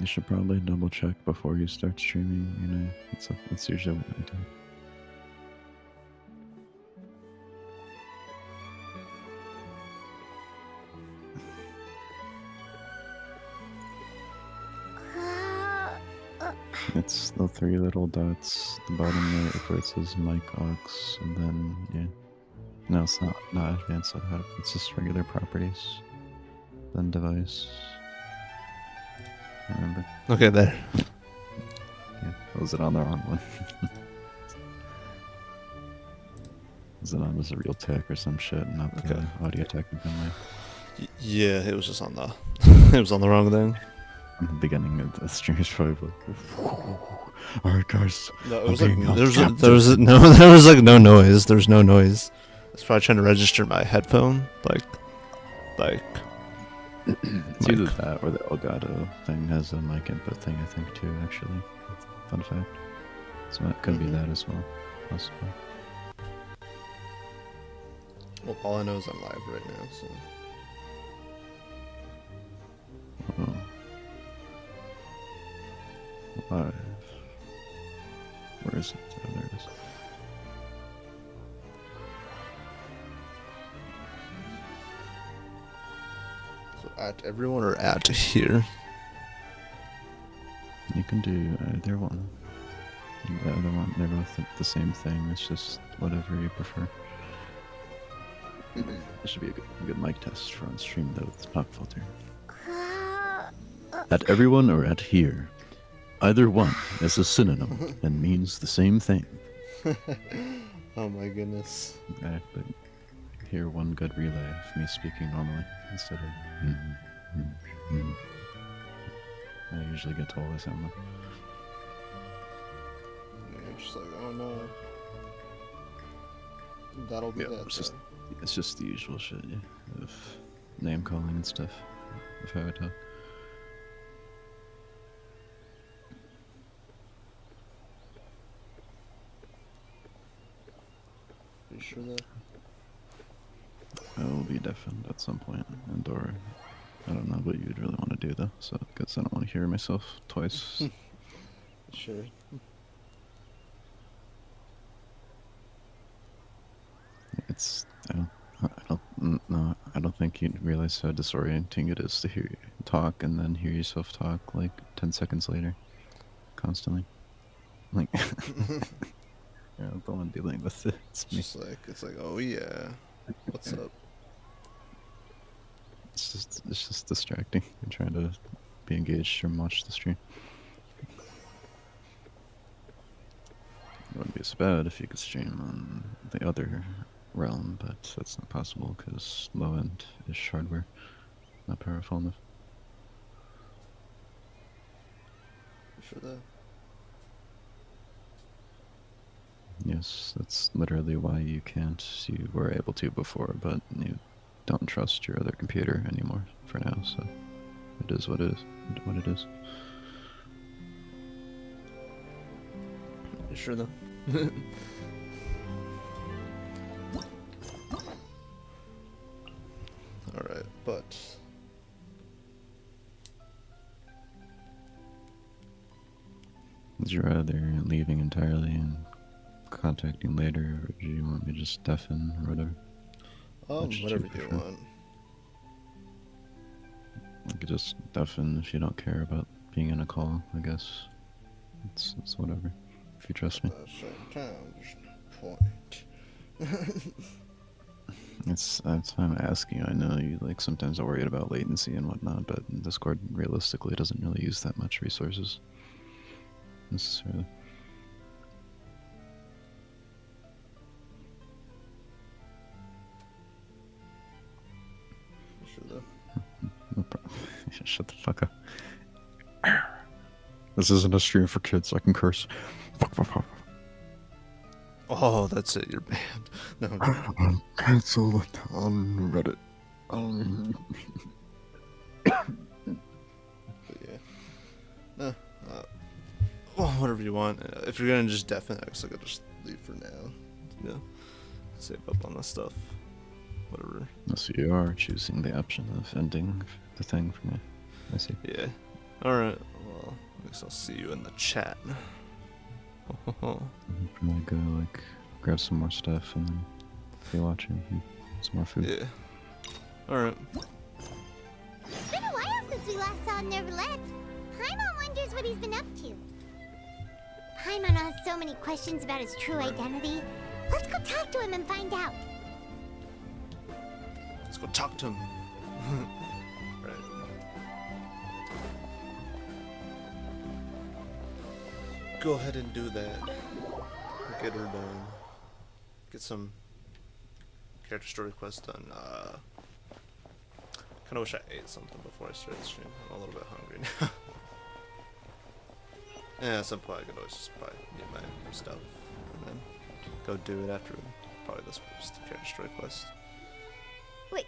You should probably double check before you start streaming. You know, it's usually what I do. It's the 3 little dots, the bottom right where it says mic aux, and then yeah. No, it's not advanced setup. It's just regular properties. Then device. Remember? Okay, there. Yeah, was it on the wrong one? Is it on as a real tech or some shit, not the audio tech in my? Yeah, it was just on the it was on the wrong thing. In the beginning of the stream, is probably like, alright guys. No, it was like there was like no noise. There was no noise. I was probably trying to register my headphone, like. It's either that or the Elgato thing has a mic input thing, I think, too, actually. Fun fact. So it could be that as well, possibly. Well, all I know is I'm live right now, so. Oh. Live. Where is it? Oh, there it is. So at everyone or at here? You can do either one. The other one, they're both the same thing. It's just whatever you prefer. This should be a good mic test for on stream, though, with the pop filter. At everyone or at here? Either one is a synonym and means the same thing. Oh my goodness. I have to hear one good relay of me speaking normally instead of I usually get told I sound like. You're just like, oh no. That'll be that. It's just the usual shit, yeah. Of name calling and stuff. Of how I talk. Are you sure that? I will be deafened at some point, and or I don't know what you'd really want to do though, so because I don't want to hear myself twice. Sure. It's I don't think you'd realize how disorienting it is to hear you talk and then hear yourself talk like 10 seconds later, constantly. Like, yeah, the one dealing with it. It's me. It's like, oh yeah, what's up? It's just distracting. I'm trying to be engaged and watch the stream. It wouldn't be so bad if you could stream on the other realm, but that's not possible because low-end-ish hardware, not powerful enough. Sure that. Yes, that's literally why you can't. You were able to before, but you don't trust your other computer anymore for now, so it is what it is. What it is. You sure though? Alright, but Would you rather leaving entirely and contacting later, or do you want me to just deafen or whatever? whatever you want. I could just deafen if you don't care about being in a call, I guess. It's whatever, if you trust me. At the same time, there's no point. That's why I'm asking you. I know you like sometimes are worried about latency and whatnot, but Discord realistically doesn't really use that much resources necessarily. Sure though. No problem. Shut the fuck up. This isn't a stream for kids. I can curse. Oh, that's it. You're banned. No, I'm canceled on Reddit. But yeah. No. Well, whatever you want. If you're gonna just deafen X, I could just leave for now. Yeah. Save up on this stuff. Whatever. So you are choosing the option of ending the thing for me. I see. Yeah. Alright, well, I guess I'll see you in the chat. I'll probably go like grab some more stuff and then be watching and some more food. Yeah. Alright. It's been a while since we last saw Nervalet. Paimon wonders what he's been up to. Paimon has so many questions about his true identity. Let's go talk to him and find out. Let's go talk to him. Right. Go ahead and do that. Get her done. Get some character story quests done. Kinda wish I ate something before I started the stream. I'm a little bit hungry now. Yeah, at some point I could always just probably get my stuff and then go do it after probably this character story quest. Wait,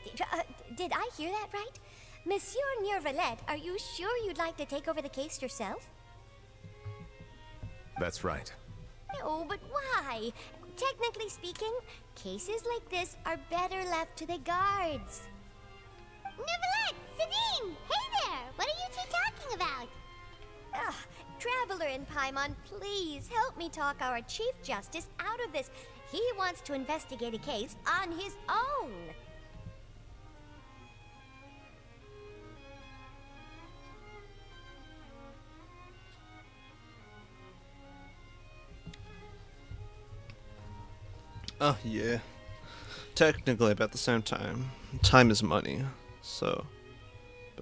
did I hear that right? Monsieur Nervalet, are you sure you'd like to take over the case yourself? That's right. No, but why? Technically speaking, cases like this are better left to the guards. Nervalet! Sidine! Hey there! What are you two talking about? Ugh, Traveler and Paimon, please help me talk our Chief Justice out of this. He wants to investigate a case on his own. Oh, yeah. Technically, but at the same time, time is money, so...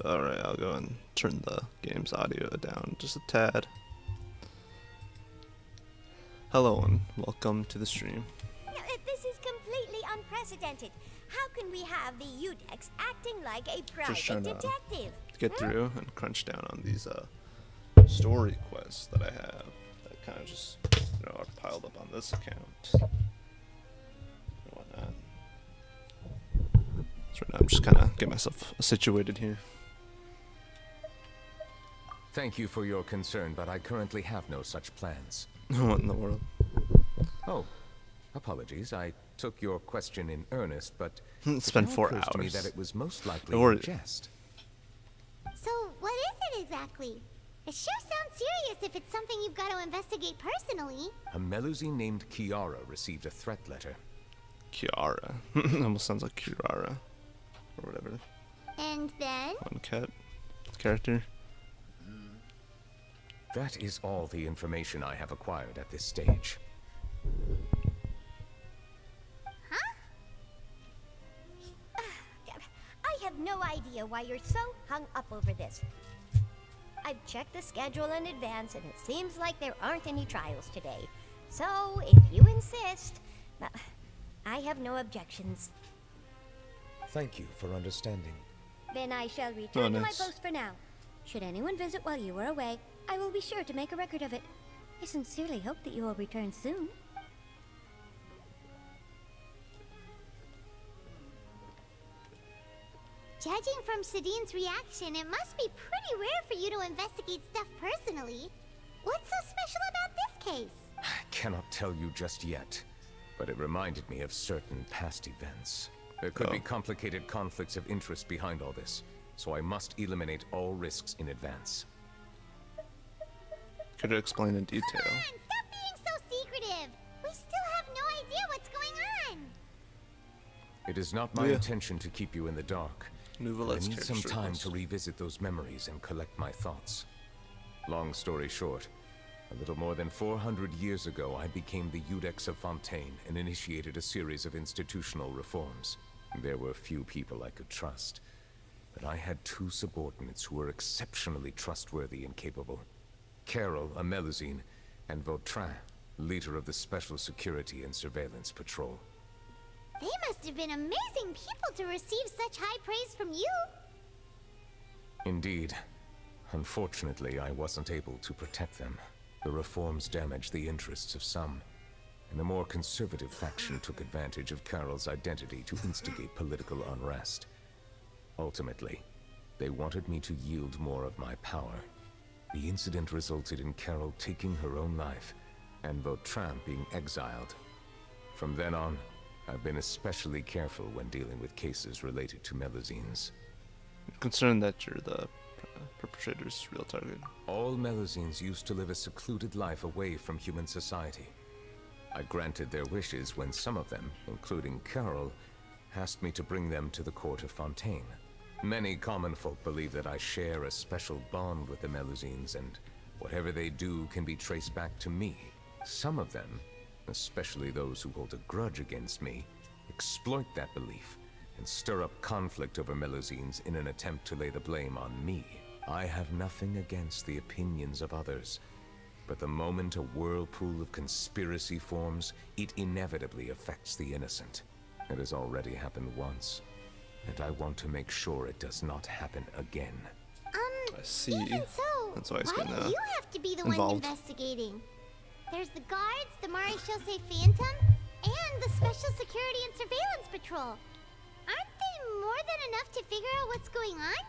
Alright, I'll go and turn the game's audio down just a tad. Hello and welcome to the stream. Now, this is completely unprecedented. How can we have the Udex acting like a private trying to detective? Get through and crunch down on these story quests that I have that kind of just are piled up on this account and whatnot. So right now I'm just kind of getting myself situated here. Thank you for your concern, but I currently have no such plans. What in the world? Oh, apologies. I took your question in earnest, but It's it been now 4 occurs to me hours. that it was most likely Or- a jest. So, what is it exactly? It sure sounds serious if it's something you've got to investigate personally. A Melusine named Kiara received a threat letter. Kiara. Almost sounds like Kirara. Or whatever. And then? One cat character. That is all the information I have acquired at this stage. I have no idea why you're so hung up over this. I've checked the schedule in advance, and it seems like there aren't any trials today. So, if you insist, I have no objections. Thank you for understanding. Then I shall return to my nice. post for now. Should anyone visit while you are away, I will be sure to make a record of it. I sincerely hope that you will return soon. Judging from Sadine's reaction, it must be pretty rare for you to investigate stuff personally. What's so special about this case? I cannot tell you just yet, but it reminded me of certain past events. There could be complicated conflicts of interest behind all this, so I must eliminate all risks in advance. Could you explain in detail? Come on, stop being so secretive! We still have no idea what's going on! It is not my Yeah. intention to keep you in the dark. Nouveau I Let's need some character time quest. to revisit those memories and collect my thoughts. Long story short, a little more than 400 years ago, I became the Udex of Fontaine and initiated a series of institutional reforms. There were few people I could trust, but I had two subordinates who were exceptionally trustworthy and capable. Carol, a Melusine, and Vautrin, leader of the Special Security and Surveillance Patrol. They must have been amazing people to receive such high praise from you. Indeed. Unfortunately, I wasn't able to protect them. The reforms damaged the interests of some, and the more conservative faction took advantage of Carol's identity to instigate political unrest. Ultimately, they wanted me to yield more of my power. The incident resulted in Carol taking her own life, and Vautrin being exiled. From then on, I've been especially careful when dealing with cases related to Melusines. You're concerned that you're the perpetrator's real target. All Melusines used to live a secluded life away from human society. I granted their wishes when some of them, including Carol, asked me to bring them to the court of Fontaine. Many common folk believe that I share a special bond with the Melusines, and whatever they do can be traced back to me. Some of them, especially those who hold a grudge against me, exploit that belief and stir up conflict over Melusines in an attempt to lay the blame on me. I have nothing against the opinions of others, but the moment a whirlpool of conspiracy forms, it inevitably affects the innocent. It has already happened once, and I want to make sure it does not happen again. I see. Even so, That's why he's why getting do you have to be the one involved. investigating? There's the guards, the Marechaussee Phantom, and the Special Security and Surveillance Patrol. Aren't they more than enough to figure out what's going on?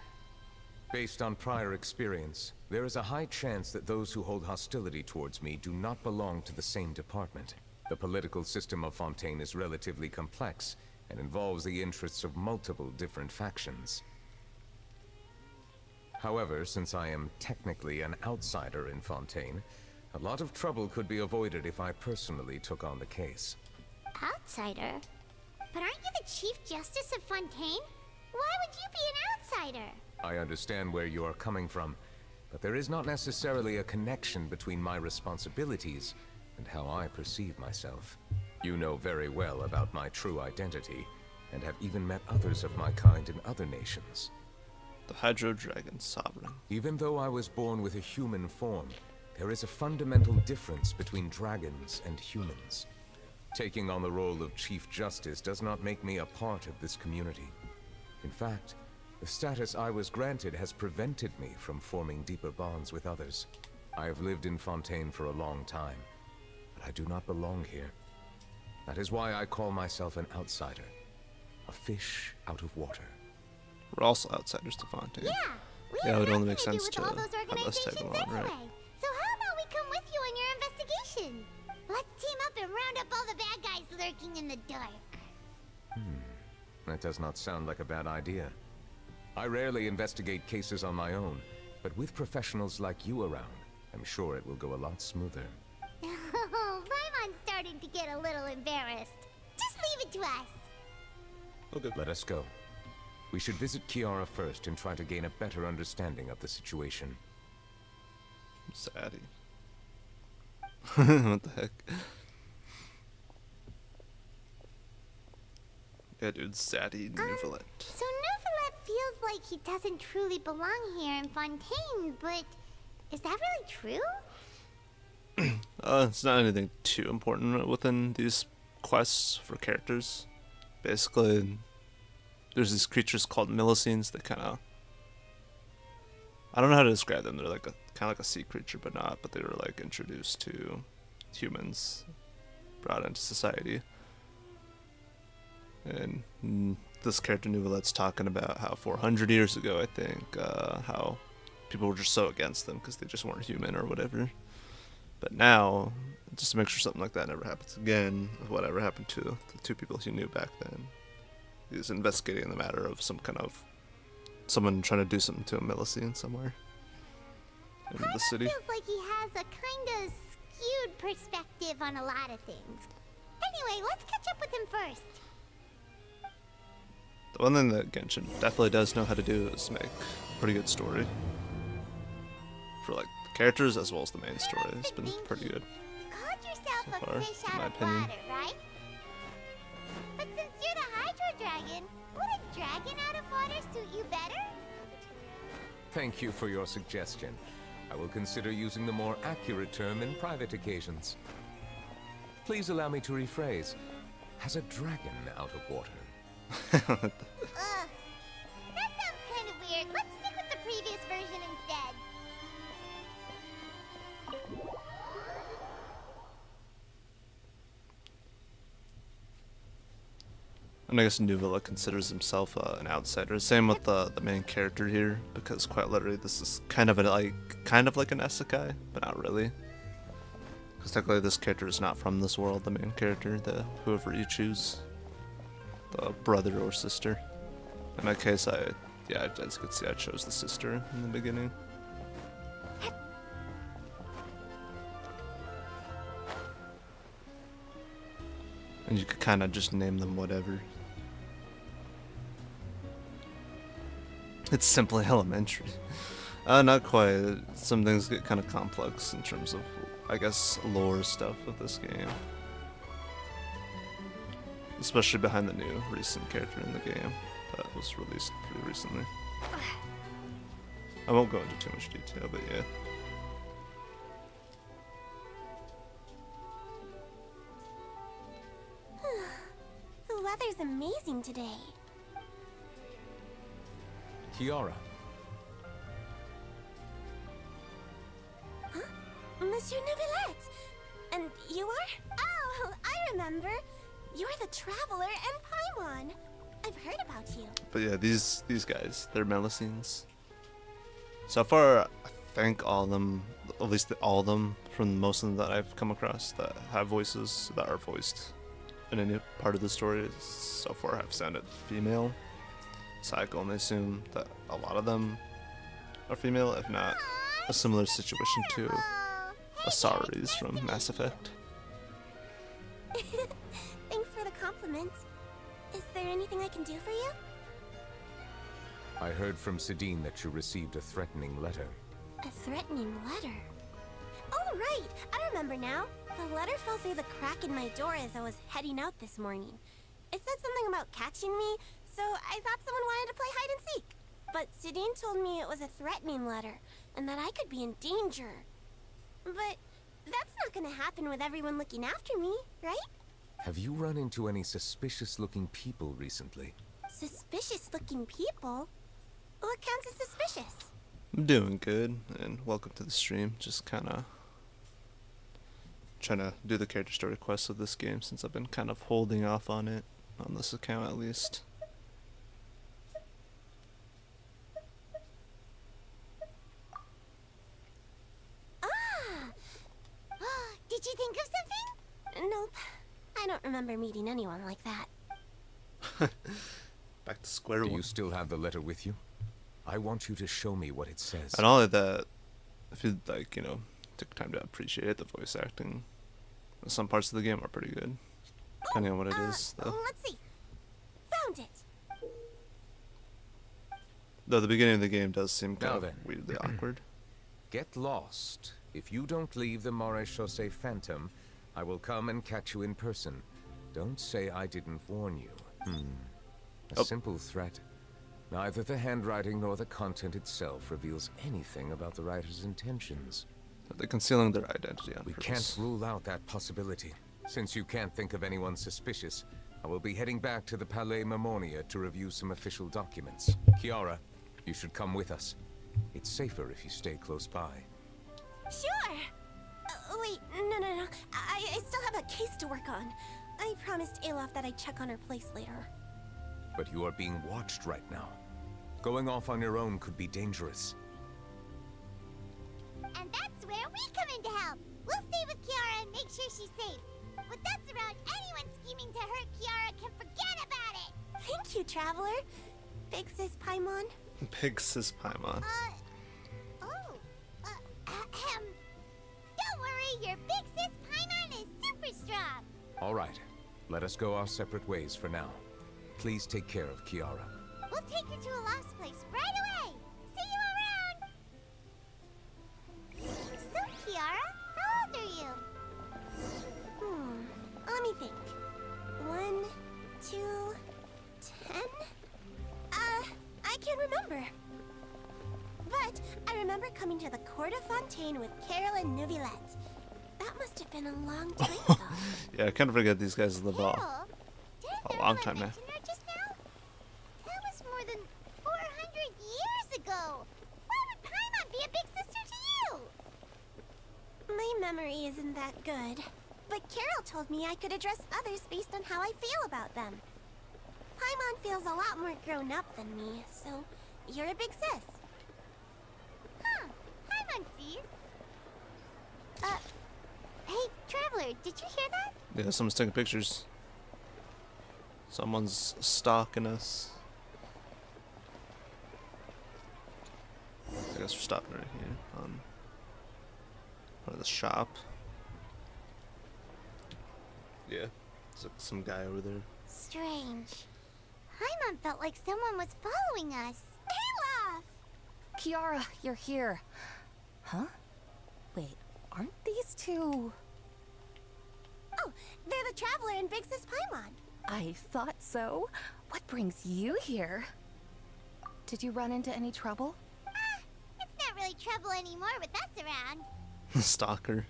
Based on prior experience, there is a high chance that those who hold hostility towards me do not belong to the same department. The political system of Fontaine is relatively complex and involves the interests of multiple different factions. However, since I am technically an outsider in Fontaine, a lot of trouble could be avoided if I personally took on the case. Outsider? But aren't you the Chief Justice of Fontaine? Why would you be an outsider? I understand where you are coming from, but there is not necessarily a connection between my responsibilities and how I perceive myself. You know very well about my true identity, and have even met others of my kind in other nations. The Hydro Dragon Sovereign. Even though I was born with a human form, there is a fundamental difference between dragons and humans. Taking on the role of Chief Justice does not make me a part of this community. In fact, the status I was granted has prevented me from forming deeper bonds with others. I have lived in Fontaine for a long time, but I do not belong here. That is why I call myself an outsider. A fish out of water. We're also outsiders to Fontaine. Yeah, it have only nothing makes to do sense with to all those have us tag organizations along, right? anyway. So how about we come with you on your investigation? Let's team up and round up all the bad guys lurking in the dark. That does not sound like a bad idea. I rarely investigate cases on my own, but with professionals like you around, I'm sure it will go a lot smoother. Oh, Paimon's starting to get a little embarrassed. Just leave it to us. Okay. Let us go. We should visit Kiara first and try to gain a better understanding of the situation. Saddy. What the heck? Yeah, dude, Sadie Nouvelette. So Nouvelette feels like he doesn't truly belong here in Fontaine, but is that really true? It's not anything too important within these quests for characters. Basically, there's these creatures called Melusines that kind of... I don't know how to describe them. They're like a kind of like a sea creature, but not. But they were like introduced to humans, brought into society. And this character Nouvelette's talking about how 400 years ago, I think, how people were just so against them because they just weren't human or whatever. But now, just to make sure something like that never happens again, of whatever happened to the two people he knew back then, he's investigating the matter of some kind of someone trying to do something to a Melusine somewhere in the city. Feels like he has a kind of skewed perspective on a lot of things. Anyway, let's catch up with him first. The one thing that Genshin definitely does know how to do is make a pretty good story. For like the characters as well as the main story. It's been pretty good. You called yourself So a far, fish in my out of opinion. water, right? But since you're the Hydro Dragon, would a dragon out of water suit you better? Thank you for your suggestion. I will consider using the more accurate term in private occasions. Please allow me to rephrase. Has a dragon out of water? Ugh. That sounds kind of weird. Let's stick with the previous version instead. And I guess Nouvelette considers himself an outsider. Same with the main character here, because quite literally this is kind of like an isekai, but not really. Because technically this character is not from this world. The main character, whoever you choose, the brother or sister. In my case, I yeah, as you can see, I chose the sister in the beginning. And you could kind of just name them whatever. It's simply elementary. Not quite. Some things get kind of complex in terms of, I guess, lore stuff with this game. Especially behind the new recent character in the game that was released pretty recently. I won't go into too much detail, but yeah. The weather's amazing today. Kiara, Monsieur Neuvillette! And you are? Oh, I remember. You're the Traveler and Paimon. I've heard about you. But yeah, these guys, they're Melusines. So far, I think all of them, at least all of them, from most of them that I've come across that have voices that are voiced in any part of the story, so far have sounded female. So I can only assume that a lot of them are female, if not a similar situation to Asari's from Mass Effect. Thanks for the compliments. Is there anything I can do for you? I heard from Sidine that you received a threatening letter. A threatening letter? Oh, right! I remember now. The letter fell through the crack in my door as I was heading out this morning. It said something about catching me, so I thought someone wanted to play hide and seek. But Sidine told me it was a threatening letter, and that I could be in danger. But that's not gonna happen with everyone looking after me, right? Have you run into any suspicious-looking people recently? Suspicious-looking people? What counts as suspicious? I'm doing good, and welcome to the stream. Just kinda trying to do the character story quests of this game since I've been kind of holding off on it, on this account at least. Did you think of something? Nope. I don't remember meeting anyone like that. Back to square Do one. you still have the letter with you? I want you to show me what it says. And all of that, if you like, took time to appreciate it, the voice acting in some parts of the game are pretty good. Depending on what it is, though. Let's see. Found it. Though the beginning of the game does seem Now kind of then. weirdly awkward. Get lost. If you don't leave the Maréchaussée Phantom, I will come and catch you in person. Don't say I didn't warn you. A simple threat. Neither the handwriting nor the content itself reveals anything about the writer's intentions. They're concealing their identity on We purpose. can't rule out that possibility. Since you can't think of anyone suspicious, I will be heading back to the Palais Mermonia to review some official documents. Kiara, you should come with us. It's safer if you stay close by. Sure. Wait, no. I still have a case to work on. I promised Alof that I'd check on her place later. But you are being watched right now. Going off on your own could be dangerous. And that's where we come in to help. We'll stay with Kiara and make sure she's safe. With us around, anyone scheming to hurt Kiara can forget about it. Thank you, Traveler. Big Sis Paimon. Big Sis Paimon. Don't worry, your Big Sis Paimon is super strong. All right, let us go our separate ways for now. Please take care of Kiara. We'll take her to a lost place right away. See you around. So, Kiara, how old are you? Let me think. 1, 2, 10? I can't remember. But I remember coming to the Court of Fontaine with Carol and Neuvillette. That must have been a long time ago. Yeah, I kind of forget these guys live off Carol? a long time now. Her just now? That was more than 400 years ago. Why would Paimon be a big sister to you? My memory isn't that good. But Carol told me I could address others based on how I feel about them. Paimon feels a lot more grown up than me, so you're a big sis. Huh. Paimon sees. Hey, Traveler, did you hear that? Yeah, someone's taking pictures. Someone's stalking us. guess we're stopping right here on the shop. Yeah, there's like some guy over there. Strange. Paimon felt like someone was following us. Olaf! Kiara, you're here. Huh? Wait, aren't these two... Oh, they're the Traveler and Big Sis Paimon. I thought so. What brings you here? Did you run into any trouble? It's not really trouble anymore with us around. Stalker.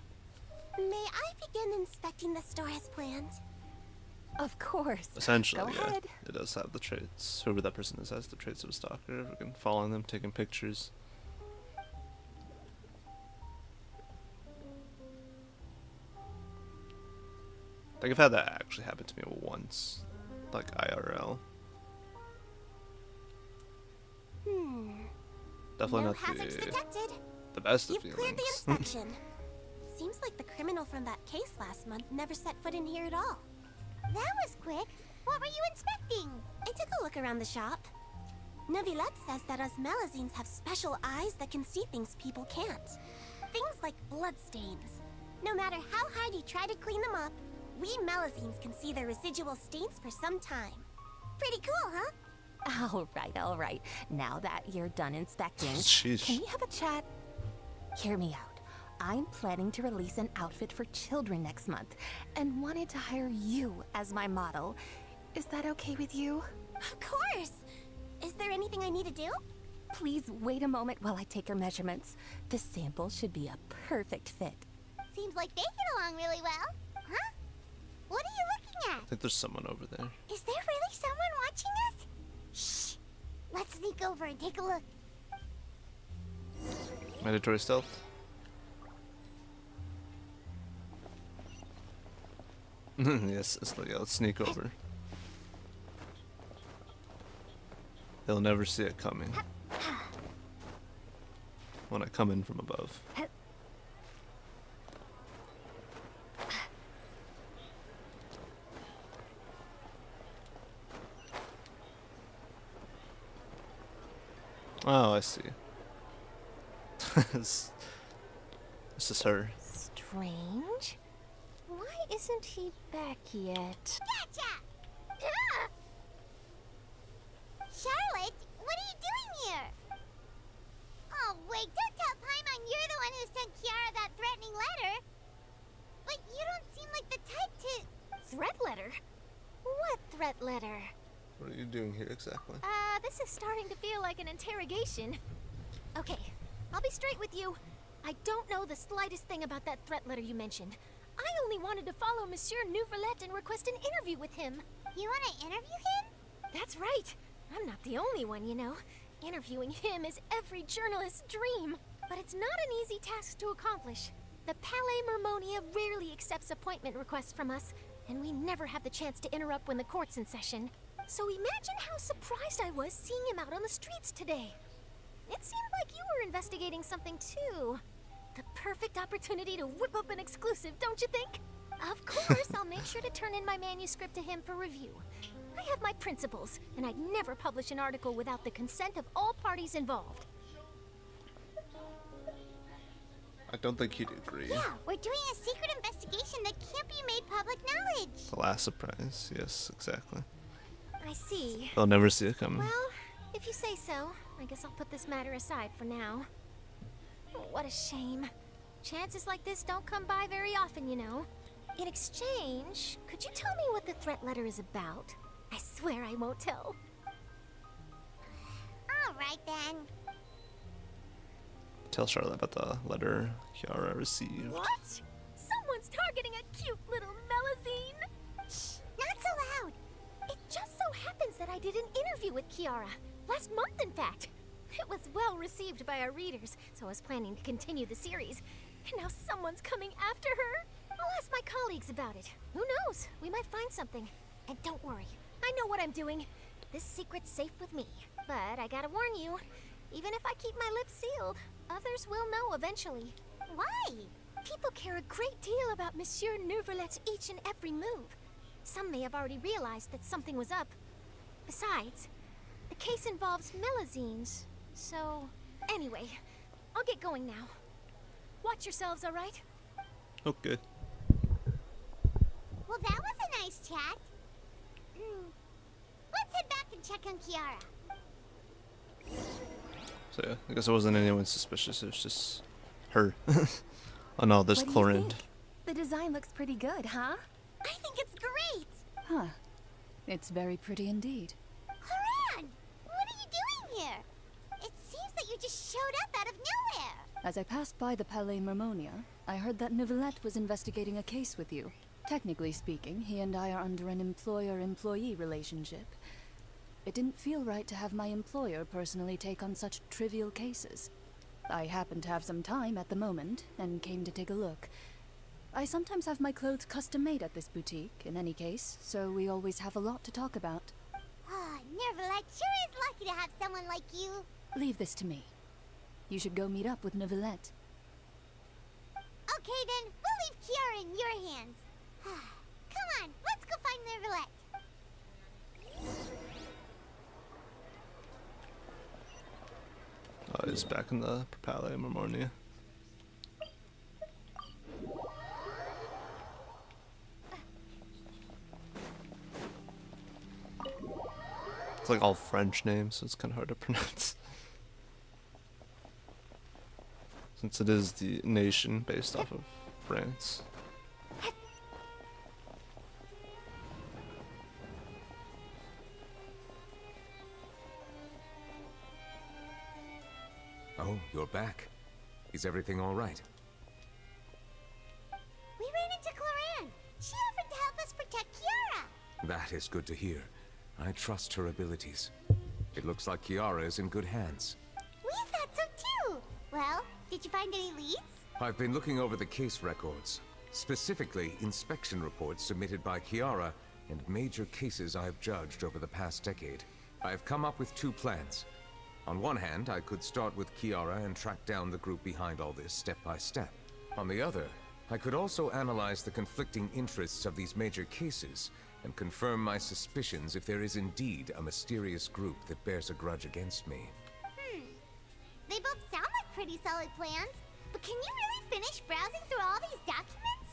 May I begin inspecting the store as planned? Of course. Essentially, Go yeah. ahead. It does have the traits. Whoever that person is has the traits of a stalker. We can follow them, taking pictures. I think I've had that actually happen to me once. Like IRL. Definitely No not hazards detected. the best of You've cleared the feelings. inspection. Seems like the criminal from that case last month never set foot in here at all. That was quick. What were you inspecting? I took a look around the shop. Neuvillette says that us Melazines have special eyes that can see things people can't. Things like bloodstains. No matter how hard you try to clean them up, we Melazines can see their residual stains for some time. Pretty cool, huh? All right. Now that you're done inspecting, Sheesh. can we have a chat? Hear me out. I'm planning to release an outfit for children next month and wanted to hire you as my model. Is that okay with you? Of course. Is there anything I need to do? Please wait a moment while I take your measurements. The sample should be a perfect fit. Seems like they get along really well. Huh? What are you looking I at? think there's someone over there. Is there really someone watching us? Shh. Let's sneak over and take a look. Mandatory stealth. Yes, let's sneak over. They'll never see it coming. When I come in from above. Oh, I see. This is her. Strange. Why isn't he back yet? Gotcha! Ah! Charlotte, what are you doing here? Oh, wait, don't tell Paimon you're the one who sent Kiara that threatening letter. But you don't seem like the type to... Threat letter? What threat letter? What are you doing here exactly? This is starting to feel like an interrogation. Okay, I'll be straight with you. I don't know the slightest thing about that threat letter you mentioned. I only wanted to follow Monsieur Neuvillette and request an interview with him. You want to interview him? That's right. I'm not the only one, you know. Interviewing him is every journalist's dream. But it's not an easy task to accomplish. The Palais Mermonia rarely accepts appointment requests from us, and we never have the chance to interrupt when the court's in session. So imagine how surprised I was seeing him out on the streets today. It seemed like you were investigating something too. The perfect opportunity to whip up an exclusive, don't you think? Of course, I'll make sure to turn in my manuscript to him for review. I have my principles, and I'd never publish an article without the consent of all parties involved. I don't think you'd agree. Yeah, we're doing a secret investigation that can't be made public knowledge. The last surprise. Yes, exactly. I see. They'll never see it coming. Well, if you say so, I guess I'll put this matter aside for now. What a shame. Chances like this don't come by very often, you know. In exchange, could you tell me what the threat letter is about? I swear I won't tell. All right, then. Tell Charlotte about the letter Kiara received. What? Someone's targeting a cute little Melazine? Shh, not so loud. It just so happens that I did an interview with Kiara. Last month, in fact. It was well received by our readers, so I was planning to continue the series. And now someone's coming after her. I'll ask my colleagues about it. Who knows? We might find something. And don't worry, I know what I'm doing. This secret's safe with me. But I gotta warn you, even if I keep my lips sealed, others will know eventually. Why? People care a great deal about Monsieur Neuvillette's each and every move. Some may have already realized that something was up. Besides, the case involves Melazines, so... Anyway, I'll get going now. Watch yourselves, alright? Okay. Well, that was a nice chat. Let's head back and check on Kiara. So yeah, I guess it wasn't anyone suspicious. It was just her. Oh no, there's What do you Chlorinde. think? The design looks pretty good, huh? I think it's great. Huh. It's very pretty indeed. Haran, what are you doing here? It seems that you just showed up out of nowhere. As I passed by the Palais Mermonia, I heard that Neuvillette was investigating a case with you. Technically speaking, he and I are under an employer-employee relationship. It didn't feel right to have my employer personally take on such trivial cases. I happened to have some time at the moment, and came to take a look. I sometimes have my clothes custom-made at this boutique, in any case, so we always have a lot to talk about. Ah, Neuvillette sure is lucky to have someone like you. Leave this to me. You should go meet up with Neuvillette. Okay then, we'll leave Kiara in your hands. Come on, let's go find Neuvillette. Oh, he's back in the Palais Mermonia. It's like all French names, so it's kind of hard to pronounce. Since it is the nation based off of France. Oh, you're back. Is everything all right? We ran into Chlorinde. She offered to help us protect Kiara. That is good to hear. I trust her abilities. It looks like Kiara is in good hands. We thought so too. Well, did you find any leads? I've been looking over the case records, specifically inspection reports submitted by Kiara and major cases I've judged over the past decade. I have come up with two plans. On one hand, I could start with Kiara and track down the group behind all this step by step. On the other, I could also analyze the conflicting interests of these major cases and confirm my suspicions if there is indeed a mysterious group that bears a grudge against me. They both sound like pretty solid plans, but can you really finish browsing through all these documents?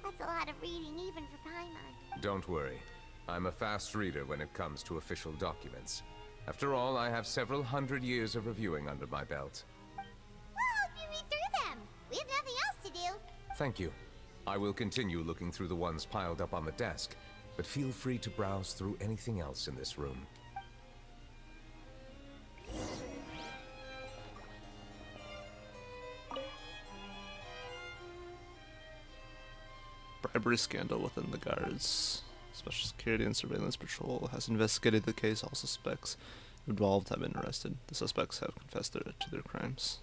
That's a lot of reading even for Paimon. Don't worry. I'm a fast reader when it comes to official documents. After all, I have several hundred years of reviewing under my belt. We'll help you read through them. We have nothing else to do. Thank you. I will continue looking through the ones piled up on the desk, but feel free to browse through anything else in this room. Bribery scandal within the guards. Special Security and Surveillance Patrol has investigated the case. All suspects involved have been arrested. The suspects have confessed to their crimes.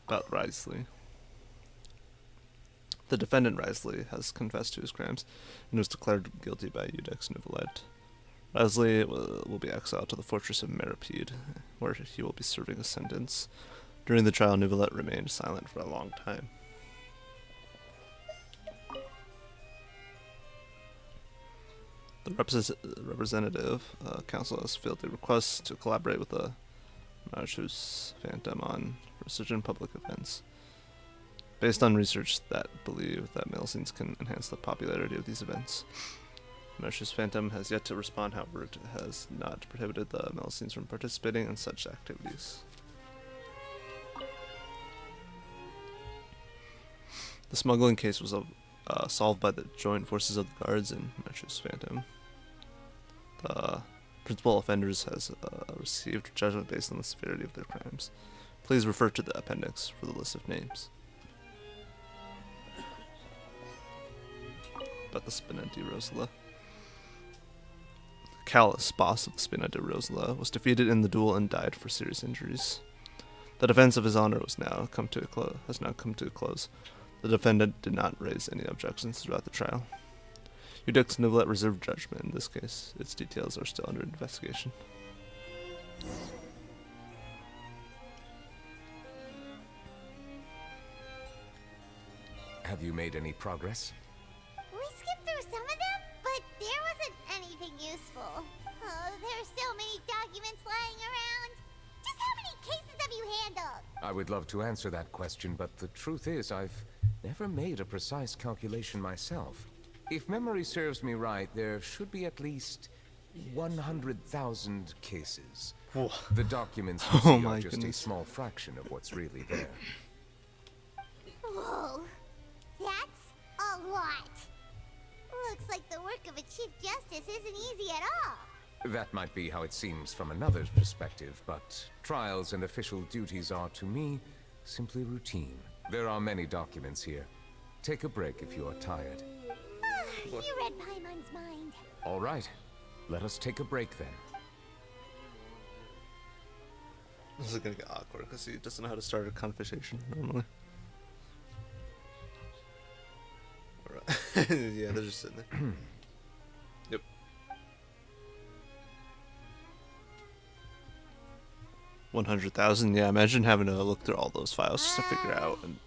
About Risley. The defendant, Risley, has confessed to his crimes and was declared guilty by Iudex Neuvillette. Risley will be exiled to the fortress of Meripede, where he will be serving a sentence. During the trial, Neuvillette remained silent for a long time. The representative council has filed a request to collaborate with the Marchus Phantom on precision public events, based on research that believe that mail scenes can enhance the popularity of these events. Marchus Phantom has yet to respond, however, it has not prohibited the mail scenes from participating in such activities. The smuggling case was solved by the joint forces of the guards and Marchus Phantom. The principal offenders has received judgment based on the severity of their crimes. Please refer to the appendix for the list of names. About the Spina di Rosala. Callus, boss of the Spina di Rosala, was defeated in the duel and died for serious injuries. The defense of his honor has now come to a close. The defendant did not raise any objections throughout the trial. Iudex Neuvillette reserved judgment in this case. Its details are still under investigation. Have you made any progress? We skipped through some of them, but there wasn't anything useful. Oh, there are so many documents lying around. Just how many cases have you handled? I would love to answer that question, but the truth is I've never made a precise calculation myself. If memory serves me right, there should be at least 100,000 cases. Whoa. The documents you Oh see my are just a goodness. small fraction of what's really there. Whoa, that's a lot. Looks like the work of a Chief Justice isn't easy at all. That might be how it seems from another's perspective, but trials and official duties are, to me, simply routine. There are many documents here. Take a break if you are tired. You read Paimon's mind. All right, let us take a break then. This is gonna get awkward because he doesn't know how to start a conversation normally. Alright. Yeah, they're just sitting there. Yep. $100,000. Yeah, imagine having to look through all those files just to figure out and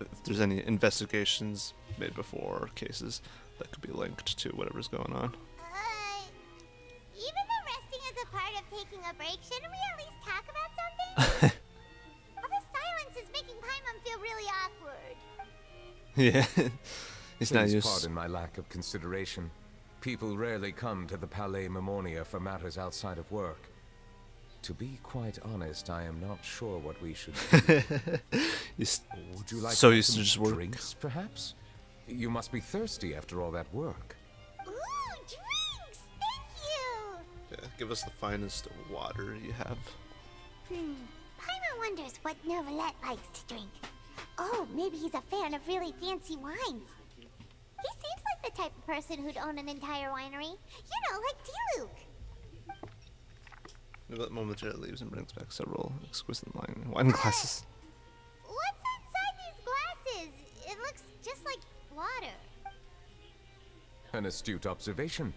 if there's any investigations made before or cases that could be linked to whatever's going on. Even though resting is a part of taking a break, shouldn't we at least talk about something? All this silence is making Paimon feel really awkward. Yeah. He's not Please used. pardon my lack of consideration. People rarely come to the Palais Mermonia for matters outside of work. To be quite honest, I am not sure what we should do. He's Would you like so some used to just work. drinks, perhaps? You must be thirsty after all that work. Ooh, drinks! Thank you! Yeah, give us the finest water you have. Paimon wonders what Novelette likes to drink. Oh, maybe he's a fan of really fancy wines. He seems like the type of person who'd own an entire winery. You know, like Diluc. Novelette momentarily leaves and brings back several exquisite wine glasses. What's inside these glasses? It looks just like water. An astute observation.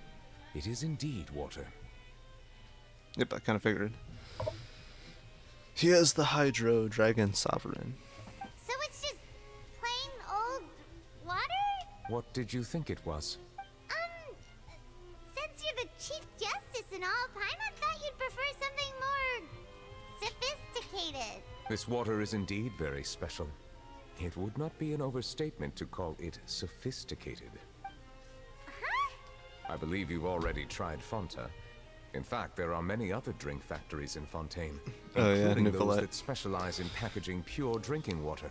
It is indeed water. Yep, I kind of figured. He is the Hydro Dragon Sovereign. So it's just plain old water? What did you think it was? Since you're the Chief Justice and all, Paimon thought you'd prefer something more sophisticated. This water is indeed very special. It would not be an overstatement to call it sophisticated. Huh? I believe you've already tried Fonta. In fact, there are many other drink factories in Fontaine, Oh, yeah, including those Nicolette. that specialize in packaging pure drinking water.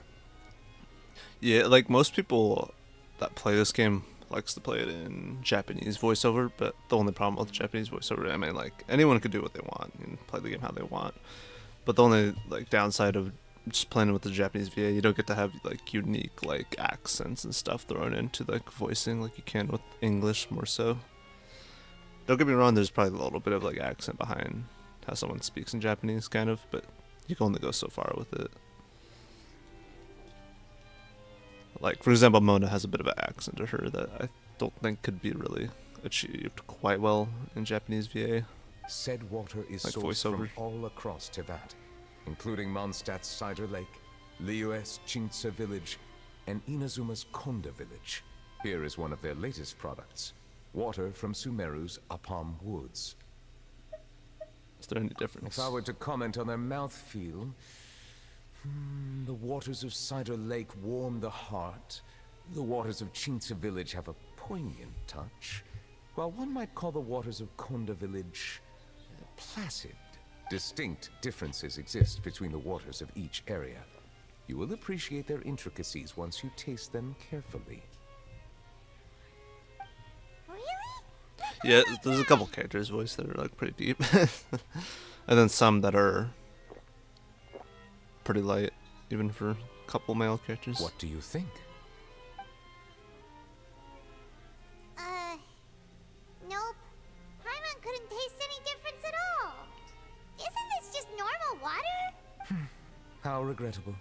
Yeah, like most people that play this game likes to play it in Japanese voiceover, but the only problem with Japanese voiceover, I mean, like anyone could do what they want and play the game how they want. But the only like downside of just playing with the Japanese VA, you don't get to have like unique like accents and stuff thrown into like voicing like you can with English more so. Don't get me wrong, there's probably a little bit of like accent behind how someone speaks in Japanese kind of, but you can only go so far with it. Like, for example, Mona has a bit of an accent to her that I don't think could be really achieved quite well in Japanese VA. Said water is Like sourced from voiceover. all across Tevat, including Mondstadt's Cider Lake, Liyue's Chintsa Village, and Inazuma's Konda Village. Here is one of their latest products. Water from Sumeru's Apam Woods. Is there any difference? If I were to comment on their mouthfeel, the waters of Cider Lake warm the heart. The waters of Chintsa Village have a poignant touch, while one might call the waters of Konda Village placid. Distinct differences exist between the waters of each area. You will appreciate their intricacies once you taste them carefully. Really? Yeah, there's a couple characters' voice that are like pretty deep, and then some that are pretty light, even for a couple male characters. What do you think? Nope. Paimon couldn't taste any difference at all. Isn't this just normal water? How regrettable.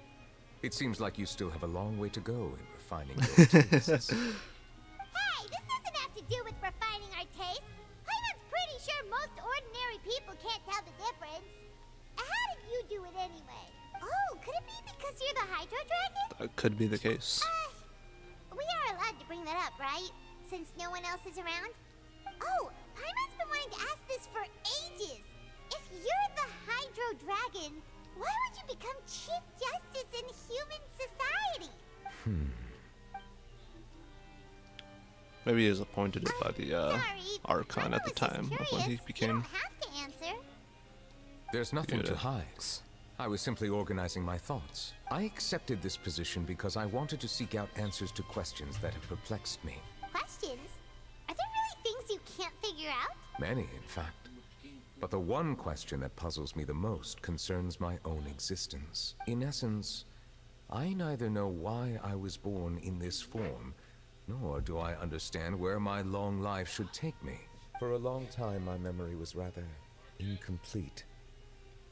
It seems like you still have a long way to go in refining your tastes. Hey, this doesn't have to do with refining our taste. Paimon's pretty sure most ordinary people can't tell the difference. How did you do it anyway? Oh, could it be because you're the Hydro Dragon? That could be the case. We are allowed to bring that up, right? Since no one else is around? Oh, Paimon's been wanting to ask this for ages. If you're the Hydro Dragon, Why would you become Chief Justice in human society? Maybe he was appointed it by the Sorry, Archon at the Mama was just time of when he curious. You became. don't have to answer. There's nothing to Good. hide. I was simply organizing my thoughts. I accepted this position because I wanted to seek out answers to questions that have perplexed me. Questions? Are there really things you can't figure out? Many, in fact. But the one question that puzzles me the most concerns my own existence. In essence, I neither know why I was born in this form, nor do I understand where my long life should take me. For a long time, my memory was rather incomplete.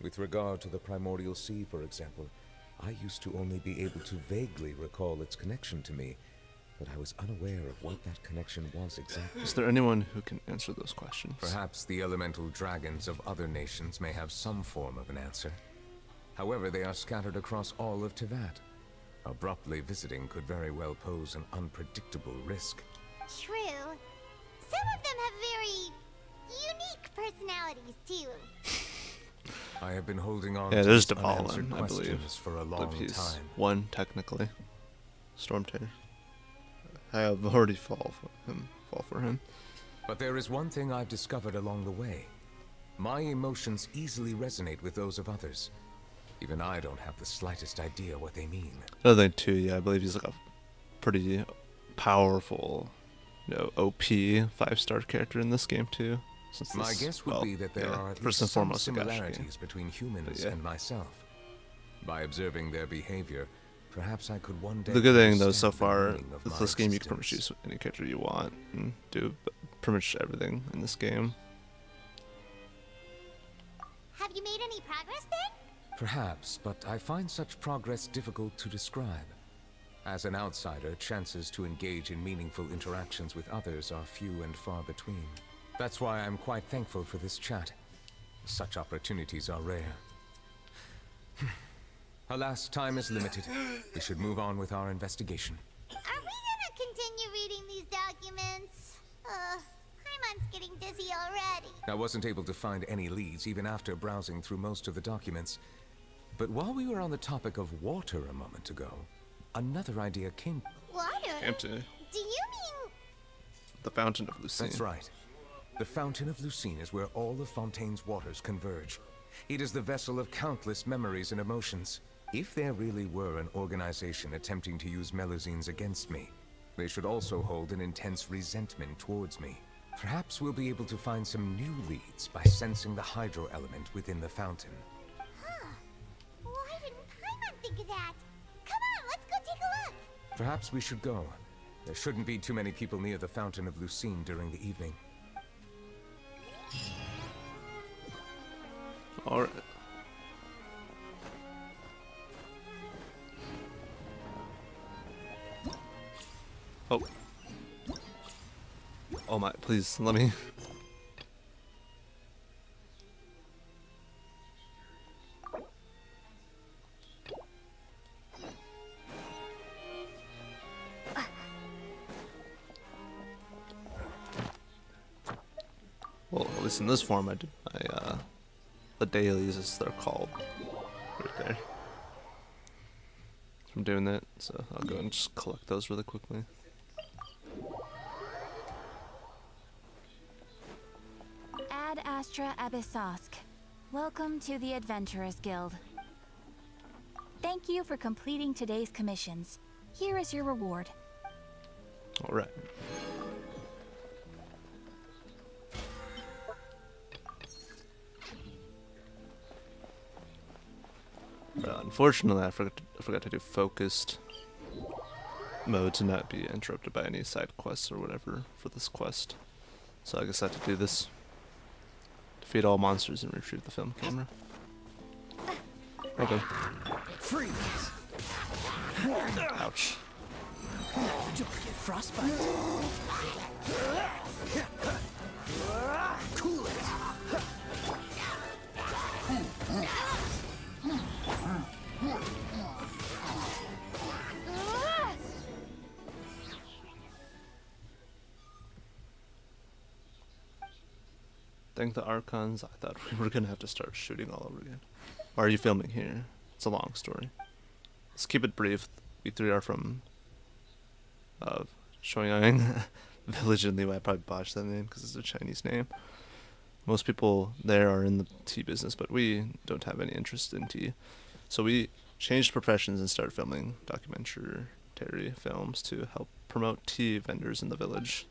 With regard to the primordial sea, for example, I used to only be able to vaguely recall its connection to me, but I was unaware of what that connection was exactly. Is there anyone who can answer those questions? Perhaps the elemental dragons of other nations may have some form of an answer. However, they are scattered across all of Tevat. Abruptly visiting could very well pose an unpredictable risk. True. Some of them have very unique personalities, too. I have been holding on Yeah, to there's these unanswered Devalin, I believe. questions for a I long believe he's time. one technically. Stormtail. I have already fall for him. But there is one thing I've discovered along the way. My emotions easily resonate with those of others. Even I don't have the slightest idea what they mean. Another thing too, yeah, I believe he's like a pretty powerful, OP 5-star character in this game too. Since My this, guess would well, be that there yeah, are at first least and some foremost a gacha game. similarities between humans yeah. and myself. By observing their behavior, perhaps I could one day. The good thing though, understand so the far, meaning of with my this game you can pretty much existence. use any character you want and do pretty much everything in this game. Have you made any progress then? Perhaps, but I find such progress difficult to describe. As an outsider, chances to engage in meaningful interactions with others are few and far between. That's why I'm quite thankful for this chat. Such opportunities are rare. Alas, time is limited. We should move on with our investigation. Are we gonna continue reading these documents? Paimon's getting dizzy already. I wasn't able to find any leads even after browsing through most of the documents. But while we were on the topic of water a moment ago, another idea came. Water? Empty. Do you mean... The Fountain of Lucine. That's right. The Fountain of Lucine is where all of Fontaine's waters converge. It is the vessel of countless memories and emotions. If there really were an organization attempting to use Melusines against me, they should also hold an intense resentment towards me. Perhaps we'll be able to find some new leads by sensing the hydro element within the fountain. Huh. Why didn't Paimon think of that? Come on, let's go take a look. Perhaps we should go. There shouldn't be too many people near the Fountain of Lucine during the evening. Alright. Oh. Oh my, please, let me. Well, at least in this form, I did the dailies, as they're called, right there. I'm doing that, so I'll go and just collect those really quickly. Ad Astra Abyssosk. Welcome to the Adventurers Guild. Thank you for completing today's commissions. Here is your reward. All right. Unfortunately, I forgot to do focused mode to not be interrupted by any side quests or whatever for this quest. So I guess I have to do this. Defeat all monsters and retrieve the film camera. Okay. Freeze! Ouch. Don't get frostbite. Cool it. Thank the Archons. I thought we were gonna have to start shooting all over again. Why are you filming here? It's a long story. Let's keep it brief. We three are from Shoyang village in Liyue. I probably botched that name because it's a Chinese name. Most people there are in the tea business, but we don't have any interest in tea. So we changed professions and started filming documentary films to help promote tea vendors in the village.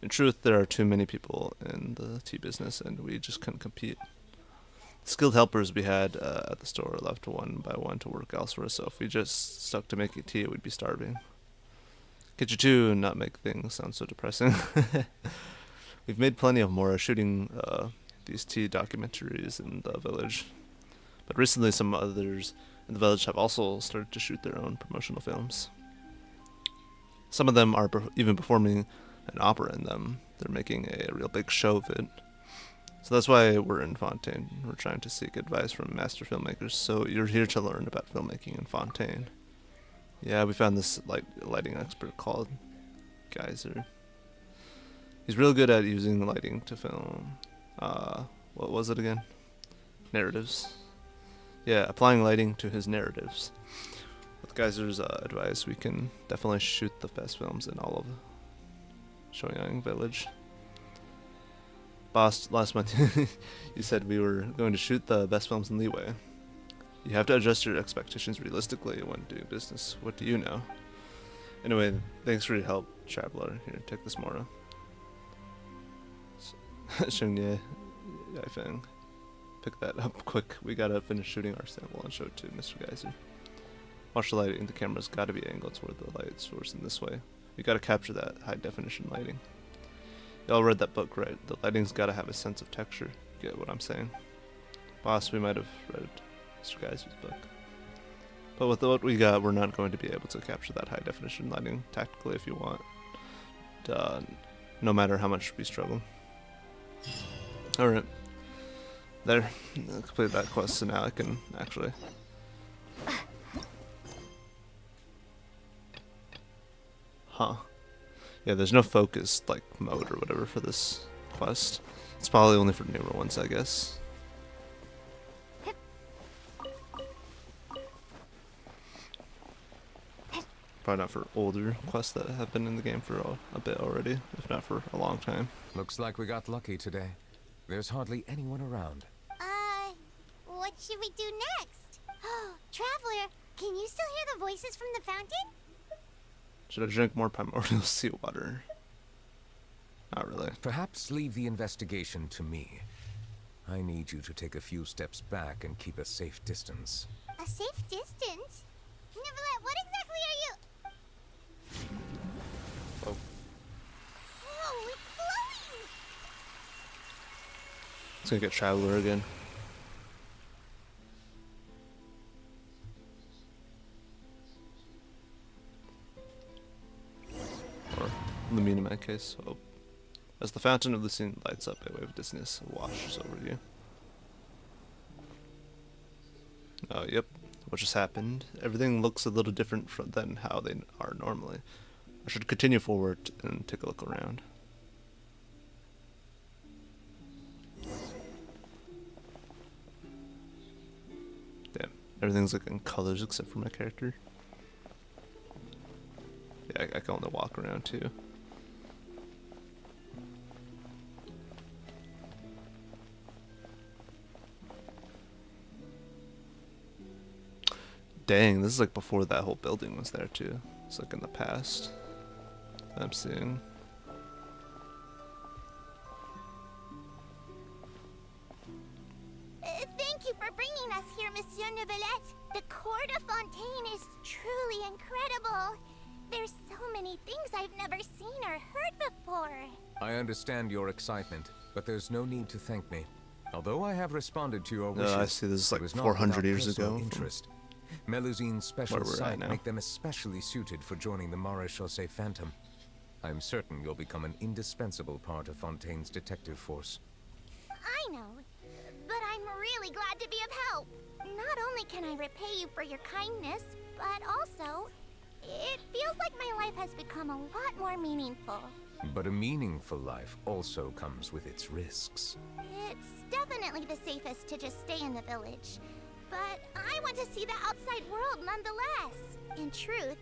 In truth, there are too many people in the tea business, and we just couldn't compete. The skilled helpers we had at the store left one by one to work elsewhere, so if we just stuck to making tea, we'd be starving. Could you too not make things sound so depressing? We've made plenty of more shooting these tea documentaries in the village. But recently some others in the village have also started to shoot their own promotional films. Some of them are even performing an opera in them. They're making a real big show of it. So that's why we're in Fontaine. We're trying to seek advice from master filmmakers. So you're here to learn about filmmaking in Fontaine. Yeah, we found this lighting expert called Geyser. He's real good at using lighting to film. What was it again? Narratives. Yeah, applying lighting to his narratives. With Geyser's advice, we can definitely shoot the best films in all of Shoyang Village. Boss, last month you said we were going to shoot the best films in Liyue. You have to adjust your expectations realistically when doing business. What do you know? Anyway, thanks for your help, traveler. Here, take this Mora. Shunye Yaifeng. Pick that up quick. We gotta finish shooting our sample and show it to Mr. Geyser. Watch the lighting. The camera's gotta be angled toward the light source in this way. We gotta capture that high definition lighting. Y'all read that book, right? The lighting's gotta have a sense of texture. Get what I'm saying? Boss, we might have read Mr. Geyser's book. But with what we got, we're not going to be able to capture that high definition lighting tactically if you want. No matter how much we struggle. Alright. There. Complete that quest, so now I can actually... Huh. Yeah, there's no focus, mode or whatever for this quest. It's probably only for newer ones, I guess. Probably not for older quests that have been in the game for a bit already, if not for a long time. Looks like we got lucky today. There's hardly anyone around. What should we do next? Oh, Traveler, can you still hear the voices from the fountain? Should I drink more primordial seawater? Not really. Perhaps leave the investigation to me. I need you to take a few steps back and keep a safe distance. A safe distance? Nicolette, what exactly are you... Oh. Whoa, it's glowing! It's gonna get Traveler again. Or Lumina in my case. Oh. As the fountain of the scene lights up, a wave of dizziness washes over you. Oh, yep. What just happened? Everything looks a little different than how they are normally. I should continue forward and take a look around. Damn, everything's in colors except for my character. Yeah, I can only walk around too. Dang, this is before that whole building was there too. It's in the past. I'm seeing. Thank you for bringing us here, Monsieur Neuvillette. The court of Fontaine is truly incredible. There's so many things I've never seen or heard before. I understand your excitement, but there's no need to thank me. Although I have responded to your wishes, I see this is it was not 400 without years personal ago. interest. Melusine's special Where we're at sight now. make them especially suited for joining the Maréchaussée Phantom. I'm certain you'll become an indispensable part of Fontaine's detective force. I know, but I'm really glad to be of help. Not only can I repay you for your kindness, but also, it feels like my life has become a lot more meaningful. But a meaningful life also comes with its risks. It's definitely the safest to just stay in the village. but I want to see the outside world nonetheless. In truth,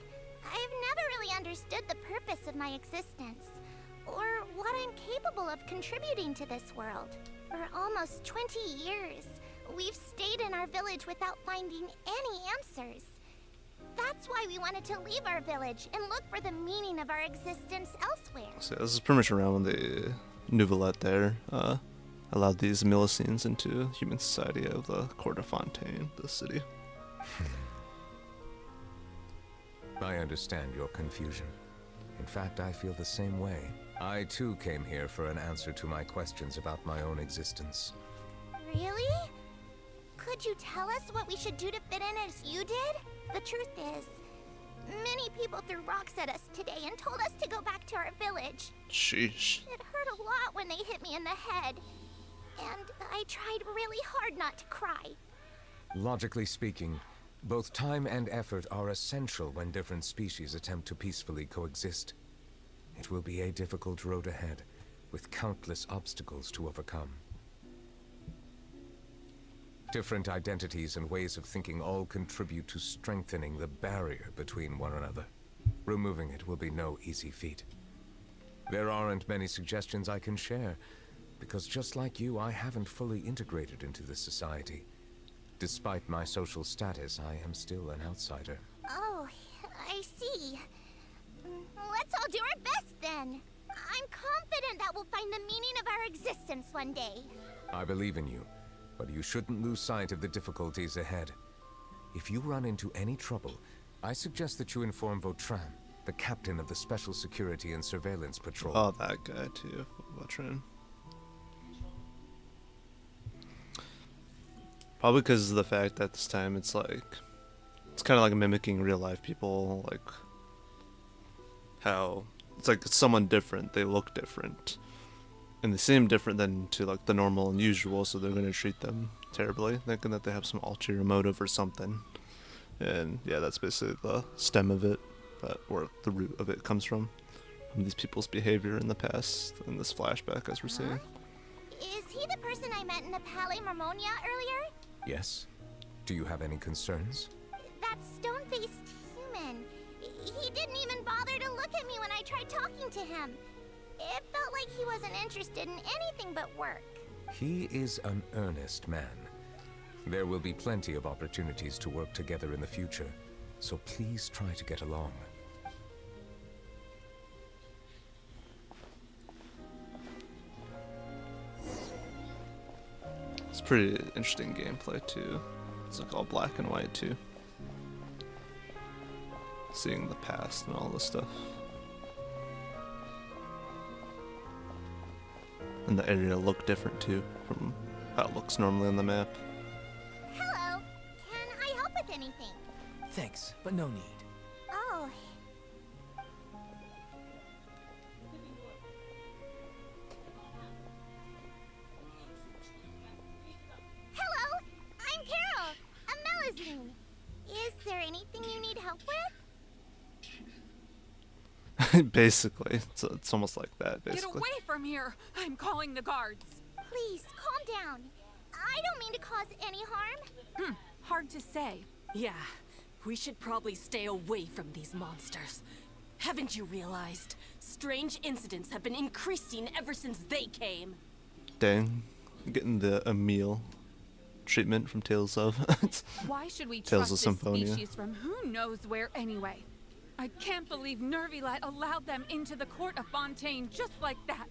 I've never really understood the purpose of my existence, or what I'm capable of contributing to this world. For almost 20 years, we've stayed in our village without finding any answers. That's why we wanted to leave our village and look for the meaning of our existence elsewhere. So this is pretty much around when the Nouvellette there allowed these Millicines into human society of the Court of Fontaine, the city. I understand your confusion. In fact, I feel the same way. I too came here for an answer to my questions about my own existence. Really? Could you tell us what we should do to fit in as you did? The truth is, many people threw rocks at us today and told us to go back to our village. Sheesh. It hurt a lot when they hit me in the head, and I tried really hard not to cry. Logically speaking, both time and effort are essential when different species attempt to peacefully coexist. It will be a difficult road ahead, with countless obstacles to overcome. Different identities and ways of thinking all contribute to strengthening the barrier between one another. Removing it will be no easy feat. There aren't many suggestions I can share, because just like you, I haven't fully integrated into this society. Despite my social status, I am still an outsider. Oh, I see. Let's all do our best then. I'm confident that we'll find the meaning of our existence one day. I believe in you, but you shouldn't lose sight of the difficulties ahead. If you run into any trouble, I suggest that you inform Vautrin, the captain of the Special Security and Surveillance Patrol. Oh, that guy too, Vautrin. Probably because of the fact that this time it's kind of like mimicking real life people, like how it's like someone different, they look different, and they seem different than to like the normal and usual, so they're gonna treat them terribly, thinking that they have some ulterior motive or something. And yeah, that's basically the stem of it, or the root of it comes from these people's behavior in the past, in this flashback as we're seeing. Is he the person I met in the Palais Marmonia earlier? Yes? Do you have any concerns? That stone-faced human. He didn't even bother to look at me when I tried talking to him. It felt like he wasn't interested in anything but work. He is an earnest man. There will be plenty of opportunities to work together in the future, so please try to get along. It's pretty interesting gameplay too. It's like all black and white too. Seeing the past and all this stuff. And the area looked different too from how it looks normally on the map. Hello. Can I help with anything? Thanks, but no need. Oh. Hello. I'm Carol. A Melazine. Is there anything you need help with? Basically, it's almost like that. Basically. Get away from here! I'm calling the guards. Please, calm down. I don't mean to cause any harm. Hard to say. Yeah, we should probably stay away from these monsters. Haven't you realized? Strange incidents have been increasing ever since they came. Dang, getting the Emile treatment from Tales of. Why should we Tales trust of this Symphonia. species from who knows where anyway? I can't believe Nervilat allowed them into the Court of Fontaine just like that.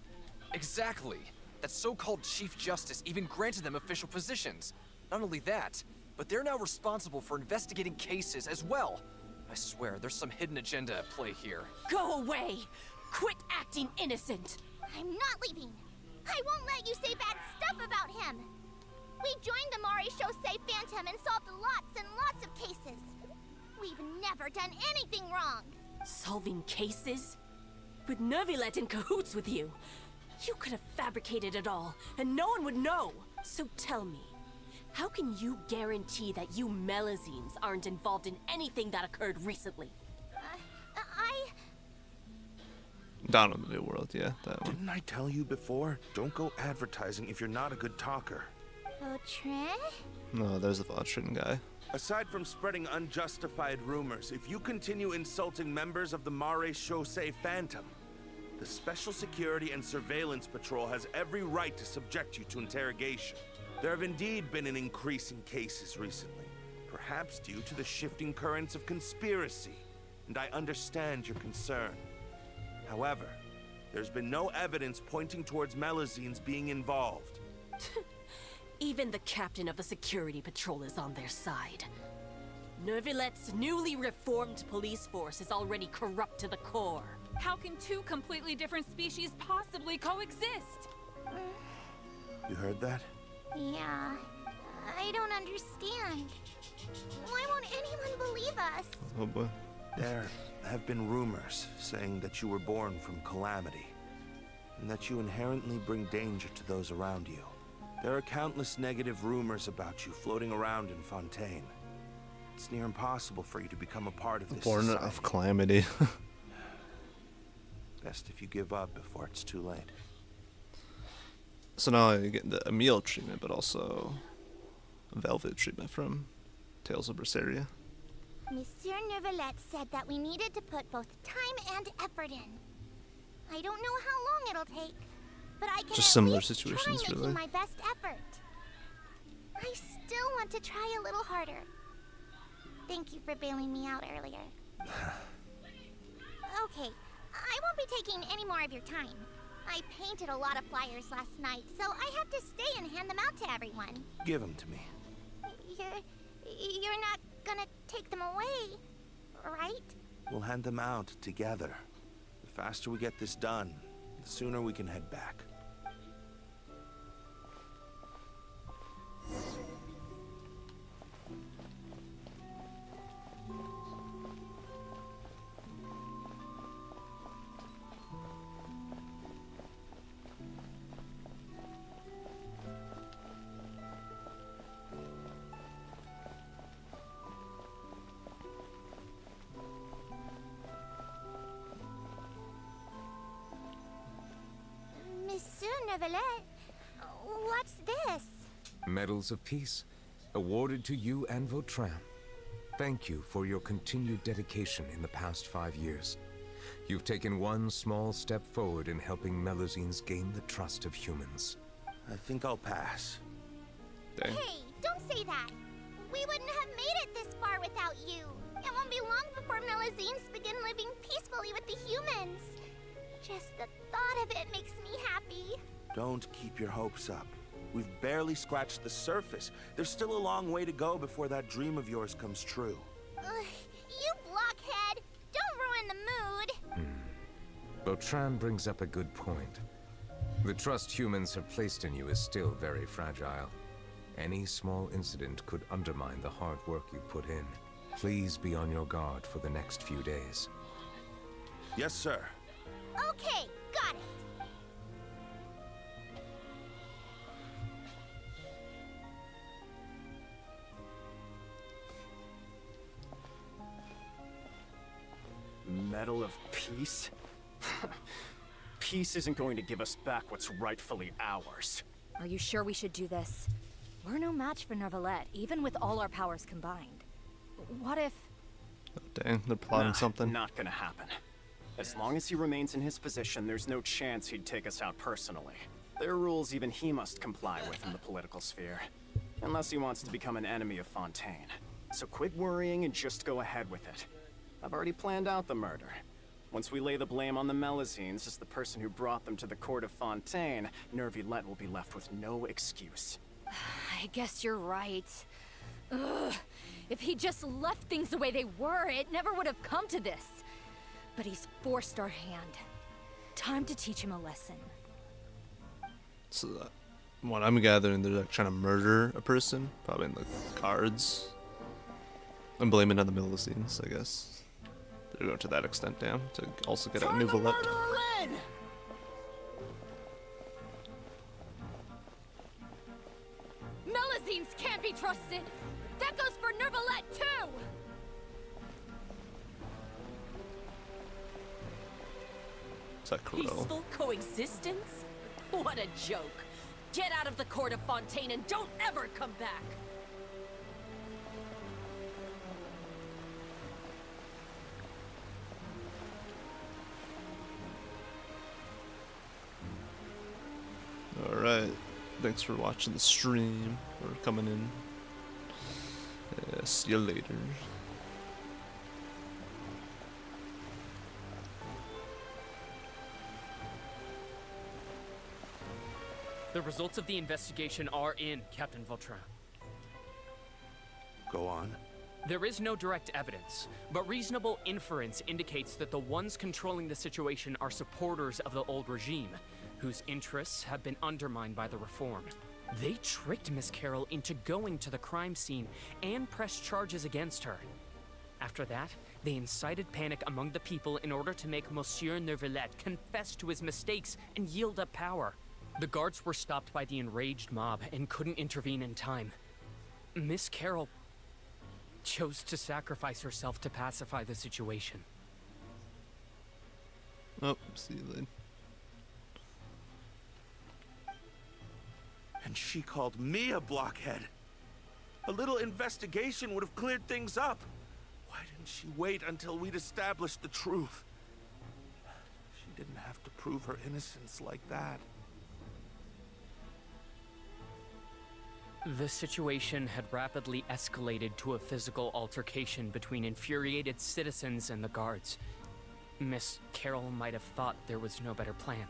Exactly. That so-called Chief Justice even granted them official positions. Not only that, but they're now responsible for investigating cases as well. I swear, there's some hidden agenda at play here. Go away! Quit acting innocent! I'm not leaving. I won't let you say bad stuff about him. We joined the Maréchaussée Phantom and solved lots and lots of cases. We've never done anything wrong. Solving cases? With Nervilet in cahoots with you. You could have fabricated it all, and no one would know. So tell me, how can you guarantee that you Melazines aren't involved in anything that occurred recently? Down in the New World, yeah, that one. Didn't I tell you before? Don't go advertising if you're not a good talker. Vautrin? No, there's the Vautrin guy. Aside from spreading unjustified rumors, if you continue insulting members of the Mare Chaussee Phantom, the Special Security and Surveillance Patrol has every right to subject you to interrogation. There have indeed been an increase in cases recently, perhaps due to the shifting currents of conspiracy, and I understand your concern. However, there's been no evidence pointing towards Melazines being involved. Even the captain of the security patrol is on their side. Nervilette's newly reformed police force is already corrupt to the core. How can two completely different species possibly coexist? You heard that? Yeah, I don't understand. Why won't anyone believe us? Oh boy. There have been rumors saying that you were born from calamity, and that you inherently bring danger to those around you. There are countless negative rumors about you floating around in Fontaine. It's near impossible for you to become a part of this Born society. of calamity. Best if you give up before it's too late. So now I get the Emile treatment, but also Velvet treatment from Tales of Berseria. Monsieur Nervalette said that we needed to put both time and effort in. I don't know how long it'll take, but I can Just at similar least situations, try really. making my best effort. I still want to try a little harder. Thank you for bailing me out earlier. Okay, I won't be taking any more of your time. I painted a lot of flyers last night, so I have to stay and hand them out to everyone. Give them to me. You're not gonna take them away, right? We'll hand them out together. The faster we get this done, the sooner we can head back. Monsieur Nervalette, what's this? Medals of Peace, awarded to you and Vautrin. Thank you for your continued dedication in the past 5 years. You've taken one small step forward in helping Melazines gain the trust of humans. I think I'll pass. Dang. Hey, don't say that. We wouldn't have made it this far without you. It won't be long before Melazines begin living peacefully with the humans. Just the thought of it makes me happy. Don't keep your hopes up. We've barely scratched the surface. There's still a long way to go before that dream of yours comes true. You blockhead! Don't ruin the mood! Vautrin brings up a good point. The trust humans have placed in you is still very fragile. Any small incident could undermine the hard work you've put in. Please be on your guard for the next few days. Yes, sir. Okay, got it. Medal of Peace? Peace isn't going to give us back what's rightfully ours. Are you sure we should do this? We're no match for Nervalette, even with all our powers combined. What if... Oh, dang, they're plotting Nah, something. Not gonna happen. As long as he remains in his position, there's no chance he'd take us out personally. There are rules even he must comply with in the political sphere. Unless he wants to become an enemy of Fontaine. So quit worrying and just go ahead with it. I've already planned out the murder. Once we lay the blame on the Melazines as the person who brought them to the court of Fontaine, Nervilette will be left with no excuse. I guess you're right. Ugh. If he just left things the way they were, it never would have come to this. But he's forced our hand. Time to teach him a lesson. So, what I'm gathering, they're like trying to murder a person, probably in the cards. I'm blaming on the Melazines, I guess. They're going to that extent, damn, to also get at Nervilette. Melazines can't be trusted! That goes for Nervalette, too! Is that Corel? Peaceful coexistence? What a joke. Get out of the court of Fontaine and don't ever come back! Alright, thanks for watching the stream or coming in. See you later. The results of the investigation are in, Captain Vautrin. Go on. There is no direct evidence, but reasonable inference indicates that the ones controlling the situation are supporters of the old regime, whose interests have been undermined by the reform. They tricked Miss Carroll into going to the crime scene and pressed charges against her. After that, they incited panic among the people in order to make Monsieur Neuvillette confess to his mistakes and yield up power. The guards were stopped by the enraged mob and couldn't intervene in time. Miss Carroll chose to sacrifice herself to pacify the situation. Oh, see you later. And she called me a blockhead. A little investigation would have cleared things up. Why didn't she wait until we'd established the truth? She didn't have to prove her innocence like that. The situation had rapidly escalated to a physical altercation between infuriated citizens and the guards. Miss Carroll might have thought there was no better plan.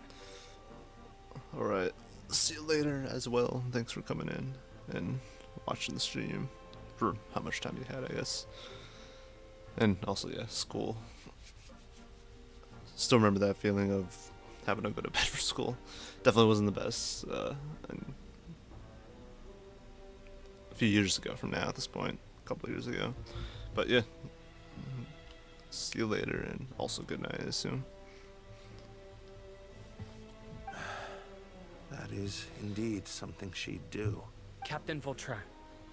Alright, see you later as well. Thanks for coming in and watching the stream for how much time you had, I guess. And also, yeah, school. Still remember that feeling of having to go to bed for school. Definitely wasn't the best. And a few years ago from now at this point, a couple of years ago. But yeah, see you later, and also good night, I assume. That is indeed something she'd do. Captain Vautrin,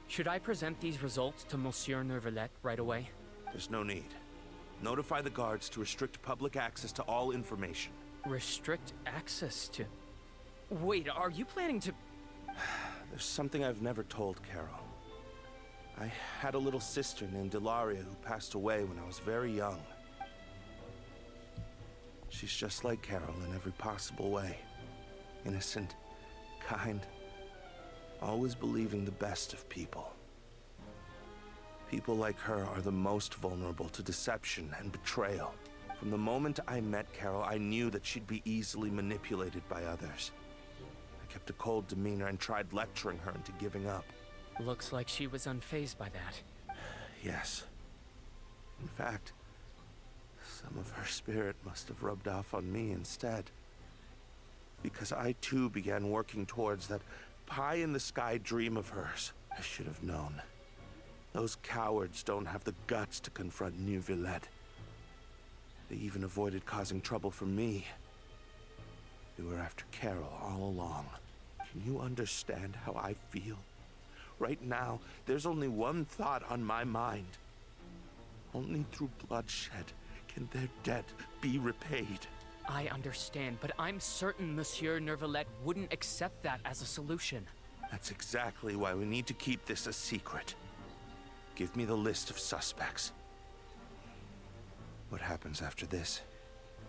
should I present these results to Monsieur Neuvillette right away? There's no need. Notify the guards to restrict public access to all information. Restrict access to... Wait, are you planning to... There's something I've never told Carol. I had a little sister named Delaria who passed away when I was very young. She's just like Carol in every possible way. Innocent, kind, always believing the best of people. People like her are the most vulnerable to deception and betrayal. From the moment I met Carol, I knew that she'd be easily manipulated by others. I kept a cold demeanor and tried lecturing her into giving up. Looks like she was unfazed by that. Yes. In fact, some of her spirit must have rubbed off on me instead. Because I too began working towards that pie-in-the-sky dream of hers. I should have known. Those cowards don't have the guts to confront Neuvillette. They even avoided causing trouble for me. They were after Carol all along. Can you understand how I feel? Right now, there's only one thought on my mind. Only through bloodshed can their debt be repaid. I understand, but I'm certain Monsieur Neuvillette wouldn't accept that as a solution. That's exactly why we need to keep this a secret. Give me the list of suspects. What happens after this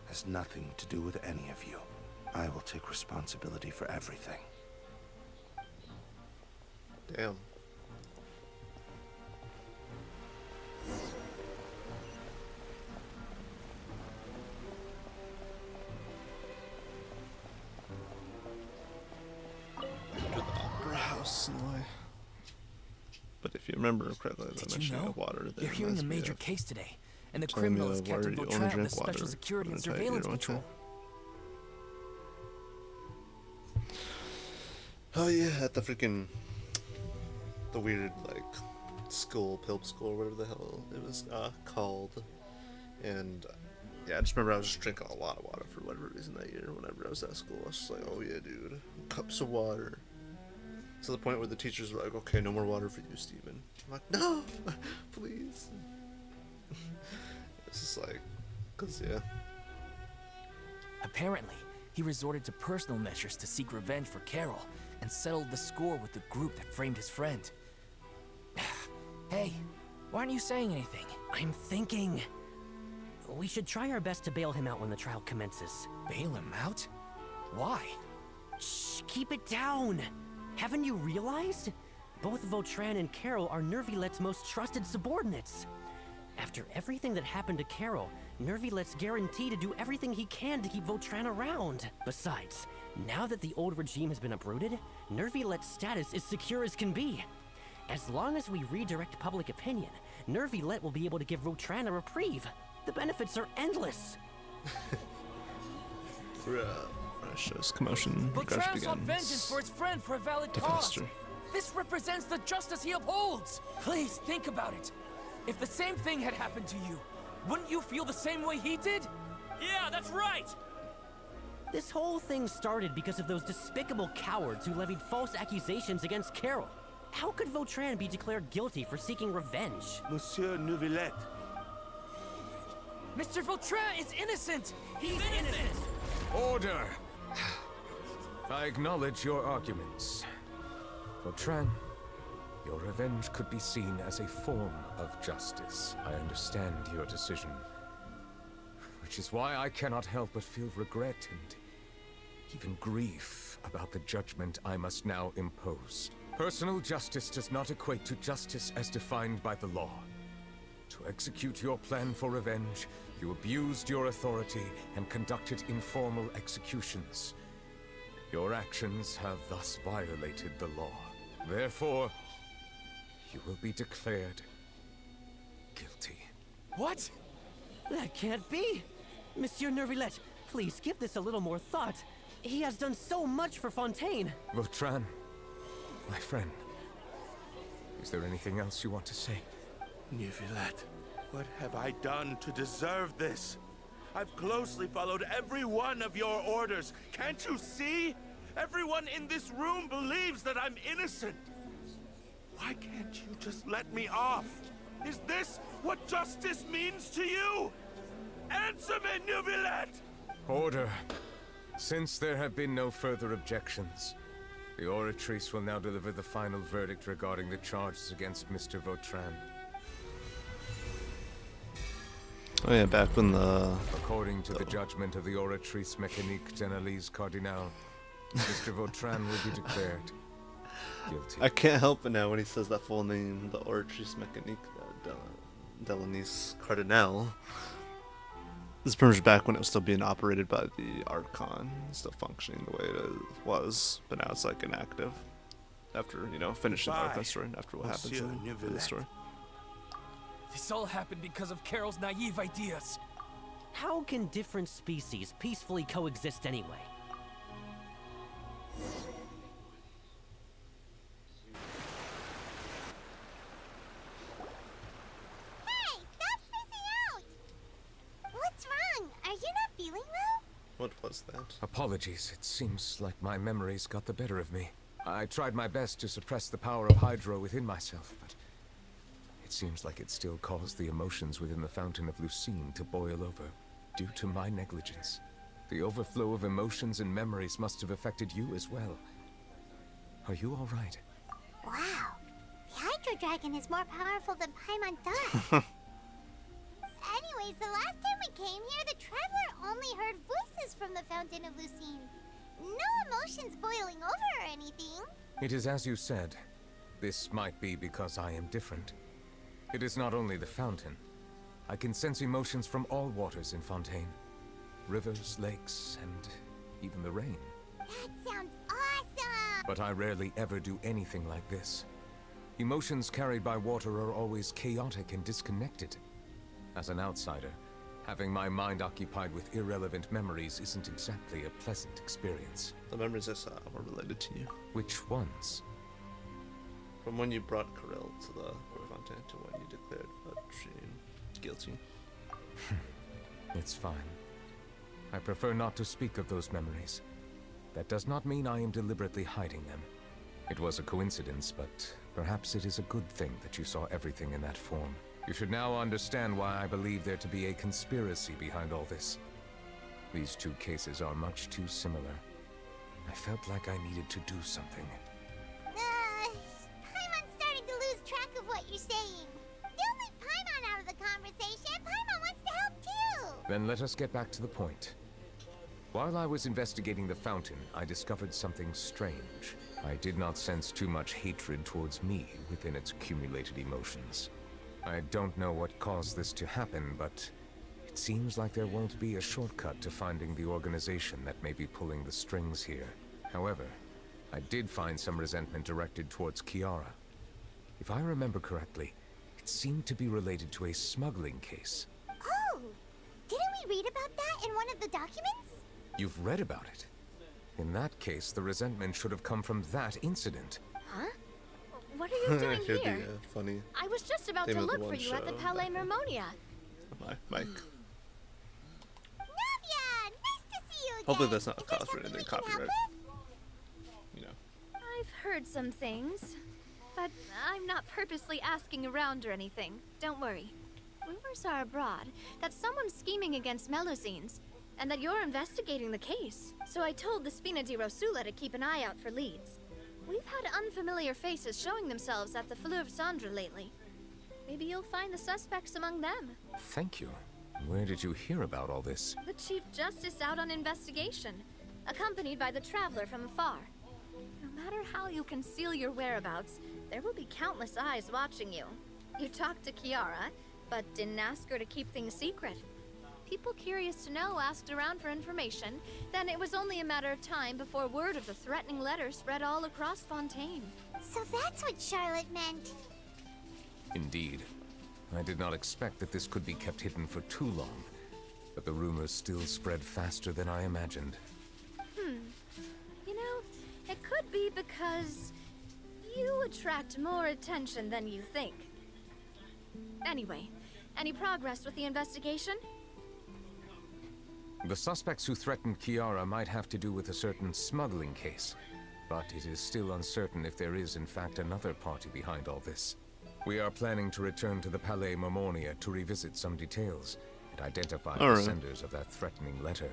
has nothing to do with any of you. I will take responsibility for everything. Damn. To the opera house in a way. But if you remember correctly, the Did you mentioning know? of water there. You're hearing a reminds me major of case today, and the telling me criminal is of why Captain you only Vautrin of the drink Special water Security for and an entire year, Surveillance don't you? Patrol. Oh yeah, at the freaking the weird like school, Pilp school, or whatever the hell it was called. And yeah, I just remember I was just drinking a lot of water for whatever reason that year. Whenever I was at school, I was just like, oh yeah, dude, cups of water. To the point where the teachers were like, okay, no more water for you, Steven. I'm like, no, please. It's just like, cause yeah. Apparently, he resorted to personal measures to seek revenge for Carol, and settled the score with the group that framed his friend. Hey, why aren't you saying anything? I'm thinking... we should try our best to bail him out when the trial commences. Bail him out? Why? Shh, keep it down! Haven't you realized? Both Vautrin and Carol are Nervilet's most trusted subordinates. After everything that happened to Carol, Nervilet's guaranteed to do everything he can to keep Vautrin around. Besides, now that the old regime has been uprooted, Nervilet's status is secure as can be. As long as we redirect public opinion, Nervilet will be able to give Vautrin a reprieve. The benefits are endless. Shows commotion. Vautrin sought vengeance for his friend for a valid cause. This represents the justice he upholds. Please think about it. If the same thing had happened to you, wouldn't you feel the same way he did? Yeah, that's right! This whole thing started because of those despicable cowards who levied false accusations against Carol. How could Vautrin be declared guilty for seeking revenge? Monsieur Neuvillette. Mr. Vautrin is innocent! He's innocent! Order! I acknowledge your arguments. Vautrin, your revenge could be seen as a form of justice. I understand your decision, which is why I cannot help but feel regret and even grief about the judgment I must now impose. Personal justice does not equate to justice as defined by the law. To execute your plan for revenge, you abused your authority and conducted informal executions. Your actions have thus violated the law. Therefore, you will be declared guilty. What? That can't be! Monsieur Nervilet, please give this a little more thought. He has done so much for Fontaine. Vautrin, my friend, is there anything else you want to say? Neuvillette, what have I done to deserve this? I've closely followed every one of your orders. Can't you see? Everyone in this room believes that I'm innocent. Why can't you just let me off? Is this what justice means to you? Answer me, Neuvillette! Order. Since there have been no further objections, the Oratrice will now deliver the final verdict regarding the charges against Mr. Vautrin. Oh yeah, back when the... According to the judgment of the Oratrice Mécanique d'Analyse Cardinal, Mr. Vautrin will be declared guilty. I can't help it now when he says that full name, the Oratrice Mécanique d'Analyse Cardinal. This is pretty much back when it was still being operated by the Archon, still functioning the way it was, but now it's like inactive. After, you know, finishing the Archon story, after what happens in the story. This all happened because of Carol's naive ideas. How can different species peacefully coexist anyway? Hey, stop spacing out! What's wrong? Are you not feeling well? What was that? Apologies, it seems like my memories got the better of me. I tried my best to suppress the power of Hydro within myself, but it seems like it still caused the emotions within the Fountain of Lucine to boil over, due to my negligence. The overflow of emotions and memories must have affected you as well. Are you all right? Wow. The Hydro Dragon is more powerful than Paimon thought. Anyways, the last time we came here, the Traveler only heard voices from the Fountain of Lucine. No emotions boiling over or anything. It is as you said. This might be because I am different. It is not only the fountain. I can sense emotions from all waters in Fontaine. Rivers, lakes, and even the rain. That sounds awesome! But I rarely ever do anything like this. Emotions carried by water are always chaotic and disconnected. As an outsider, having my mind occupied with irrelevant memories isn't exactly a pleasant experience. The memories I saw were related to you. Which ones? From when you brought Corel to the Fontaine to when you declared Vautrin guilty. It's fine. I prefer not to speak of those memories. That does not mean I am deliberately hiding them. It was a coincidence, but perhaps it is a good thing that you saw everything in that form. You should now understand why I believe there to be a conspiracy behind all this. These two cases are much too similar. I felt like I needed to do something. Paimon's starting to lose track of what you're saying. Don't leave Paimon out of the conversation. Paimon wants to help too. Then let us get back to the point. While I was investigating the fountain, I discovered something strange. I did not sense too much hatred towards me within its accumulated emotions. I don't know what caused this to happen, but it seems like there won't be a shortcut to finding the organization that may be pulling the strings here. However, I did find some resentment directed towards Kiara. If I remember correctly, it seemed to be related to a smuggling case. Oh! Didn't we read about that in one of the documents? You've read about it? In that case, the resentment should have come from that incident. Huh? What are you doing Here'd be here? funny. I was just about Name to of the look for one you at the show Palais that- Mermonia. Mike. Navia! Nice to see you again! Hopefully that's not Is there copyrighted something and we can help copyright. with? You know. I've heard some things, but I'm not purposely asking around or anything. Don't worry. Rumors are abroad that someone's scheming against Melusines, and that you're investigating the case. So I told the Spina di Rosula to keep an eye out for leads. We've had unfamiliar faces showing themselves at the Fleuve Cendre lately. Maybe you'll find the suspects among them. Thank you. Where did you hear about all this? The Chief Justice out on investigation, accompanied by the Traveler from afar. No matter how you conceal your whereabouts, there will be countless eyes watching you. You talked to Kiara, but didn't ask her to keep things secret. People curious to know asked around for information, then it was only a matter of time before word of the threatening letter spread all across Fontaine. So that's what Charlotte meant. Indeed. I did not expect that this could be kept hidden for too long, but the rumors still spread faster than I imagined. You know, it could be because you attract more attention than you think. Anyway, any progress with the investigation? The suspects who threatened Kiara might have to do with a certain smuggling case, but it is still uncertain if there is in fact another party behind all this. We are planning to return to the Palais Mermonia to revisit some details and identify the senders of that threatening letter.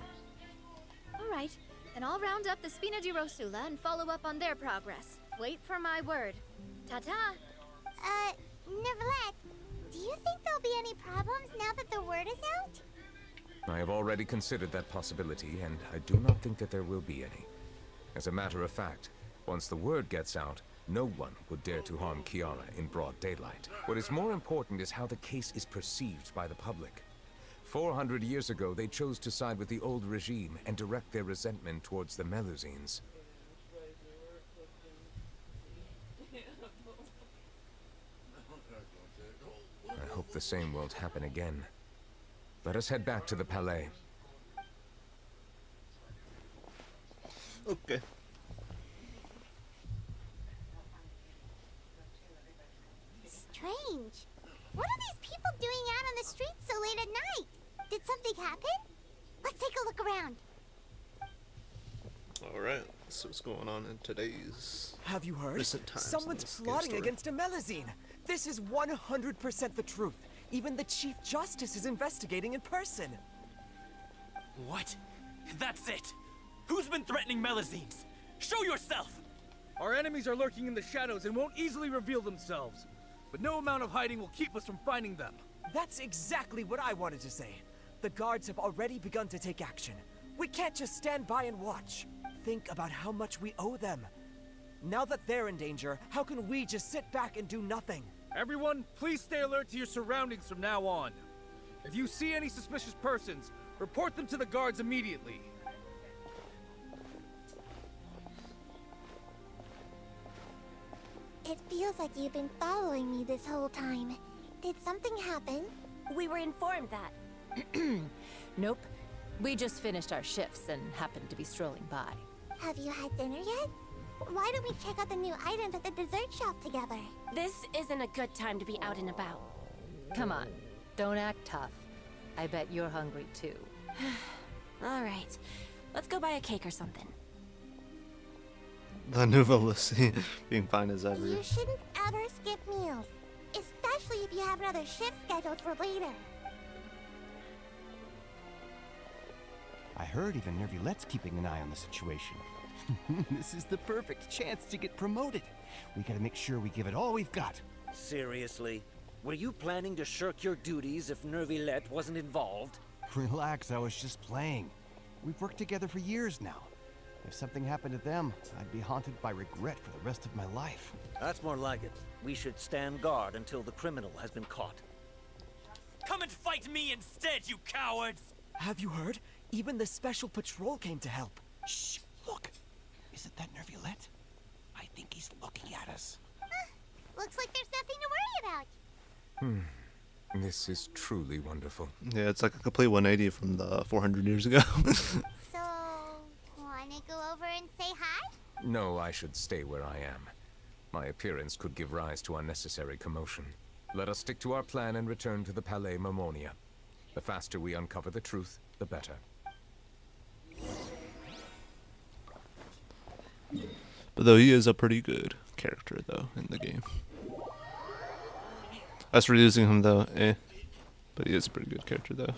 All right, then I'll round up the Spina di Rosula and follow up on their progress. Wait for my word. Ta-ta! Neverlet, do you think there'll be any problems now that the word is out? I have already considered that possibility, and I do not think that there will be any. As a matter of fact, once the word gets out, no one would dare to harm Kiara in broad daylight. What is more important is how the case is perceived by the public. 400 years ago, they chose to side with the old regime and direct their resentment towards the Melusines. I hope the same won't happen again. Let us head back to the Palais. Okay. Strange. What are these people doing out on the streets so late at night? Did something happen? Let's take a look around. Alright, let's see what's going on in today's Have you heard? recent times. Someone's in this game plotting story. against a Melusine. This is 100% the truth. Even the Chief Justice is investigating in person. What? That's it! Who's been threatening Melusines? Show yourself! Our enemies are lurking in the shadows and won't easily reveal themselves. But no amount of hiding will keep us from finding them. That's exactly what I wanted to say. The guards have already begun to take action. We can't just stand by and watch. Think about how much we owe them. Now that they're in danger, how can we just sit back and do nothing? Everyone, please stay alert to your surroundings from now on. If you see any suspicious persons, report them to the guards immediately. It feels like you've been following me this whole time. Did something happen? We were informed that. Nope. We just finished our shifts and happened to be strolling by. Have you had dinner yet? Why don't we check out the new items at the dessert shop together? This isn't a good time to be out and about. Come on, don't act tough. I bet you're hungry too. All right, let's go buy a cake or something. The Nouveau Lucy being fine as ever. You shouldn't ever skip meals, especially if you have another shift scheduled for later. I heard even Nervulette's keeping an eye on the situation. This is the perfect chance to get promoted. We gotta make sure we give it all we've got. Seriously? Were you planning to shirk your duties if Nervilette wasn't involved? Relax, I was just playing. We've worked together for years now. If something happened to them, I'd be haunted by regret for the rest of my life. That's more like it. We should stand guard until the criminal has been caught. Come and fight me instead, you cowards! Have you heard? Even the special patrol came to help. Shh! Look! Isn't that Nervilette? I think he's looking at us. Looks like there's nothing to worry about. This is truly wonderful. Yeah, it's like a complete 180 from the 400 years ago. So, wanna go over and say hi? No, I should stay where I am. My appearance could give rise to unnecessary commotion. Let us stick to our plan and return to the Palais Mermonia. The faster we uncover the truth, the better. But though he is a pretty good character though in the game. As for using him though, but he is a pretty good character though.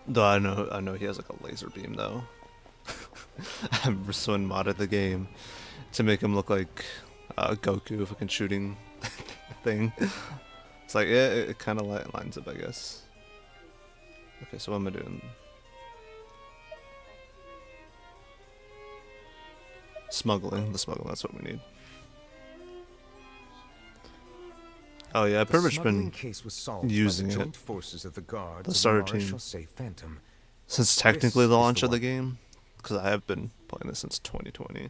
Though I know he has like a laser beam though. I'm someone modded the game to make him look like Goku, fucking shooting thing. It's like, yeah, it kind of lines up, I guess. Okay, so what am I doing? Smuggling. The smuggling, that's what we need. Oh yeah, I've pretty much been using it. The starter team. Since technically the launch of the game. Because I have been playing this since 2020.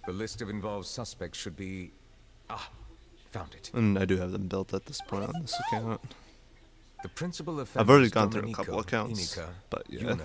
The list of involved suspects should be... found it. And I do have them built at this point on this account. The principal I've already gone through a couple accounts, but yeah.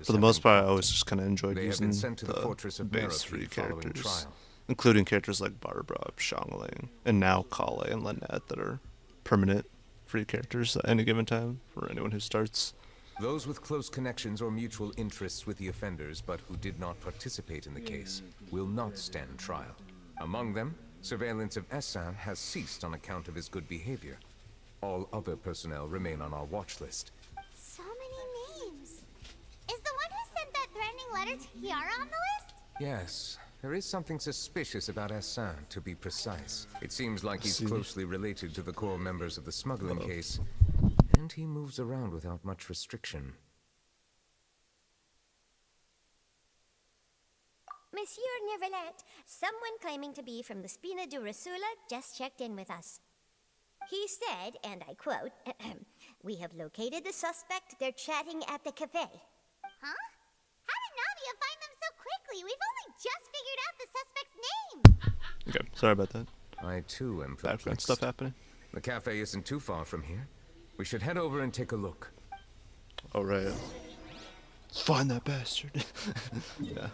For the most part, I always just kind of enjoyed using the base free characters, including characters like Barbara, Xiangling, and now Kale and Lynette that are permanent free characters at any given time for anyone who starts. Those with close connections or mutual interests with the offenders but who did not participate in the case will not stand trial. Among them, surveillance of Essan has ceased on account of his good behavior. All other personnel remain on our watch list. So many names. Is the one who sent that threatening letter to Kiara on the list? Yes, there is something suspicious about Essan, to be precise. It seems like he's closely related to the core members of the smuggling case, and he moves around without much restriction. Monsieur Nervilette, someone claiming to be from the Spina de Rasula just checked in with us. He said, and I quote, "We have located the suspect. They're chatting at the cafe." Huh? How did Navia find them so quickly? We've only just figured out the suspect's name. Okay, sorry about that. I too am background perplexed. stuff happening. The cafe isn't too far from here. We should head over and take a look. All right. Let's find that bastard. Yeah.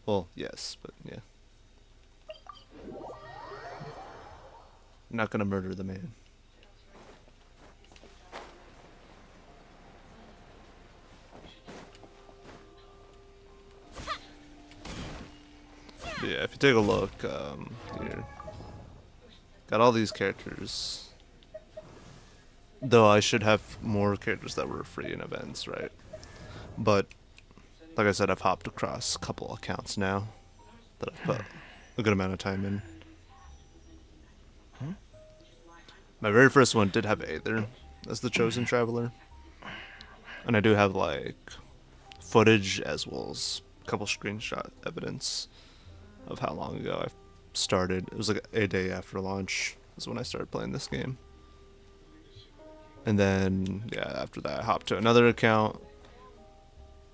Well, yes, but yeah. Not gonna murder the man. But yeah, if you take a look, here. Got all these characters. Though I should have more characters that were free in events, right? But, like I said, I've hopped across a couple accounts now that I've put a good amount of time in. My very first one did have Aether as the chosen traveler. And I do have, like, footage as well as a couple screenshot evidence of how long ago I started. It was like a day after launch is when I started playing this game. And then, yeah, after that I hopped to another account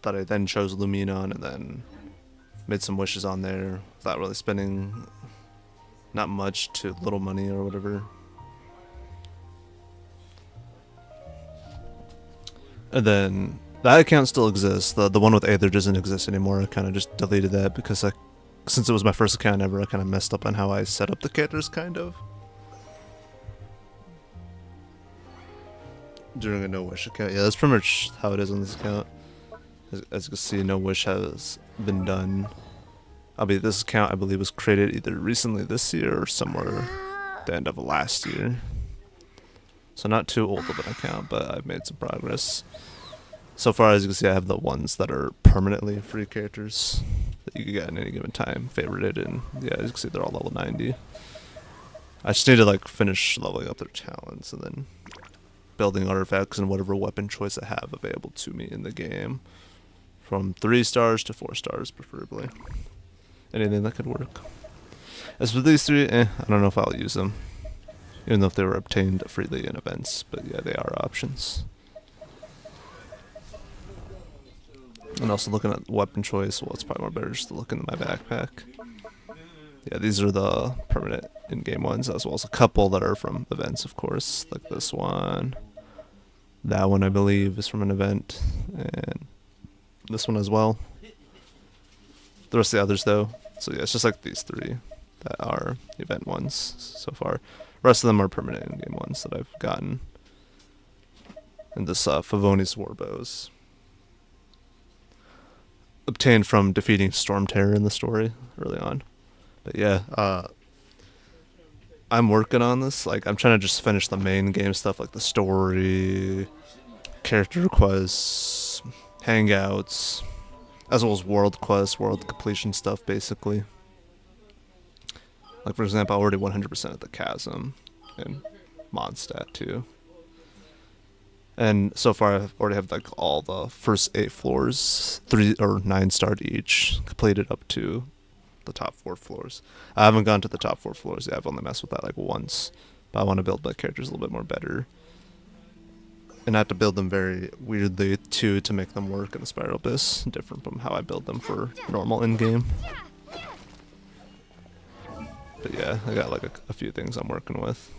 that I then chose Lumina on and then made some wishes on there without really spending not much to little money or whatever. And then that account still exists. The one with Aether doesn't exist anymore. I kind of just deleted that because since it was my first account ever, I kind of messed up on how I set up the characters, kind of. During a no-wish account. Yeah, that's pretty much how it is on this account. As you can see, no wish has been done This account I believe was created either recently this year or somewhere the end of last year. So not too old of an account, but I've made some progress. So far, as you can see, I have the ones that are permanently free characters that you can get at any given time, favorited, and yeah, as you can see, they're all level 90. I just need to like finish leveling up their talents and then building artifacts and whatever weapon choice I have available to me in the game, from 3 stars to 4 stars, preferably. Anything that could work. As for these 3, I don't know if I'll use them, even though if they were obtained freely in events, but yeah, they are options. And also looking at weapon choice, well, it's probably more better just to look into my backpack. Yeah, these are the permanent in-game ones, as well as a couple that are from events, of course, like this one. That one, I believe, is from an event, and this one as well. The rest of the others, though, so yeah, it's just like these 3 that are event ones so far. The rest of them are permanent in-game ones that I've gotten. And this Favoni's Warbows, obtained from defeating Storm Terror in the story early on. But yeah, I'm working on this. Like, I'm trying to just finish the main game stuff, like the story, character quests, hangouts, as well as world quests, world completion stuff, basically. Like, for example, I already 100% at the Chasm and Mondstadt too. And so far, I already have like all the first 8 floors, 3 or 9 starred each, completed up to the top 4 floors. I haven't gone to the top 4 floors yet. I've only messed with that like once, but I want to build my characters a little bit more better, and I have to build them very weirdly too to make them work in the Spiral Abyss, different from how I build them for normal in-game. But yeah, I got like a few things I'm working with.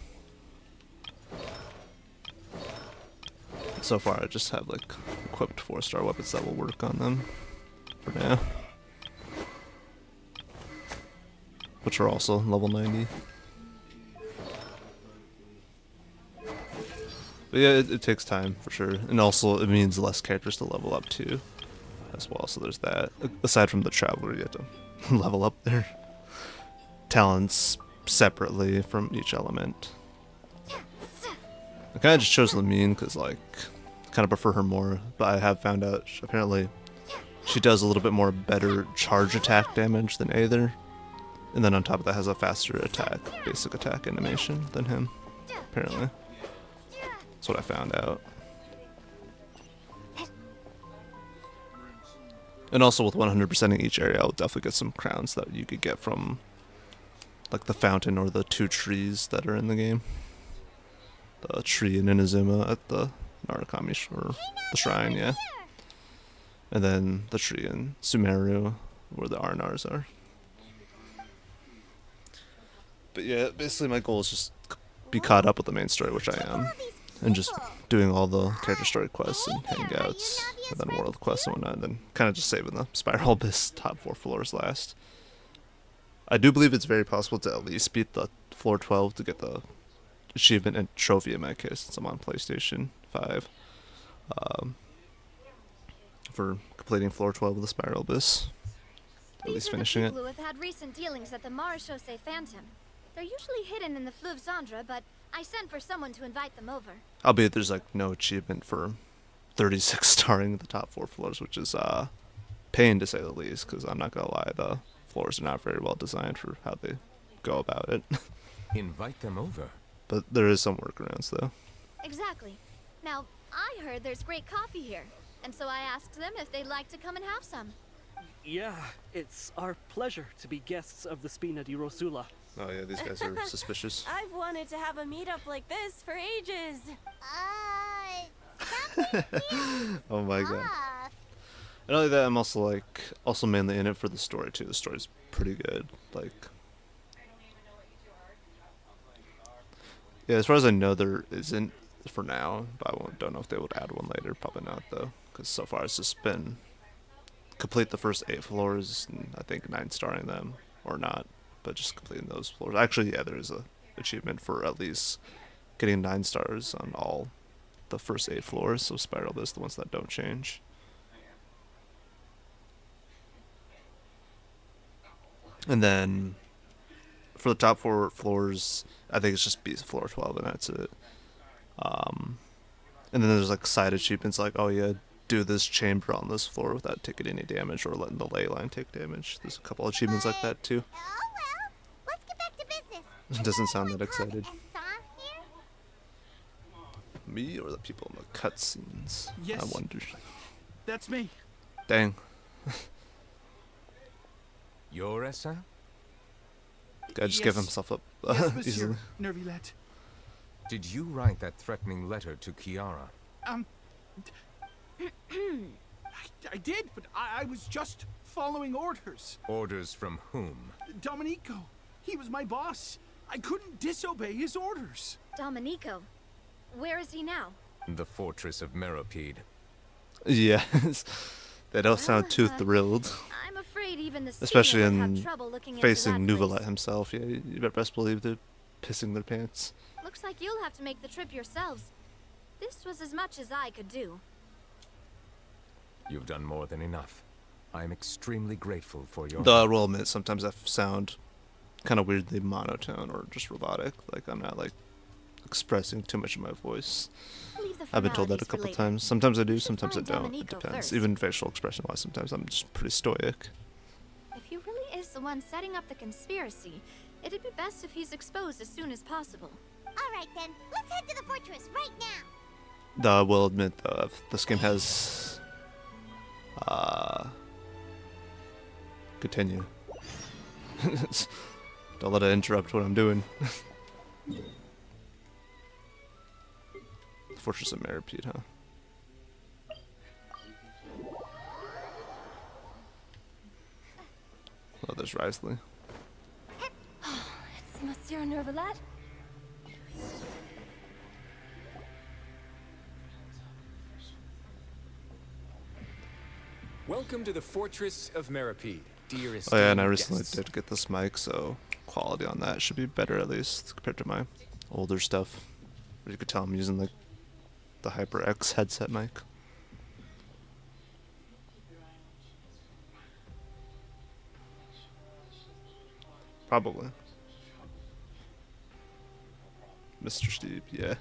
So far, I just have like equipped 4-star weapons that will work on them for now, which are also level 90. But yeah, it takes time for sure, and also it means less characters to level up too, as well. So there's that. Aside from the Traveler, you have to level up their talents separately from each element. I kind of just chose Lamine because, like, kind of prefer her more, but I have found out apparently she does a little bit more better charge attack damage than Aether, and then on top of that has a faster attack, basic attack animation than him, apparently. That's what I found out. And also with 100%ing each area, I'll definitely get some crowns that you could get from like the fountain or the 2 trees that are in the game. The tree in Inazuma at the Narukami or the shrine, yeah. And then the tree in Sumeru where the Arnars are. But yeah, basically my goal is just be caught up with the main story, which I am. And just doing all the character story quests and hangouts, and then world quests and whatnot, and then kind of just saving the Spiral Abyss top 4 floors last. I do believe it's very possible to at least beat the floor 12 to get the achievement and trophy in my case, since I'm on PlayStation 5. For completing floor 12 of the Spiral Abyss. At least finishing it. These are the people who have had recent dealings at the Marechaussee Phantom. They're usually hidden in the Fleuve Cendre, but I sent for someone to invite them over. Albeit there's like no achievement for 36 starring the top 4 floors, which is pain to say the least, because I'm not gonna lie, the floors are not very well designed for how they go about it. Invite them over. But there is some workarounds though. Exactly. Now, I heard there's great coffee here, and so I asked them if they'd like to come and have some. Yeah, it's our pleasure to be guests of the Spina di Rosula. Oh yeah, these guys are suspicious. I've wanted to have a meetup like this for ages. Oh my god. And not only that, I'm also mainly in it for the story too. The story's pretty good. Like, yeah, as far as I know, there isn't for now, but I don't know if they would add one later. Probably not though, because so far it's just been complete the first 8 floors, and I think 9-starring them or not, but just completing those floors. Actually, yeah, there is a achievement for at least getting 9 stars on all the first 8 floors. So Spiral Abyss, the ones that don't change. And then for the top 4 floors, I think it's just beat floor 12 and that's it. And then there's like side achievements like, oh yeah, do this chamber on this floor without taking any damage or letting the ley line take damage. There's a couple achievements like that too. Let's get back to business. It doesn't sound that excited. Hassan here? Me or the people in the cutscenes? Yes. I wonder. That's me. Dang. You're Essa? Guy just gave himself up Yes, easily. Monsieur Nervilet. Did you write that threatening letter to Kiara? I did, but I was just following orders. Orders from whom? Domenico. He was my boss. I couldn't disobey his orders. Domenico. Where is he now? The fortress of Meropide. Yeah. They don't sound too thrilled. I'm afraid even the Especially Spina would have in trouble looking into facing that Nuvalet place. himself. Yeah, you better best believe they're pissing their pants. Looks like you'll have to make the trip yourselves. This was as much as I could do. You've done more than enough. I'm extremely grateful for your Though I will admit, sometimes I sound kind of weirdly monotone or just robotic. Like I'm not like expressing too much of my voice. I've been told that a couple times. Sometimes I do, sometimes I don't. It depends. first. Even facial expression wise, sometimes I'm just pretty stoic. If he really is the one setting up the conspiracy, it'd be best if he's exposed as soon as possible. Alright then, let's head to the fortress right now. Though I will admit, though, if this game has. Continue. Don't let it interrupt what I'm doing. Fortress of Meropide, huh? Oh, there's Risley. It's Monsieur Nervilet. Welcome to the Fortress of Meropide, dearest. Oh yeah, and I recently did get this mic, so quality on that should be better at least compared to my older stuff. But you could tell I'm using like the HyperX headset mic. Probably. Mr. Steve, yeah.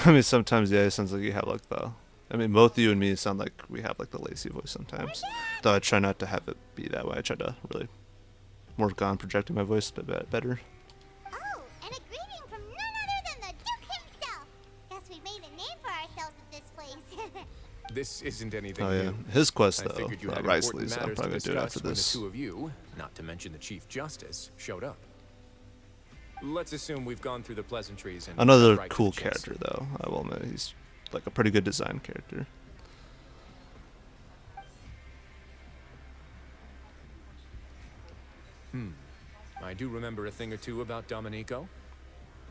I mean, sometimes, yeah, it sounds like you have like the. I mean, both you and me sound like we have like the lazy voice sometimes. Though I try not to have it be that way. I try to really work on projecting my voice a bit better. Oh, and a greeting from none other than the Duke himself. Guess we made a name for ourselves at this place. This isn't anything Oh yeah, new. his quest I though, figured you had Risley's. important I'm matters probably to gonna do it after discuss when this. the two of you, not to mention the Chief Justice, showed up. Let's assume we've gone through the pleasantries and Another right to cool the chase. character though. I will admit, he's like a pretty good design character. I do remember a thing or two about Domenico.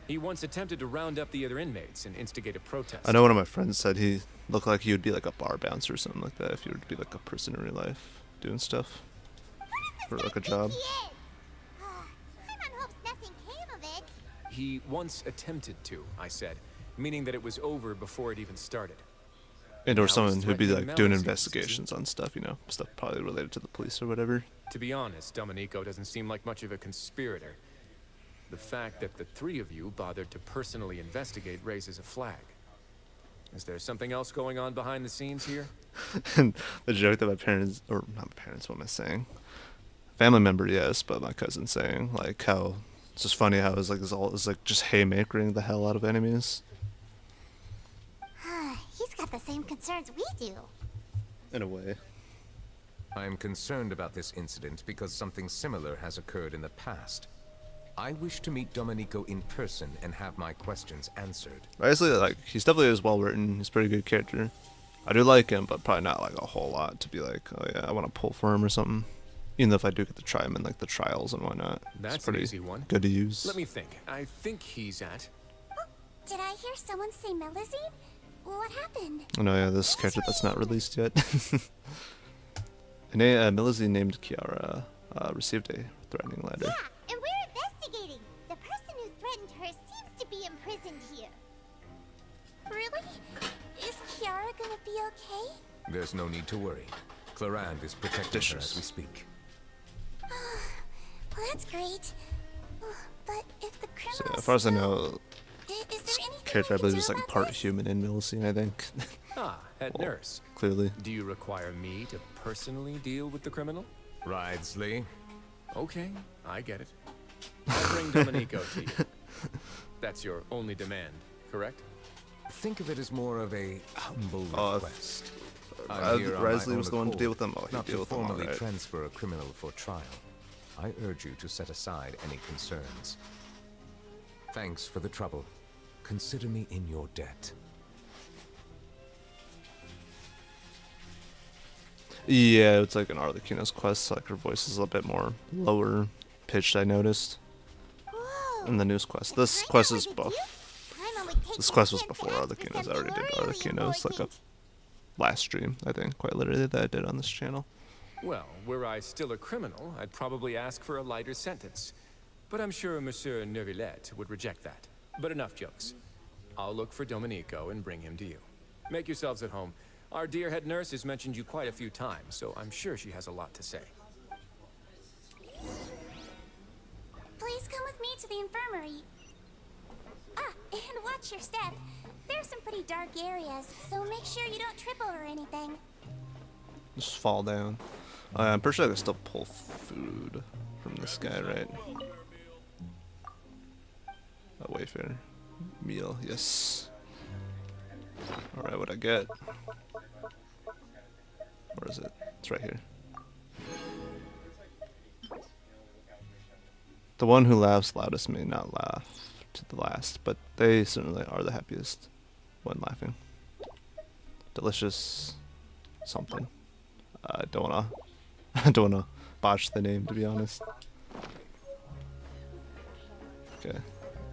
He once attempted to round up the other inmates and instigate a protest. I know one of my friends said he looked like he would be like a bar bouncer or something like that if he were to be like a person in real life doing stuff for like a job. Paimon hopes nothing came of it. He once attempted to, I said, meaning that it was over before it even started. And Now or he's someone who'd be threatening like doing Melis's, investigations on stuff, you know, stuff probably related to the police or whatever. To be honest, Domenico doesn't seem like much of a conspirator. The fact that the three of you bothered to personally investigate raises a flag. Is there something else going on behind the scenes here? And the joke that my parents, or not my parents, what am I saying? Family member, yes, but my cousin saying like how it's just funny how it's like just haymakering the hell out of enemies. He's got the same concerns we do. In a way. I am concerned about this incident because something similar has occurred in the past. I wish to meet Domenico in person and have my questions answered. Honestly, like he's definitely is well written. He's a pretty good character. I do like him, but probably not like a whole lot to be like, oh yeah, I want to pull for him or something. Even though if I do get to try him in like the trials and whatnot, That's it's pretty an easy one. good to use. Let me think. I think he's at. Did I hear someone say Melusine? What happened? Oh no, yeah, this character that's not released yet. And Milizzi named Kiara received a threatening letter. Yeah, and we're investigating. The person who threatened her seems to be imprisoned here. Really? Is Kiara gonna be okay? There's no need to worry. Clarand is protecting her as we speak. Well, that's great. But if the criminals... So yeah, as far as I know, is this there anything character I we can believe do is like about part this? human and Millicene, I think. Ah, head Well, nurse. Clearly. Do you require me to personally deal with the criminal? Ridesley. Okay, I get it. I'll bring Domenico to you. That's your only demand, correct? Think of it as more of a humble request. I'm here on my Risley own was the one to accord, deal with them. Oh, he not deal to with them, formally alright. transfer a criminal for trial. I urge you to set aside any concerns. Thanks for the trouble. Consider me in your debt. Yeah, it's like an Arlecchino's quest, so like her voice is a bit more lower pitched, I noticed. In the news quest. This quest is This quest was before Arlecchino's. I already did Arlecchino's like a last stream, I think, quite literally, that I did on this channel. Well, were I still a criminal, I'd probably ask for a lighter sentence. But I'm sure Monsieur Neuvillette would reject that. But enough jokes. I'll look for Domenico and bring him to you. Make yourselves at home. Our dear head nurse has mentioned you quite a few times, so I'm sure she has a lot to say. Please come with me to the infirmary. Ah, and watch your step. There's some pretty dark areas, so make sure you don't trip over anything. Just fall down. I'm pretty sure I can still pull food from this guy, right? A Wayfair meal, yes. Alright, what'd I get? Where is it? It's right here. The one who laughs loudest may not laugh to the last, but they certainly are the happiest when laughing. Delicious something. I don't wanna botch the name, to be honest. Okay,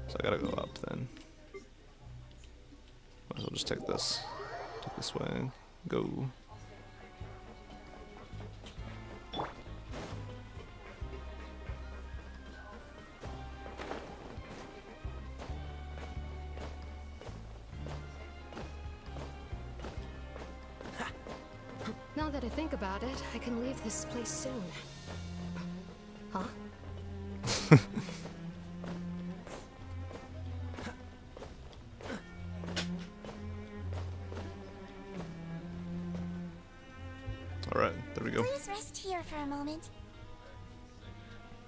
so I gotta go up then. Might as well just take this way. Go. Now that I think about it, I can leave this place soon. Huh? Alright, there we go. Please rest here for a moment.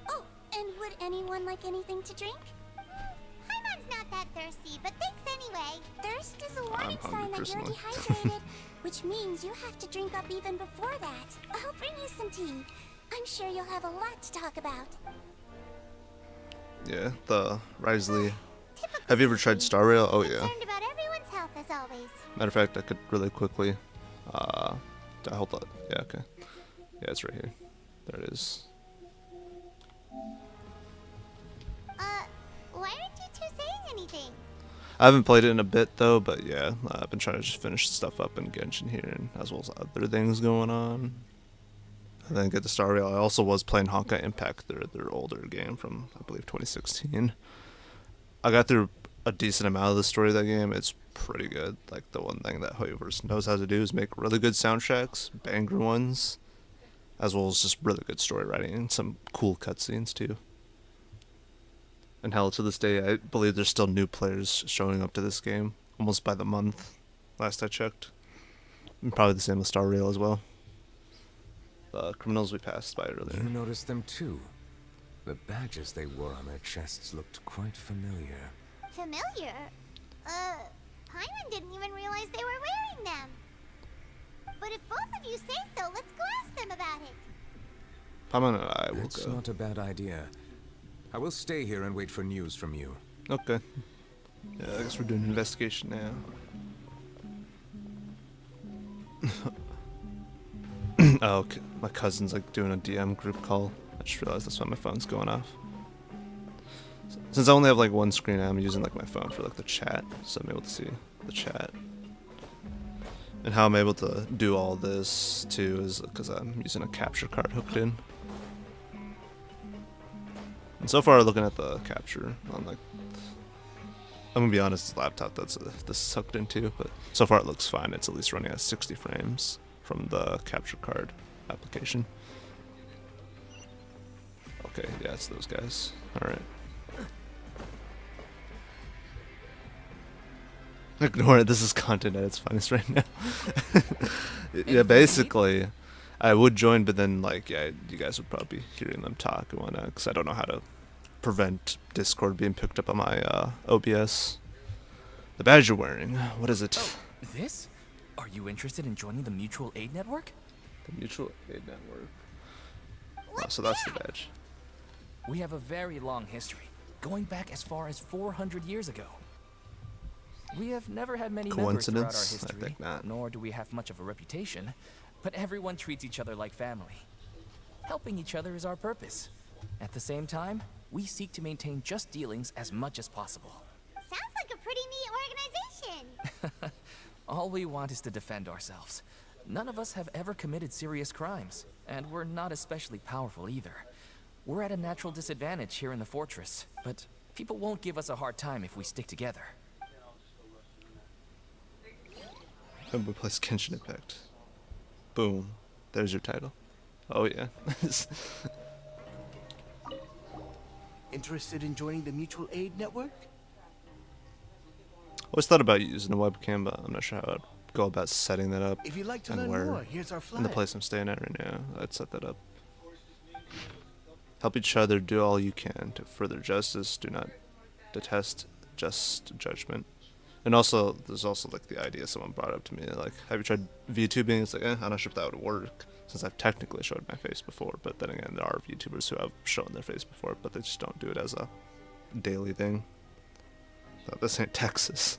Oh, and would anyone like anything to drink? Hyman's not that thirsty, but thanks anyway. Thirst is a warning sign that you're dehydrated, which means you have to drink up even before that. I'll bring you some tea. I'm sure you'll have a lot to talk about. Yeah, the Risley. Have you ever tried Star Rail? Oh yeah. Concerned about everyone's health as always. Matter of fact, I could really quickly. Hold on. Yeah, okay. Yeah, it's right here. There it is. Why aren't you two saying anything? I haven't played it in a bit though, but yeah, I've been trying to just finish stuff up in Genshin here, and as well as other things going on. And then get to Star Rail. I also was playing Honkai Impact, their older game from I believe 2016. I got through a decent amount of the story of that game. It's pretty good. Like the one thing that Hoyoverse knows how to do is make really good soundtracks, banger ones, as well as just really good story writing and some cool cutscenes too. And hell, to this day, I believe there's still new players showing up to this game, almost by the month, last I checked. And probably the same with Star Rail as well. The criminals we passed by earlier. You noticed them too. The badges they wore on their chests looked quite familiar. Familiar? Paimon didn't even realize they were wearing them. But if both of you say so, let's go ask them about it. Paimon and I will That's go. not a bad idea. I will stay here and wait for news from you. Okay. Yeah, I guess we're doing an investigation now. Oh, okay. My cousin's like doing a DM group call. I just realized that's why my phone's going off. Since I only have like one screen, I'm using like my phone for like the chat, so I'm able to see the chat. And how I'm able to do all this too is because I'm using a capture card hooked in. And so far, looking at the capture on like, I'm gonna be honest, this laptop this is hooked into, but so far it looks fine. It's at least running at 60 frames from the capture card application. Okay, yeah, it's those guys. Alright. Ignore it, this is content at its finest right now. Yeah, basically, I would join, but then, like, yeah, you guys would probably be hearing them talk and whatnot, because I don't know how to prevent Discord being picked up on my OBS. The badge you're wearing, what is it? Oh, this? Are you interested in joining the Mutual Aid Network? The Mutual Aid Network. Oh, so that's the badge. We have a very long history, going back as far as 400 years ago. We have never had many members throughout our history, I think not. nor do we have much of a reputation, but everyone treats each other like family. Helping each other is our purpose. At the same time, we seek to maintain just dealings as much as possible. Sounds like a pretty neat organization. All we want is to defend ourselves. None of us have ever committed serious crimes, and we're not especially powerful either. We're at a natural disadvantage here in the fortress, but people won't give us a hard time if we stick together. And we play Genshin Impact. Boom. There's your title. Oh yeah. Interested in joining the Mutual Aid Network? Always thought about using a webcam, but I'm not sure how I'd go about setting that up. If you'd like to and learn where. more, here's our In the flag. place I'm staying at right now, I'd set that up. Help each other, do all you can to further justice, do not detest just judgment. And also, there's also like the idea someone brought up to me, like, have you tried VTubing? It's like, I'm not sure if that would work, since I've technically showed my face before, but then again, there are VTubers who have shown their face before, but they just don't do it as a daily thing. No, this ain't Texas.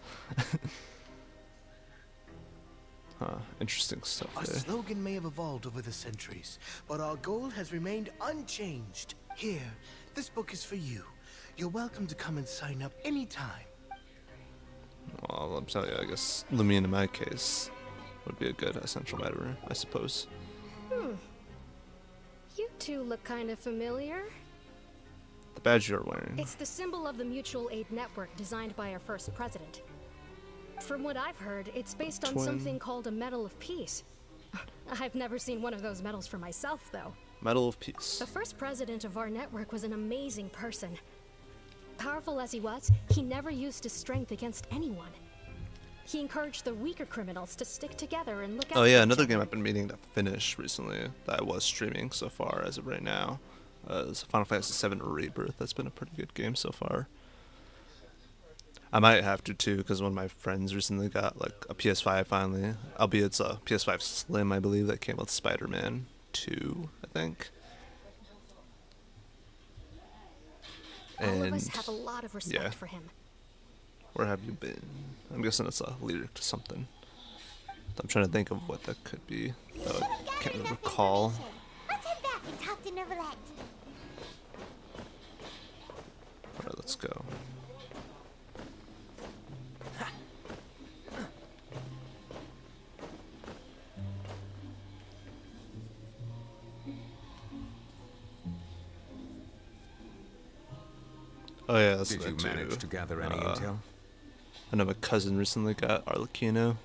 Interesting stuff Our there. slogan may have evolved over the centuries, but our goal has remained unchanged. Here, this book is for you. You're welcome to come and sign up anytime. Well, I'm telling you, I guess Lumion in my case would be a good essential matter, I suppose. You two look kind of familiar. The badge you're wearing. It's the symbol of the Mutual Aid Network designed by our first president. From what I've heard, it's based on something called a Medal of Peace. I've never seen one of those medals for myself, though. Medal of Peace. The first president of our network was an amazing person. Powerful as he was, he never used his strength against anyone. He encouraged the weaker criminals to stick together and look out. Oh yeah, for another each game other. I've been meaning to finish recently that I was streaming so far as of right now is Final Fantasy VII Rebirth. That's been a pretty good game so far. I might have to too, because one of my friends recently got like a PS5 finally, albeit it's a PS5 Slim, I believe, that came with Spider-Man 2, I think. All of us have a lot of respect for him. Where have you been? I'm guessing it's a lyric to something. I'm trying to think of what that could be. Can't really recall. Let's head back and talk to Neverlet. Alright, let's go. Oh yeah, that's Did what you I do. manage to gather any intel? I know my cousin recently got Arlecchino.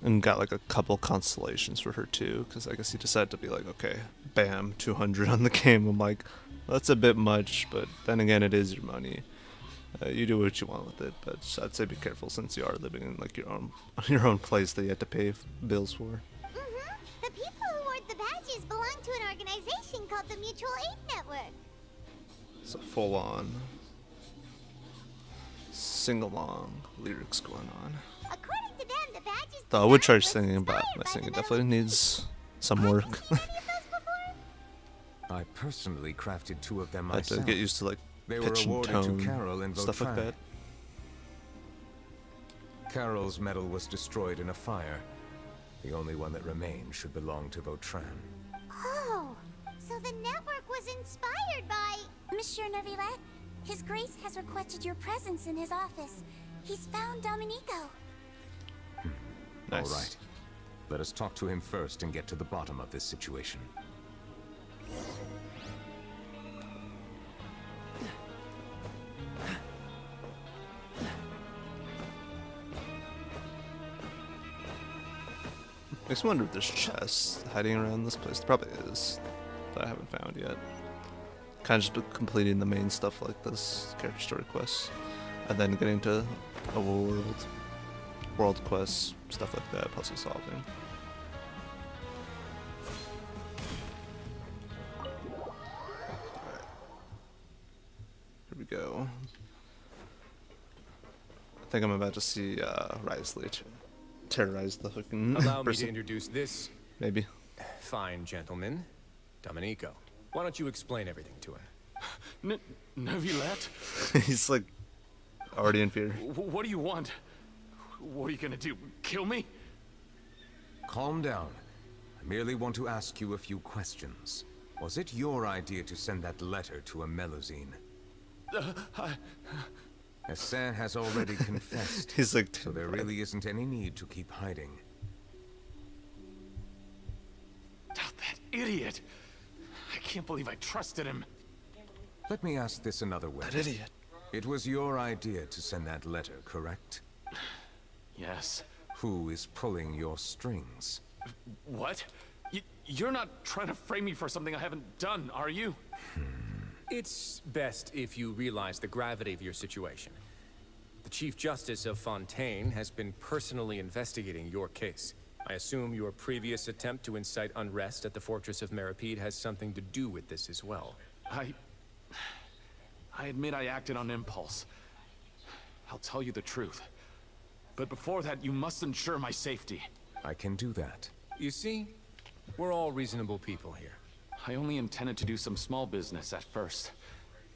And got like a couple constellations for her too, because I guess he decided to be like, okay, bam, 200 on the game. I'm like, that's a bit much, but then again, it is your money. You do what you want with it, but I'd say be careful since you are living in like your own place that you have to pay bills for. The people who award the badges belong to an organization called the Mutual Aid Network. So full on sing-along lyrics going on. According to them, the badges. Though I would try singing, but my singing definitely needs some work. I personally crafted 2 of them I had to myself. get used to like They were pitch and awarded tone, to Carol in stuff like Vautrin. that. Carol's medal was destroyed in a fire. The only one that remained should belong to Vautrin. Oh, so the network was inspired by. Monsieur Neuvillette, His Grace has requested your presence in his office. He's found Dominico. Nice. All right. Let us talk to him first and get to the bottom of this situation. Makes me wonder if there's chests hiding around this place. There probably is. that I haven't found yet. Kind of just been completing the main stuff like this, character story quests, and then getting to a world quests, stuff like that, puzzle solving. Here we go. I think I'm about to see Risley terrorize the fucking Allow me person. to introduce this Maybe. fine gentleman, Domenico. Why don't you explain everything to him? Neuvillette? He's like already in fear. What do you want? What are you gonna do? Kill me? Calm down. I merely want to ask you a few questions. Was it your idea to send that letter to a Melusine? Hassan has already confessed. He's like, so there really isn't any need to keep hiding. That idiot! I can't believe I trusted him. Let me ask this another way. That idiot. It was your idea to send that letter, correct? Yes. Who is pulling your strings? What? You're not trying to frame me for something I haven't done, are you? It's best if you realize the gravity of your situation. The Chief Justice of Fontaine has been personally investigating your case. I assume your previous attempt to incite unrest at the Fortress of Meripede has something to do with this as well. I admit I acted on impulse. I'll tell you the truth. But before that, you must ensure my safety. I can do that. You see, we're all reasonable people here. I only intended to do some small business at first.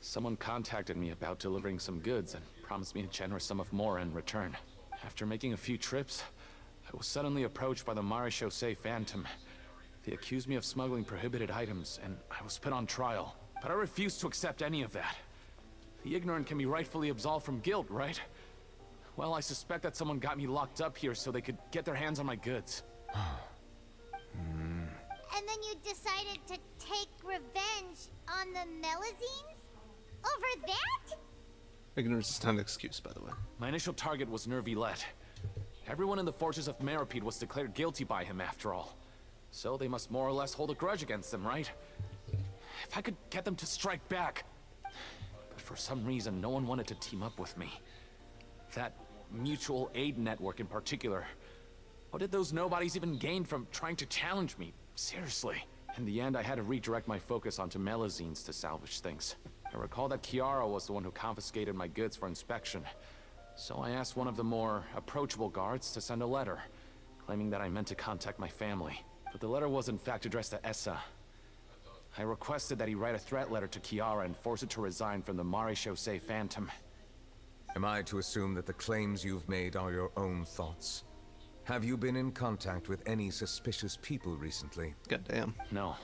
Someone contacted me about delivering some goods and promised me a generous sum of more in return. After making a few trips, I was suddenly approached by the Marechaussee Phantom. They accused me of smuggling prohibited items, and I was put on trial. But I refused to accept any of that. The ignorant can be rightfully absolved from guilt, right? Well, I suspect that someone got me locked up here so they could get their hands on my goods. And then you decided to take revenge on the Melusines? Over that? Ignorance is not an excuse, by the way. My initial target was Neuvillette. Everyone in the Fortress of Meripede was declared guilty by him after all. So they must more or less hold a grudge against him, right? If I could get them to strike back. But for some reason, no one wanted to team up with me. That mutual aid network in particular. What did those nobodies even gain from trying to challenge me? Seriously. In the end, I had to redirect my focus onto Melusines to salvage things. I recall that Chiara was the one who confiscated my goods for inspection. So I asked one of the more approachable guards to send a letter, claiming that I meant to contact my family. But the letter was in fact addressed to Essa. I requested that he write a threat letter to Chiara and force it to resign from the Marechaussee Phantom. Am I to assume that the claims you've made are your own thoughts? Have you been in contact with any suspicious people recently? Goddamn. No.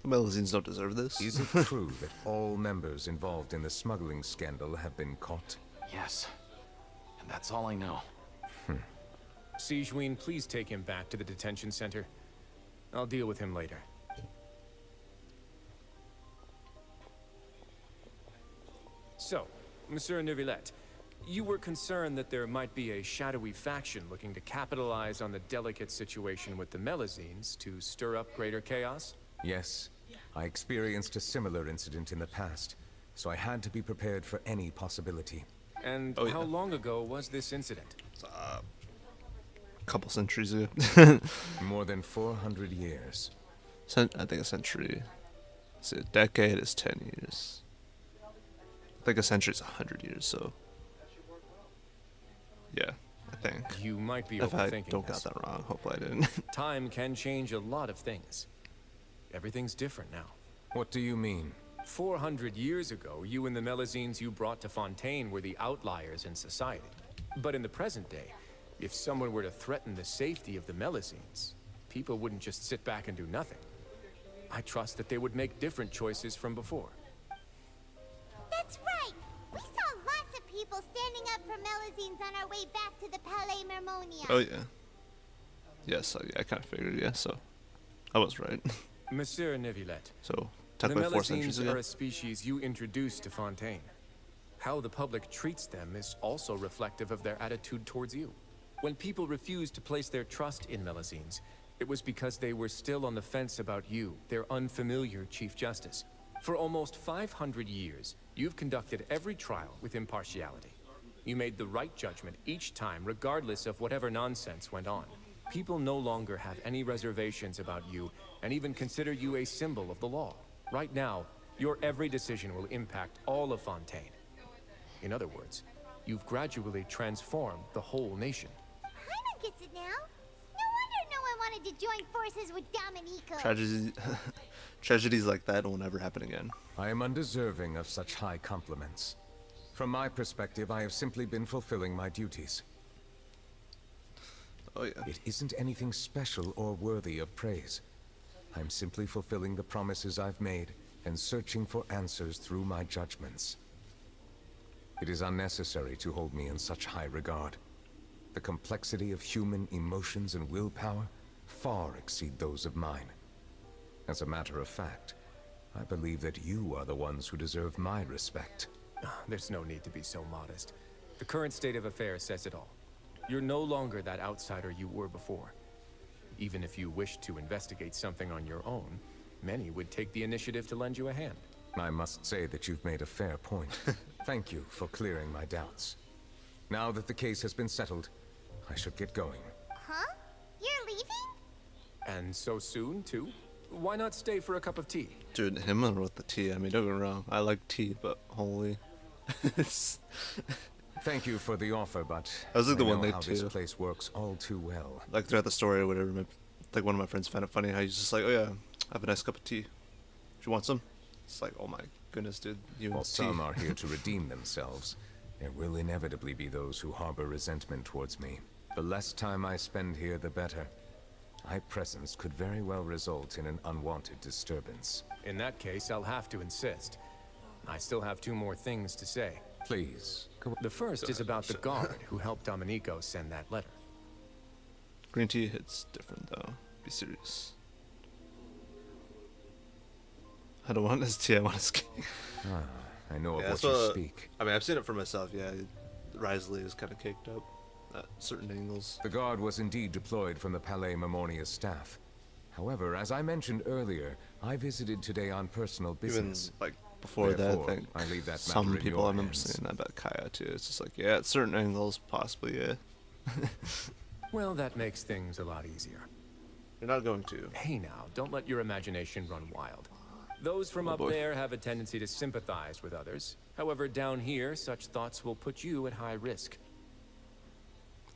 The Melusines don't deserve this. Is it true that all members involved in the smuggling scandal have been caught? Yes. And that's all I know. Sigewinne, please take him back to the detention center. I'll deal with him later. So, Monsieur Neuvillette, you were concerned that there might be a shadowy faction looking to capitalize on the delicate situation with the Melusines to stir up greater chaos? Yes. I experienced a similar incident in the past, so I had to be prepared for any possibility. And how long ago was this incident? A couple centuries ago. More than 400 years. I think a century. So a decade is 10 years. I think a century is 100 years, so... Yeah, I think. You might be if I overthinking don't this. got that wrong, hopefully I didn't. Time can change a lot of things. Everything's different now. What do you mean? 400 years ago, you and the Melusines you brought to Fontaine were the outliers in society. But in the present day, if someone were to threaten the safety of the Melusines, people wouldn't just sit back and do nothing. I trust that they would make different choices from before. That's right! We saw lots of people standing up for Melusines on our way back to the Palais Mermonia. Oh yeah. Yes, I kind of figured, yeah, so... I was right. Monsieur Neuvillette. So, the technically 4 centuries Melusines ago. are a species you introduced to Fontaine. How the public treats them is also reflective of their attitude towards you. When people refuse to place their trust in Melusines, It was because they were still on the fence about you, their unfamiliar Chief Justice. For almost 500 years, you've conducted every trial with impartiality. You made the right judgment each time, regardless of whatever nonsense went on. People no longer have any reservations about you, and even consider you a symbol of the law. Right now, your every decision will impact all of Fontaine. In other words, you've gradually transformed the whole nation. Paimon gets it now. No wonder no one wanted to join forces with Domenico. Tragedies like that will never happen again. I am undeserving of such high compliments. From my perspective, I have simply been fulfilling my duties. Oh yeah. It isn't anything special or worthy of praise. I'm simply fulfilling the promises I've made and searching for answers through my judgments. It is unnecessary to hold me in such high regard. The complexity of human emotions and willpower far exceed those of mine. As a matter of fact, I believe that you are the ones who deserve my respect. There's no need to be so modest. The current state of affairs says it all. You're no longer that outsider you were before. Even if you wished to investigate something on your own, many would take the initiative to lend you a hand. I must say that you've made a fair point. Thank you for clearing my doubts. Now that the case has been settled, I should get going. Huh? You're leaving? And so soon, too? Why not stay for a cup of tea? Dude, him with the tea. I mean, don't get me wrong. I like tea, but holy. Thank you for the offer, but I was like the I one know late how too. this place works all too well. Like throughout the story or whatever, like one of my friends found it funny how he's just like, oh yeah, have a nice cup of tea. Do you want some? It's like, oh my goodness, dude, you While want tea. some are here to redeem themselves, there will inevitably be those who harbor resentment towards me. The less time I spend here, the better. My presence could very well result in an unwanted disturbance. In that case, I'll have to insist. I still have 2 more things to say. Please. The first is about the guard who helped Domenico send that letter. Green tea hits different though. Be serious. I don't want his tea, I want his cake. I know of Yeah, what that's you speak. I mean, I've seen it for myself, yeah. Risley is kind of caked up at certain angles. The guard was indeed deployed from the Palais Mamornia's staff. However, as I mentioned earlier, I visited today on personal business. Even, like, before Therefore, that, I think I leave that some matter in people, your I remember hands. saying that about Kaya too. It's just like, yeah, at certain angles, possibly, yeah. Well, that makes things a lot easier. You're not going to. Hey now, don't let your imagination run wild. Those from up boy. there have a tendency to sympathize with others. However, down here, such thoughts will put you at high risk.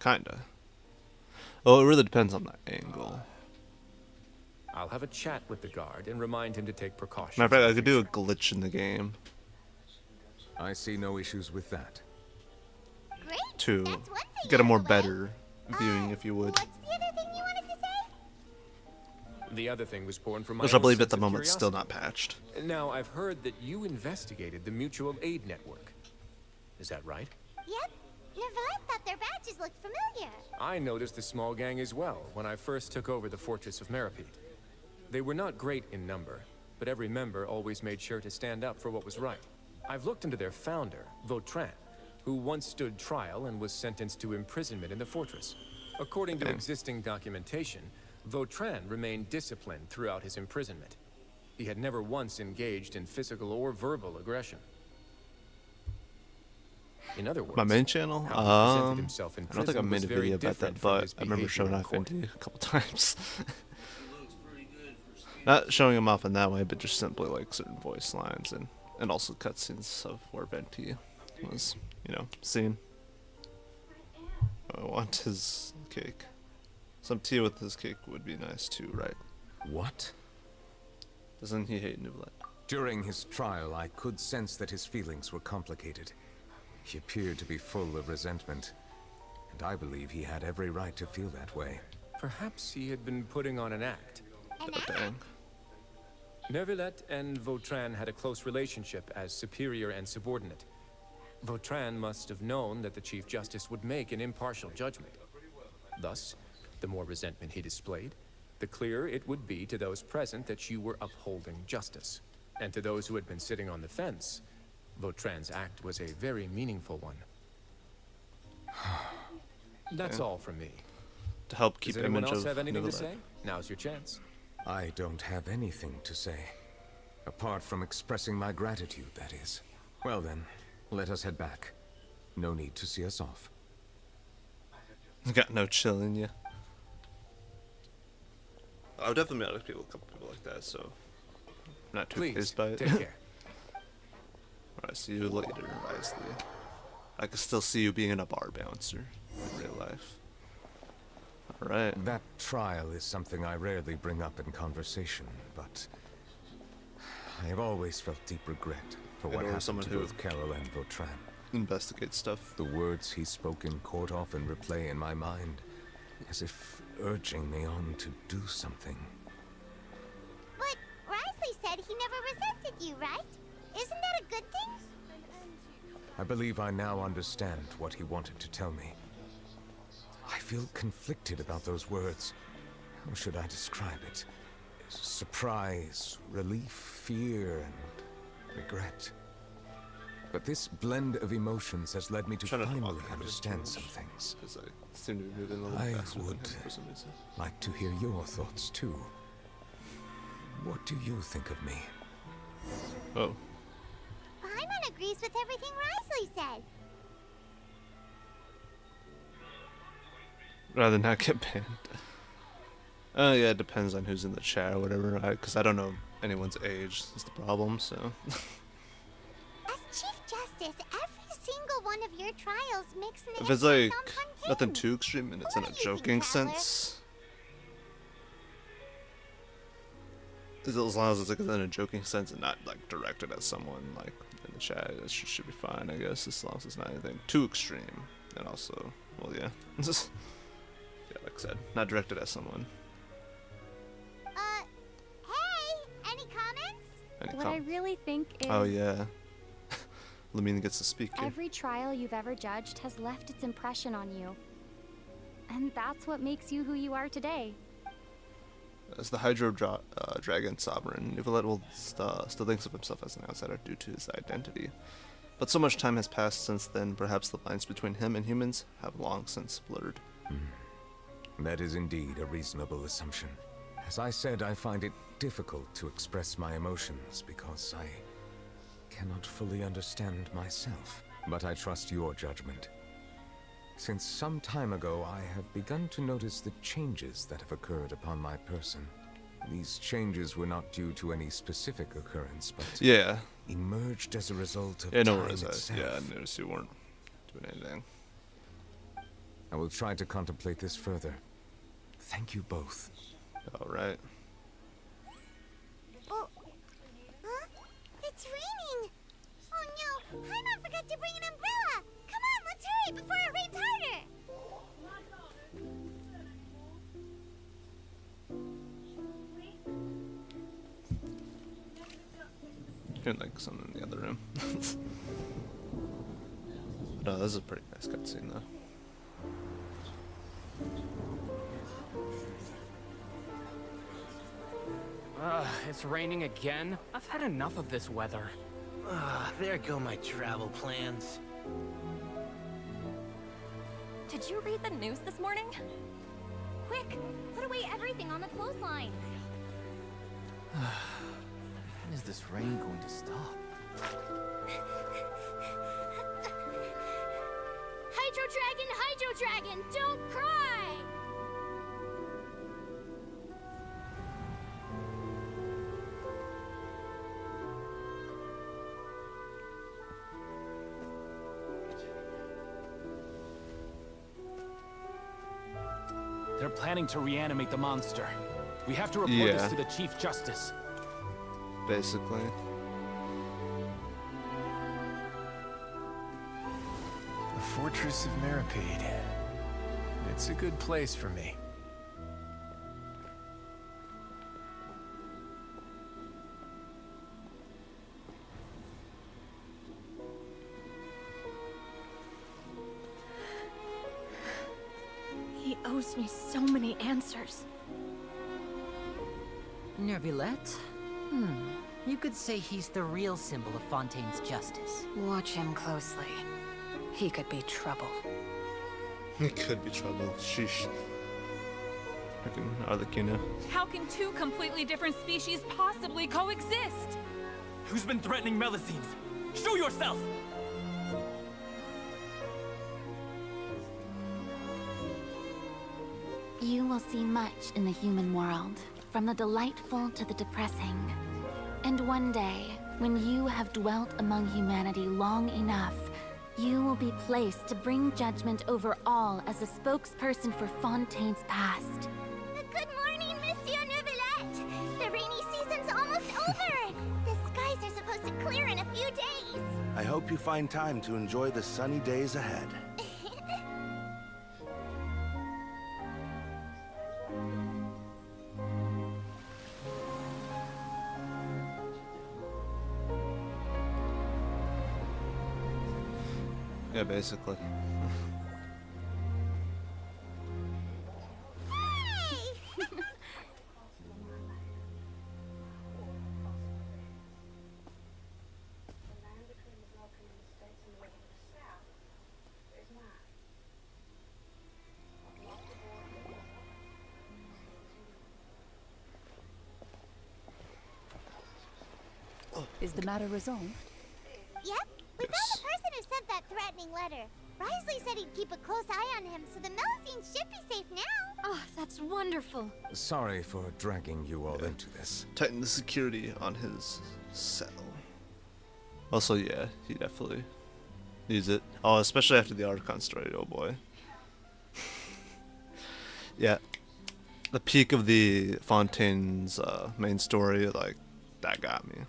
Kinda. Well, it really depends on the angle. I'll have a chat with the guard and remind him to take precautions. Matter of fact, I could do a glitch in the game. I see no issues with that. Great. To That's one thing get a out more of the way. better viewing, if you would. What's the other thing you wanted to say? The other thing was born from my Which I own believe at sense the of moment is still not curiosity. patched. Now, I've heard that you investigated the mutual aid network. Is that right? Yep. Neverlet thought their badges looked familiar. I noticed the small gang as well when I first took over the Fortress of Meripede. They were not great in number, but every member always made sure to stand up for what was right. I've looked into their founder, Vautrin, who once stood trial and was sentenced to imprisonment in the fortress. According to existing documentation, Vautrin remained disciplined throughout his imprisonment. He had never once engaged in physical or verbal aggression. In other words, My main channel? how he presented himself in I don't think I prison made was a very video about different that, from but his I remember behavior showing in off court. Indy a couple times. Not showing him off in that way, but just simply like certain voice lines and also cutscenes of where Venti was, you know, seen. I want his cake. Some tea with his cake would be nice too, right? What? Doesn't he hate Nublet? During his trial, I could sense that his feelings were complicated. He appeared to be full of resentment, and I believe he had every right to feel that way. Perhaps he had been putting on an act. Dang. Neuvillette and Vautrin had a close relationship as superior and subordinate. Vautrin must have known that the Chief Justice would make an impartial judgment. Thus, the more resentment he displayed, the clearer it would be to those present that you were upholding justice. And to those who had been sitting on the fence, Vautrin's act was a very meaningful one. That's all from me. to help keep Does anyone image else of have anything to Neuvillette. say? Now's your chance. I don't have anything to say. Apart from expressing my gratitude, that is. Well then, let us head back. No need to see us off. Got no chill in you. I've definitely met a couple people like that, so I'm not too phased by it. Take care. Alright, see you later, Isley. I can still see you being a bar bouncer in real life. Alright. That trial is something I rarely bring up in conversation, but I have always felt deep regret for what happened to both Carol and Vautrin. Investigate stuff. The words he spoke in court often replay in my mind, as if urging me on to do something. But Risley said he never resented you, right? Isn't that a good thing? I believe I now understand what he wanted to tell me. I feel conflicted about those words. How should I describe it? Surprise, relief, fear, and regret. But this blend of emotions has led me to finally understand some things. I would like to hear your thoughts too. What do you think of me? Oh. Paimon agrees with everything Risley said. Rather not get banned. Yeah, it depends on who's in the chat or whatever, because I don't know anyone's age is the problem, so. As Chief Justice, every single one of your trials makes an If it's like nothing too extreme and it's in a joking sense, as long as it's like in a joking sense and not like directed at someone like in the chat, it should be fine, I guess, as long as it's not anything too extreme. And also, well, yeah, yeah, like I said, not directed at someone. Hey, any comments? What I really think is... Oh yeah. Lamina gets to speak here. Every trial you've ever judged has left its impression on you. And that's what makes you who you are today. As the Hydro Dragon Sovereign, Neuvillette will still thinks of himself as an outsider due to his identity. But so much time has passed since then, perhaps the lines between him and humans have long since blurred. That is indeed a reasonable assumption. As I said, I find it difficult to express my emotions because I cannot fully understand myself. But I trust your judgment. Since some time ago, I have begun to notice the changes that have occurred upon my person. These changes were not due to any specific occurrence, but emerged as a result of time itself. Yeah, I noticed you weren't doing anything. I will try to contemplate this further. Thank you both. All right. Oh, huh? It's raining. Oh no, Paimon forgot to bring an umbrella. Come on, let's hurry before it rains harder. Hearing like something in the other room. But this is a pretty nice cutscene though. It's raining again? I've had enough of this weather. There go my travel plans. Did you read the news this morning? Quick, put away everything on the clothesline. When is this rain going to stop? Hydro Dragon, don't cry! They're planning to reanimate the monster. We have to report this to the Chief Justice. Basically. The Fortress of Meripede. It's a good place for me. He owes me so many answers. Neuvillette? You could say he's the real symbol of Fontaine's justice. Watch him closely. He could be trouble. It could be trouble. Sheesh. Freaking Arlecchino. How can two completely different species possibly coexist? Who's been threatening Melazines? Show yourself! You will see much in the human world, from the delightful to the depressing. And one day, when you have dwelt among humanity long enough, you will be placed to bring judgment over all as a spokesperson for Fontaine's past. Good morning, Monsieur Neuvillette. The rainy season's almost over. The skies are supposed to clear in a few days. I hope you find time to enjoy the sunny days ahead. Yeah, basically. Is the matter resolved? Yep, we found the person who sent that threatening letter. Risley said he'd keep a close eye on him, so the Melazines should be safe now. Oh, that's wonderful. Sorry for dragging you all into this. Tighten the security on his cell. Also, yeah, he definitely needs it. Oh, especially after the Archon story, oh boy. Yeah. The peak of the Fontaine's main story, like, that got me.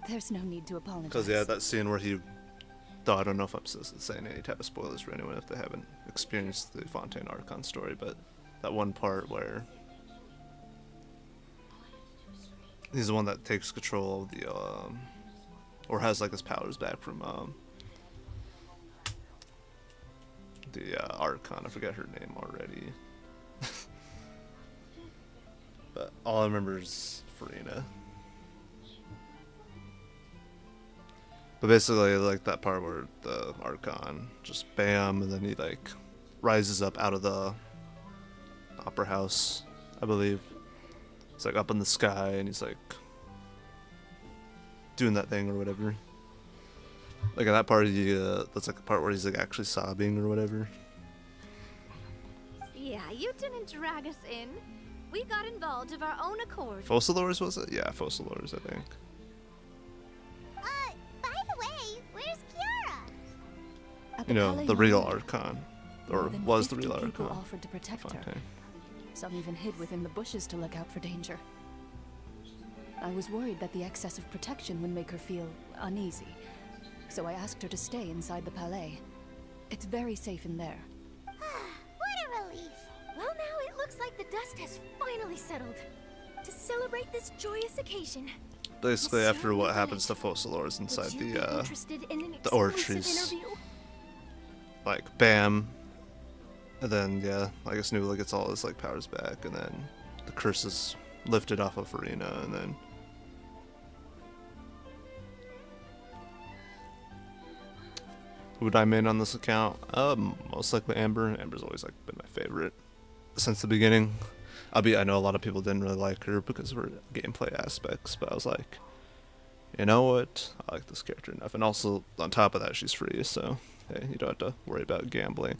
There's no need to apologize. Because, yeah, that scene where he... Though I don't know if I'm saying any type of spoilers for anyone if they haven't experienced the Fontaine Archon story, but that one part where... He's the one that takes control of the, or has, like, his powers back from, the, Archon. I forget her name already. But all I remember is Farina. But basically, like, that part where the Archon just bam, and then he, like, rises up out of the opera house, I believe. It's, like, up in the sky, and he's, like, doing that thing or whatever. Like, in that part, that's, like, a part where he's, like, actually sobbing or whatever. Yeah, you didn't drag us in. We got involved of our own accord. Focalors, was it? Yeah, Focalors, I think. By the way, where's Kiara? You know, the real Archon. Or More than was the 50 real people Archon. offered to protect her. Fontaine. Some even hid within the bushes to look out for danger. I was worried that the excess of protection would make her feel uneasy, so I asked her to stay inside the palais. It's very safe in there. What a relief. Well, now it looks like the dust has finally settled. To celebrate this joyous occasion, Basically, after what happens to Focalors inside would you be interested in an the exclusive orchards, interview? like, bam, and then, yeah, I guess Nubla gets all his, like, powers back, and then the curse is lifted off of Farina, and then... Who would I main on this account? Most likely Amber. Amber's always, like, been my favorite since the beginning. I know a lot of people didn't really like her because of her gameplay aspects, but I was like, you know what? I like this character enough. And also, on top of that, she's free, so hey, you don't have to worry about gambling.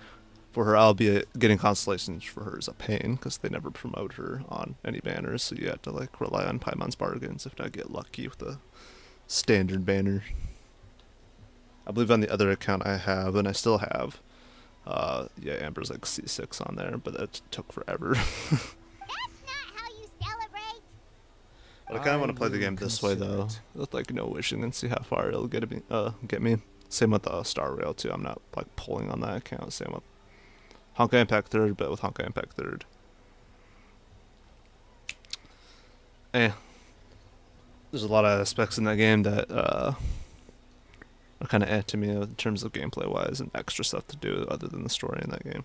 For her, albeit getting constellations for her is a pain because they never promote her on any banners, so you have to, like, rely on Paimon's bargains, if not get lucky with the standard banner. I believe on the other account I have, and I still have, yeah, Amber's like C6 on there, but that took forever. But I kind of want to play the game this way, though, with, like, no wishing and see how far it'll get me. Same with Star Rail, too. I'm not, like, pulling on that account. Same with Honkai Impact 3rd, but with Honkai Impact 3rd. There's a lot of aspects in that game that are kind of to me in terms of gameplay-wise and extra stuff to do other than the story in that game.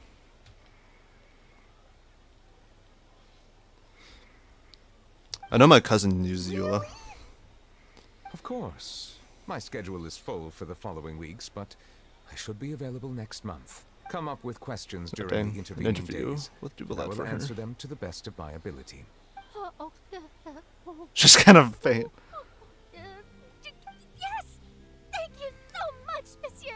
I know my cousin uses Eula. Of course. My schedule is full for the following weeks, but I should be available next month. Come up with questions Oh, during dang. the An intervening interview days. with and I Duboulette will for her. answer them to the best of my ability. She's kind of faint. Yes! Thank you so much, monsieur!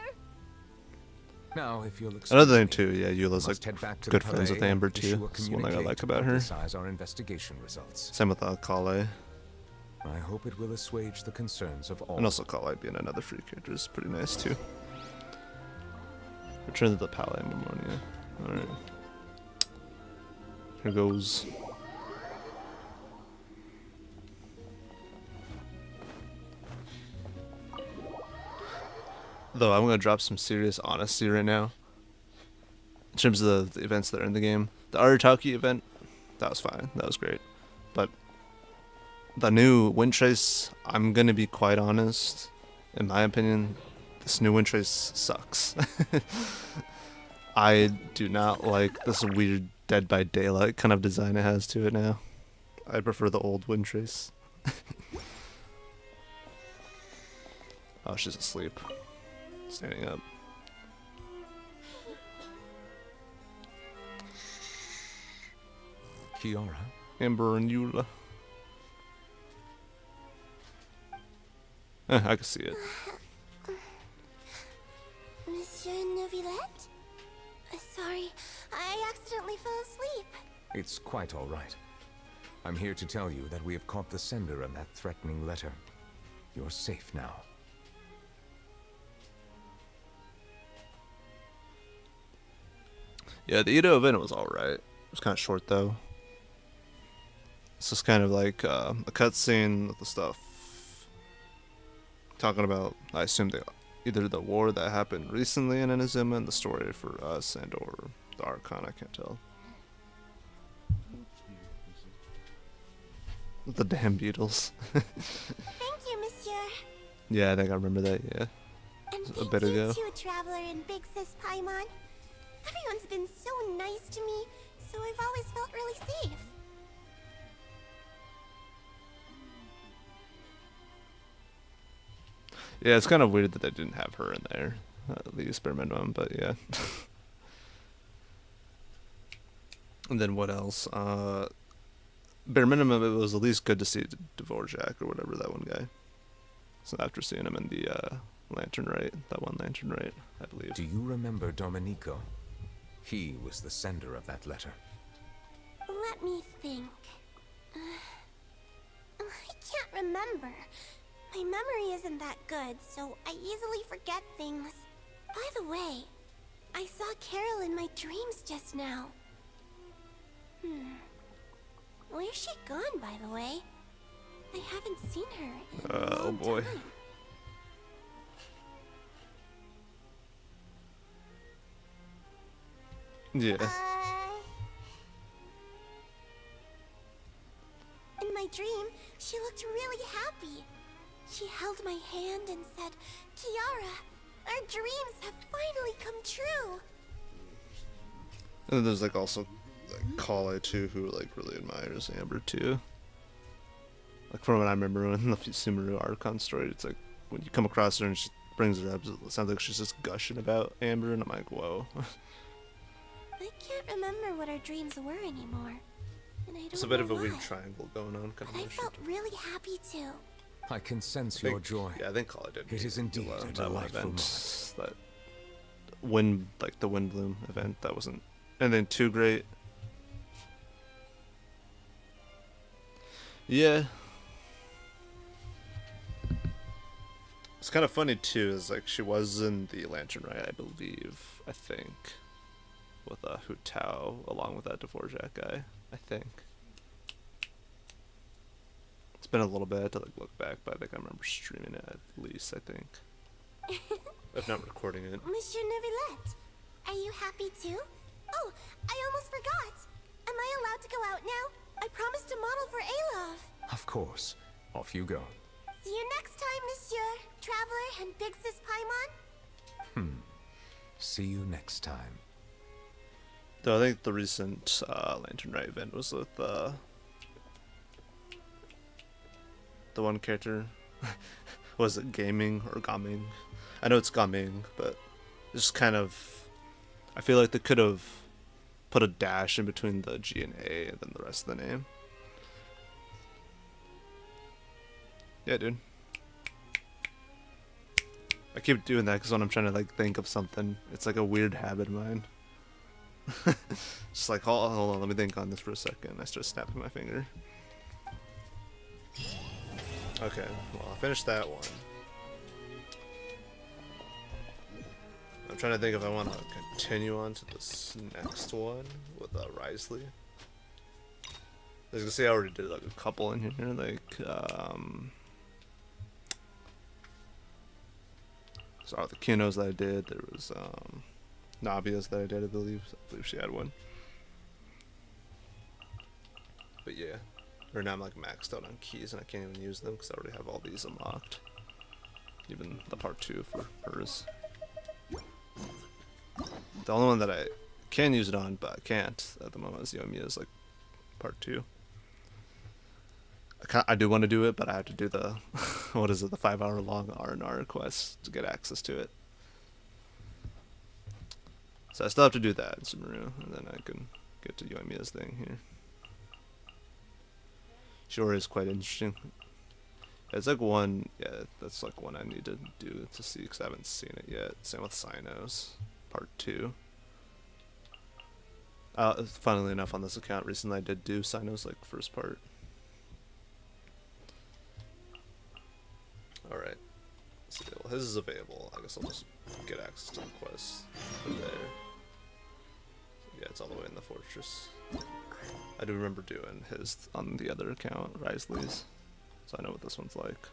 Now, if you'll excuse Another thing me, too, yeah, Eula's must like head back to good the friends with Palais Amber and too. issue a That's one thing I communique like to about her. publicize our investigation results. Same with Kale. I hope it will assuage the concerns of all. And also Kale being another free character is pretty nice too. Return to the Palais Marmonia. Alright. Here goes. Though I'm gonna drop some serious honesty right now. In terms of the events that are in the game. The Arataki event, that was fine. That was great. But the new Wind Trace, I'm gonna be quite honest. In my opinion, this new Wind Trace sucks. I do not like this weird Dead by Daylight kind of design it has to it now. I prefer the old Wind Trace. Oh, she's asleep. Standing up. Kiara? Amber and Eula. I can see it. Monsieur Neuvillette? Sorry, I accidentally fell asleep. It's quite all right. I'm here to tell you that we have caught the sender of that threatening letter. You're safe now. Yeah, the Ito event was alright. It was kind of short though. It's just kind of like a cutscene with the stuff talking about, I assume, either the war that happened recently in Inazuma and the story for us, and or the Archon. I can't tell. The damn beetles. Thank you, monsieur. Yeah, I think I remember that. Yeah, And a thank bit you ago. too, Traveler and Big Sis Paimon. Everyone's been so nice to me, so I've always felt really safe. Yeah, it's kind of weird that they didn't have her in there, at least bare minimum. But yeah. And then what else? Bare minimum, it was at least good to see Dvorak or whatever, that one guy. So after seeing him in the Lantern Rite, that one Lantern Rite, I believe. Do you remember Domenico? He was the sender of that letter. Let me think. I can't remember. My memory isn't that good, so I easily forget things. By the way, I saw Carol in my dreams just now. Where's she gone, by the way? I haven't seen her in a long Oh boy. time. Yeah. In my dream, she looked really happy. She held my hand and said, Kiara, our dreams have finally come true. And then there's like also like Kale too, who like really admires Amber too. Like from what I remember in the Sumeru Archon story, it's like when you come across her and she brings her up, it sounds like she's just gushing about Amber, and I'm like, whoa. I can't remember what our dreams were anymore. And I don't It's a bit know of a why, weird triangle going on. Kind but I of felt really happy too. I can sense I think- your joy. Yeah, I think Kale did. It is indeed a that one delightful event, moment. that wind, like the Wind Bloom event, that wasn't anything too great. Yeah. It's kind of funny too, is like she was in the Lantern Rite, I believe, I think, with Hu Tao, along with that Dvorak guy, I think. It's been a little bit to like look back, but I think I remember streaming it at least, I think. If not recording it. Monsieur Neuvillette, are you happy too? Oh, I almost forgot. Am I allowed to go out now? I promised to model for Alov. Of course. Off you go. See you next time, Monsieur, Traveler, and Big Sis Paimon. See you next time. Though I think the recent Lantern Rite event was with the one character. Was it Gaming or Gaming? I know it's Gaming, but it's just kind of I feel like they could have put a dash in between the G and A and then the rest of the name. Yeah, dude. I keep doing that because when I'm trying to like think of something, it's like a weird habit of mine. Just like, hold on, let me think on this for a second. I start snapping my finger. Okay, well, I finished that one. I'm trying to think if I want to continue on to this next one with Risley. As you can see, I already did like a couple in here, like so the Kinos that I did. There was Navia's that I did, I believe she had one. But yeah, right now I'm like maxed out on keys and I can't even use them because I already have all these unlocked. Even the part 2 for hers. The only one that I can use it on, but I can't at the moment is Yoimiya's like part 2. I do want to do it, but I have to do the what is it, the 5-hour long R&R quest to get access to it. So I still have to do that in Sumeru, and then I can get to Yoimiya's thing here. Sure is quite interesting. It's like one, yeah, that's like one I need to do to see because I haven't seen it yet. Same with Sinos, part 2. Funnily enough, on this account recently I did do Sinos like first part. Alright. So well, his is available. I guess I'll just get access to the quest from there. Yeah, it's all the way in the fortress. I do remember doing his on the other account, Risley's. So I know what this one's like.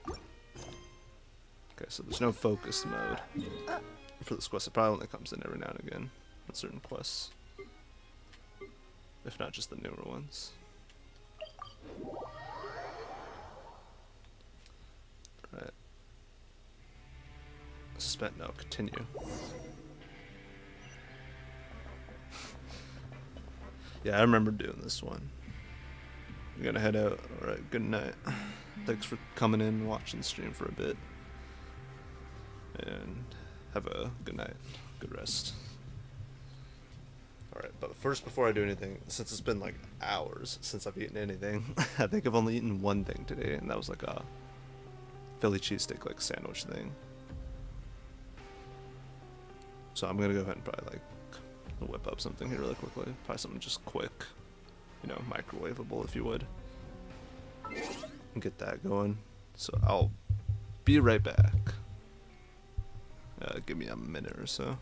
Okay, so there's no focus mode for this quest. It probably only comes in every now and again on certain quests. If not just the newer ones. Right. Suspend, no, continue. Yeah, I remember doing this one. I'm gonna head out. Alright, good night. Thanks for coming in and watching the stream for a bit. And have a good night. Good rest. Alright, but first, before I do anything, since it's been like hours since I've eaten anything, I think I've only eaten one thing today, and that was like a Philly cheesesteak like sandwich thing. So I'm gonna go ahead and probably like whip up something here really quickly. Probably something just quick, you know, microwavable if you would. And get that going. So I'll be right back. Give me a minute or so.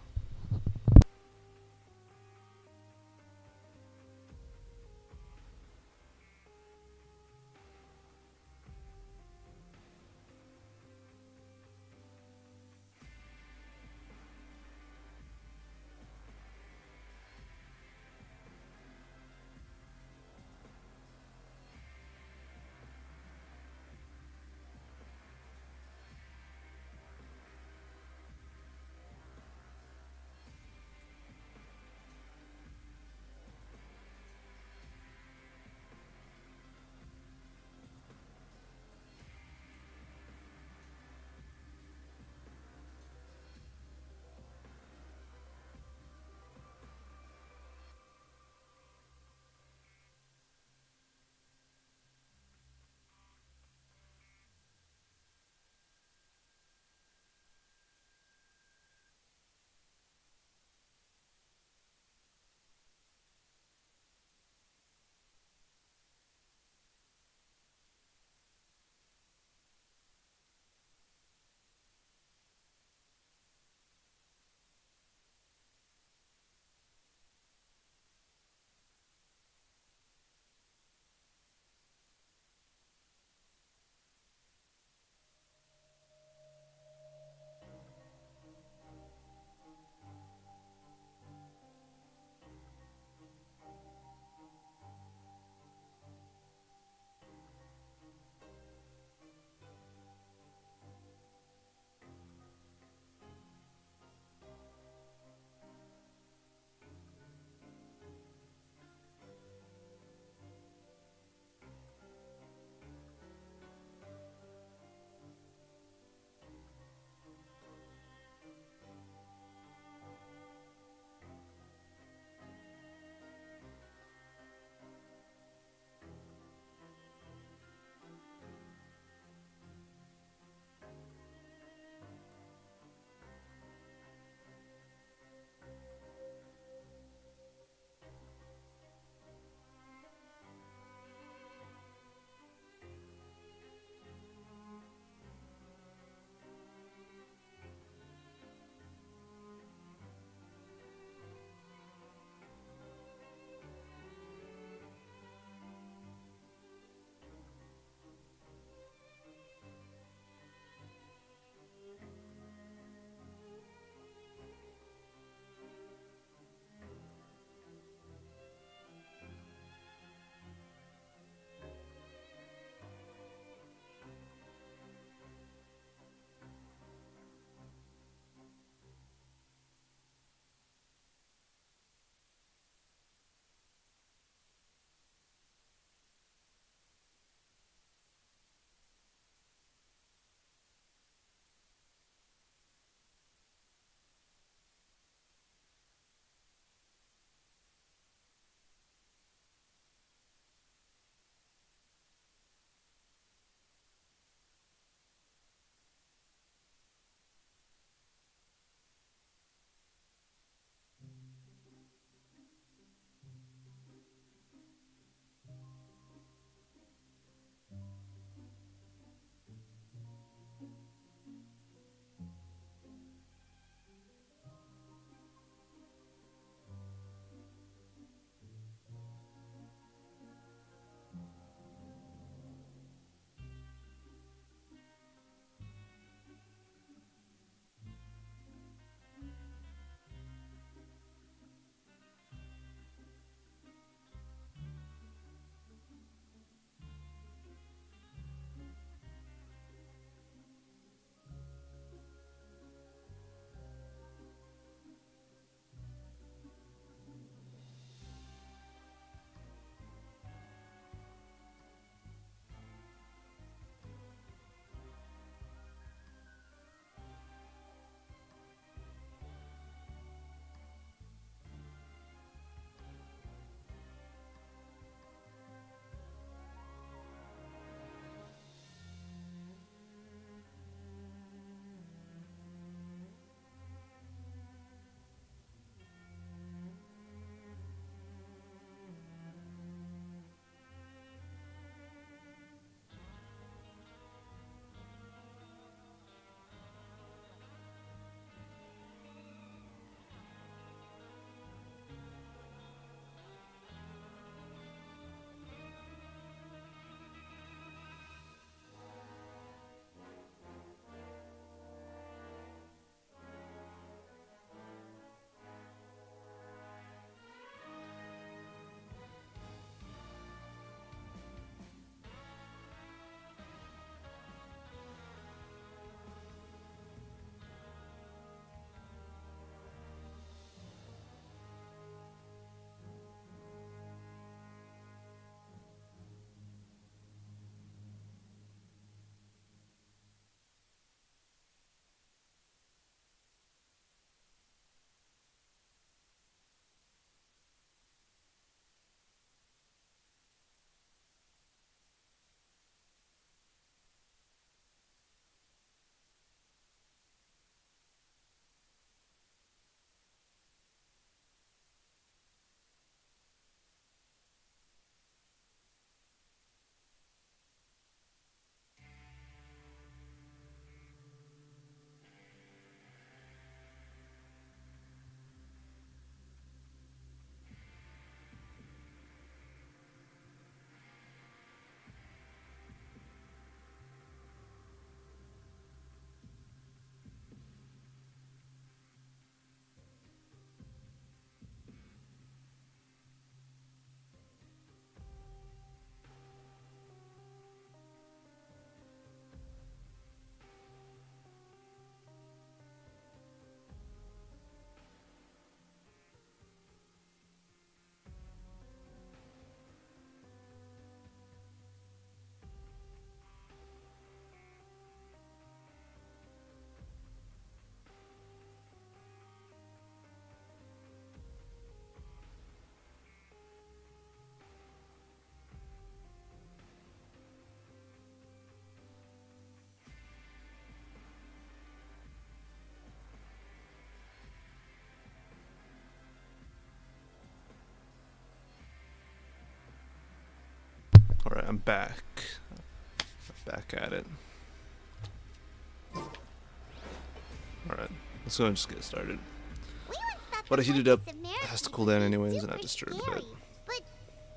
Alright, I'm back. Back at it. Alright, let's go and just get started. But I heated up. It has to cool down anyways, and I disturbed a bit.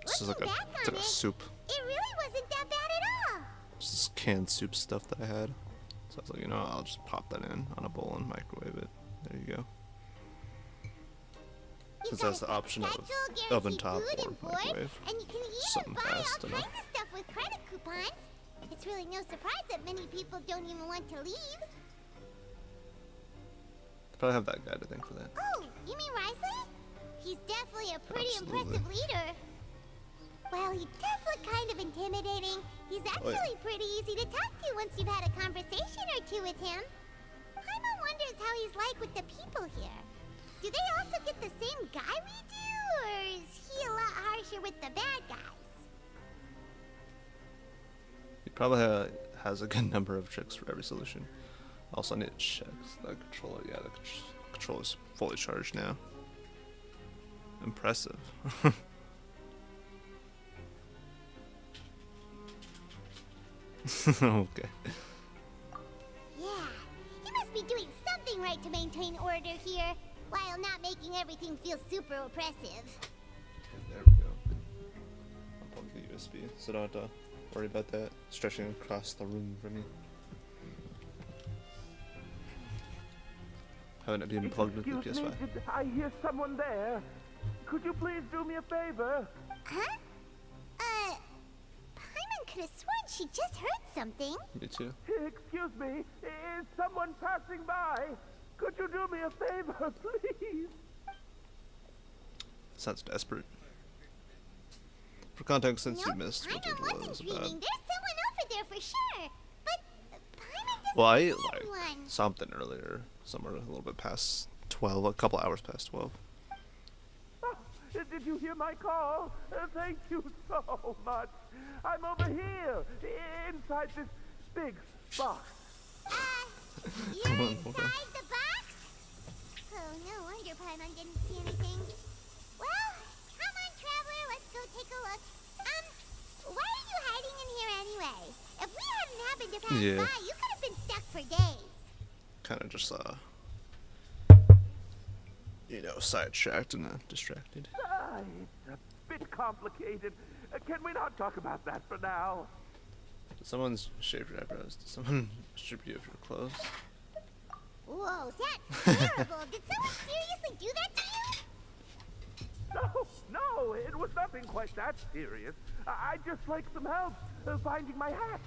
This is like it's like a soup. It really wasn't that bad at all. Just this canned soup stuff that I had. So I was like, you know, I'll just pop that in on a bowl and microwave it. There you go. Since that's the option of oven top or microwave. And you can something even buy fast all enough. kinds of stuff with credit coupons. It's really no surprise that many people don't even want to leave. Probably have that guy to thank for that. Oh, you mean Risley? He's definitely a pretty Absolutely. impressive leader. Well, he does look kind of intimidating. He's actually pretty easy to talk to once you've had a conversation or two with him. Paimon wonders how he's like with the people here. Do they also get the same guy we do, or is he a lot harsher with the bad guys? He probably has a good number of tricks for every solution. Also, I need to check the controller. Yeah, the controller's fully charged now. Impressive. Okay. Yeah, he must be doing something right to maintain order here, while not making everything feel super oppressive. There we go. I'll plug the USB, so don't have to worry about that stretching across the room for me. Having it being plugged with the Excuse PS5. me, did I hear someone there? Could you please do me a favor? Huh? Paimon could have sworn she just heard something. Me too. Excuse me, is someone passing by? Could you do me a favor, please? Sounds desperate. For context, since you missed what it Paimon was wasn't about. dreaming. There's someone over there for sure. But Paimon doesn't Well, I see ate like anyone. something earlier, somewhere a little bit past 12, a couple hours past 12. Oh, did you hear my call? Thank you so much. I'm over here, inside this big box. You're inside the box? Oh, no wonder Paimon didn't see anything. Well, come on, traveler, let's go take a look. Why are you hiding in here anyway? If we hadn't happened to pass Yeah. by, you could have been stuck for days. Kind of just, you know, sidetracked and distracted. It's a bit complicated. Can we not talk about that for now? Did someone shave your eyebrows? Did someone strip you of your clothes? Whoa, that's terrible. Did someone seriously do that to you? No, it was nothing quite that serious. I'd just like some help finding my hat.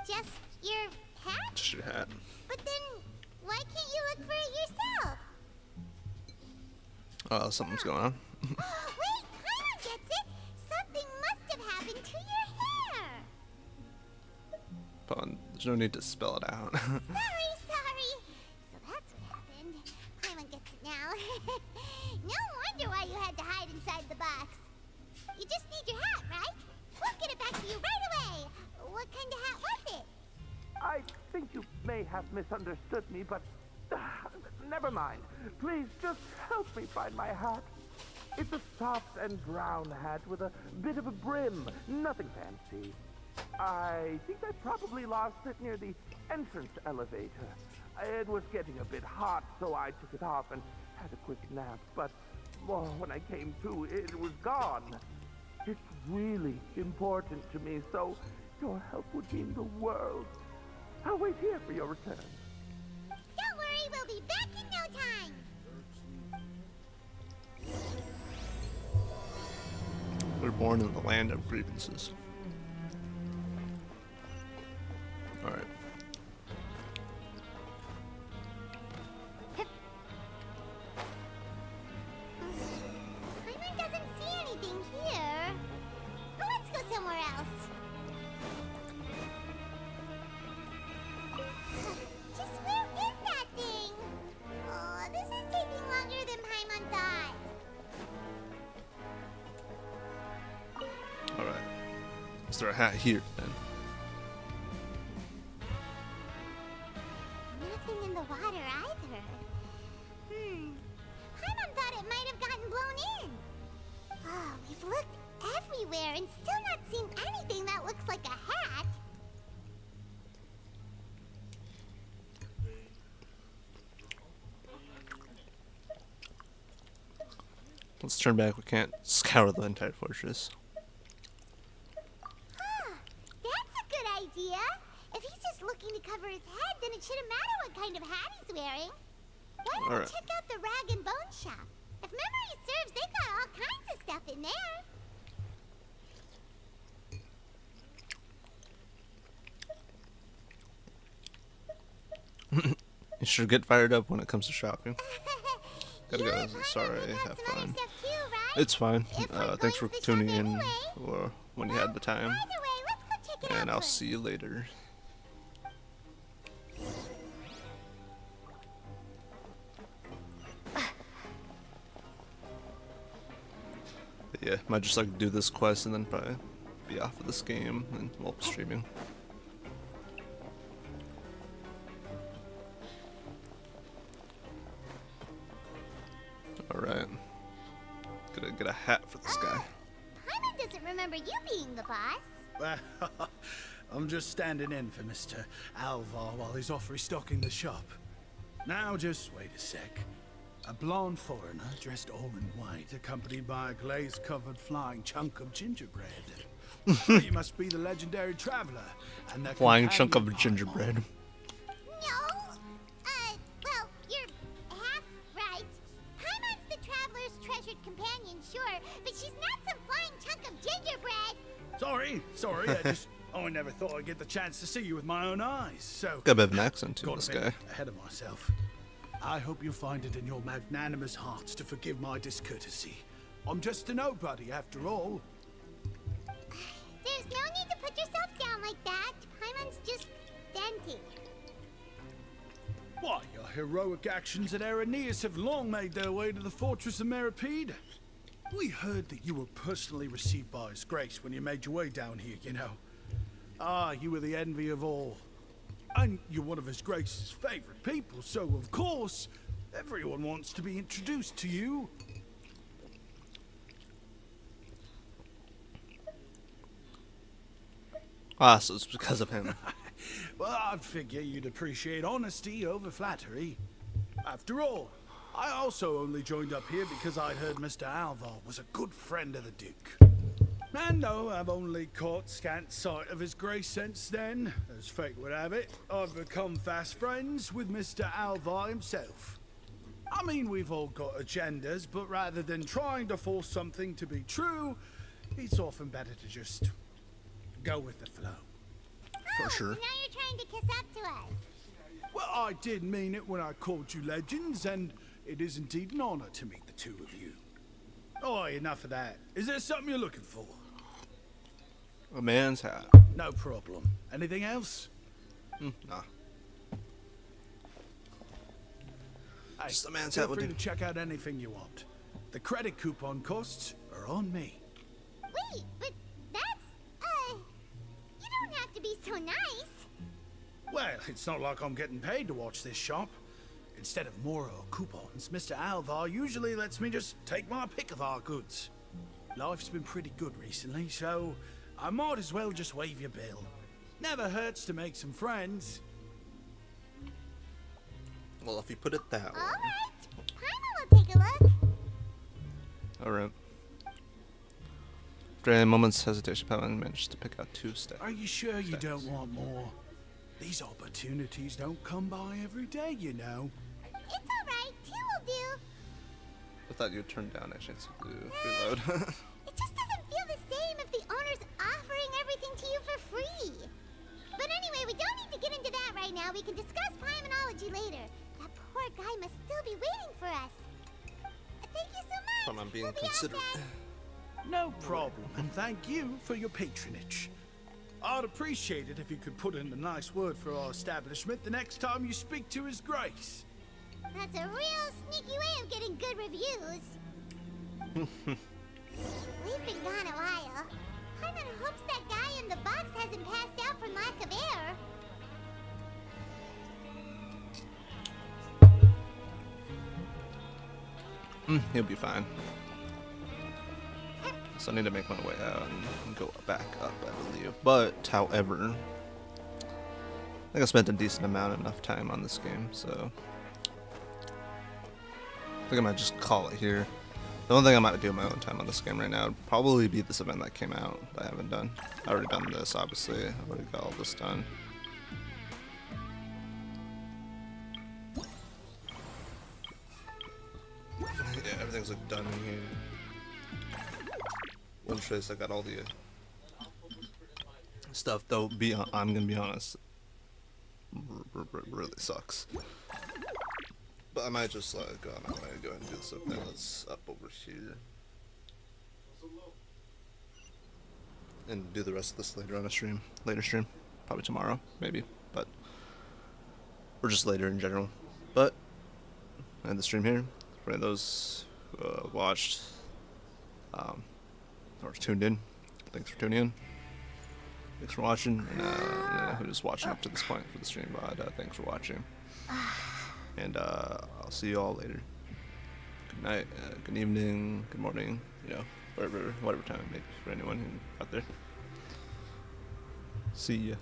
Just your hat? Just your hat. But then, why can't you look for it yourself? Oh, something's going on. Wait, Paimon gets it. Something must have happened to your hair. But there's no need to spell it out. Sorry. So that's what happened. Paimon gets it now. No wonder why you had to hide inside the box. You just need your hat, right? We'll get it back to you right away. What kind of hat was it? I think you may have misunderstood me, but never mind. Please just help me find my hat. It's a soft and brown hat with a bit of a brim. Nothing fancy. I think I probably lost it near the entrance elevator. It was getting a bit hot, so I took it off and had a quick nap. But when I came to, it was gone. It's really important to me, so your help would mean the world. I'll wait here for your return. Don't worry, we'll be back in no time. We're born in the land of grievances. Alright. Paimon doesn't see anything here. Well, let's go somewhere else. Just where is that thing? Oh, this is taking longer than Paimon thought. Alright. Is there a hat here then? Nothing in the water either. Paimon thought it might have gotten blown in. Oh, we've looked everywhere and still not seen anything that looks like a hat. Let's turn back. We can't scour the entire fortress. Huh. That's a good idea. If he's just looking to cover his head, then it shouldn't matter what kind of hat he's wearing. Why don't we check out the rag and bone shop? If memory serves, they got all kinds of stuff in there. You should get fired up when it comes to shopping. Gotta go. Sorry, have fun. It's fine. Thanks for tuning in, or when you had the time. And I'll see you later. But yeah, might just like do this quest and then probably be off of this game and while streaming. Alright. Gotta get a hat for this guy. Paimon doesn't remember you being the boss. Well, I'm just standing in for Mr. Alvar while he's off restocking the shop. Now just wait a sec. A blonde foreigner dressed all in white, accompanied by a glaze-covered flying chunk of gingerbread. You must be the legendary traveler and the flying chunk of gingerbread. Well, you're half right. Paimon's the traveler's treasured companion, sure, but she's not some flying chunk of gingerbread. Sorry, I never thought I'd get the chance to see you with my own eyes, so... Got a bit of an accent too, this guy. Ahead of myself. I hope you find it in your magnanimous hearts to forgive my discourtesy. I'm just a nobody, after all. There's no need to put yourself down like that. Paimon's just venting. Why, your heroic actions at Araneus have long made their way to the fortress of Meripede. We heard that you were personally received by His Grace when you made your way down here, you know. Ah, you were the envy of all. And you're one of His Grace's favorite people, so of course, everyone wants to be introduced to you. Ah, so it's because of him. Well, I'd figure you'd appreciate honesty over flattery. After all, I also only joined up here because I'd heard Mr. Alvar was a good friend of the Duke. And though I've only caught scant sight of His Grace since then, as fate would have it, I've become fast friends with Mr. Alvar himself. I mean, we've all got agendas, but rather than trying to force something to be true, it's often better to just go with the flow. For sure. So now you're trying to kiss up to us. Well, I did mean it when I called you legends, and it is indeed an honor to meet the two of you. Oh, enough of that. Is there something you're looking for? A man's hat. No problem. Anything else? Nah. Hey, Just a man's feel hat would free do. to check out anything you want. The credit coupon costs are on me. Wait, but that's, you don't have to be so nice. Well, it's not like I'm getting paid to watch this shop. Instead of more coupons, Mr. Alvar usually lets me just take my pick of our goods. Life's been pretty good recently, so I might as well just waive your bill. Never hurts to make some friends. Well, if you put it that way. Alright, Paimon will take a look. Alright. After a moment's hesitation, Paimon managed to pick out 2 stacks. Are you sure you don't want more? These opportunities don't come by every day, you know. It's alright, 2 will do. I thought you'd turn down actually to reload. It just doesn't feel the same if the owner's offering everything to you for free. But anyway, we don't need to get into that right now. We can discuss Paimonology later. That poor guy must still be waiting for us. Thank you so much. I'm being considerate. No problem, and thank you for your patronage. I'd appreciate it if you could put in a nice word for our establishment the next time you speak to His Grace. That's a real sneaky way of getting good reviews. We've been gone a while. Paimon hopes that guy in the box hasn't passed out from lack of air. He'll be fine. So I need to make my way out and go back up, I believe. But, however, I think I spent a decent enough time on this game, so I think I might just call it here. The only thing I might do in my own time on this game right now would probably be this event that came out that I haven't done. I've already done this, obviously. I've already got all this done. Yeah, everything's like done in here. One trace, I got all the stuff, though. I'm gonna be honest, really sucks. But I might just go on my way and go ahead and do this event that's up over here, and do the rest of this later on a stream. Later stream, probably tomorrow, maybe, but or just later in general. But I end the stream here. For any of those who watched or tuned in, thanks for tuning in. Thanks for watching, and who just watching up to this point for the stream. Thanks for watching, and I'll see you all later. Good night, good evening, good morning. You know, whatever time it makes for anyone out there. See ya.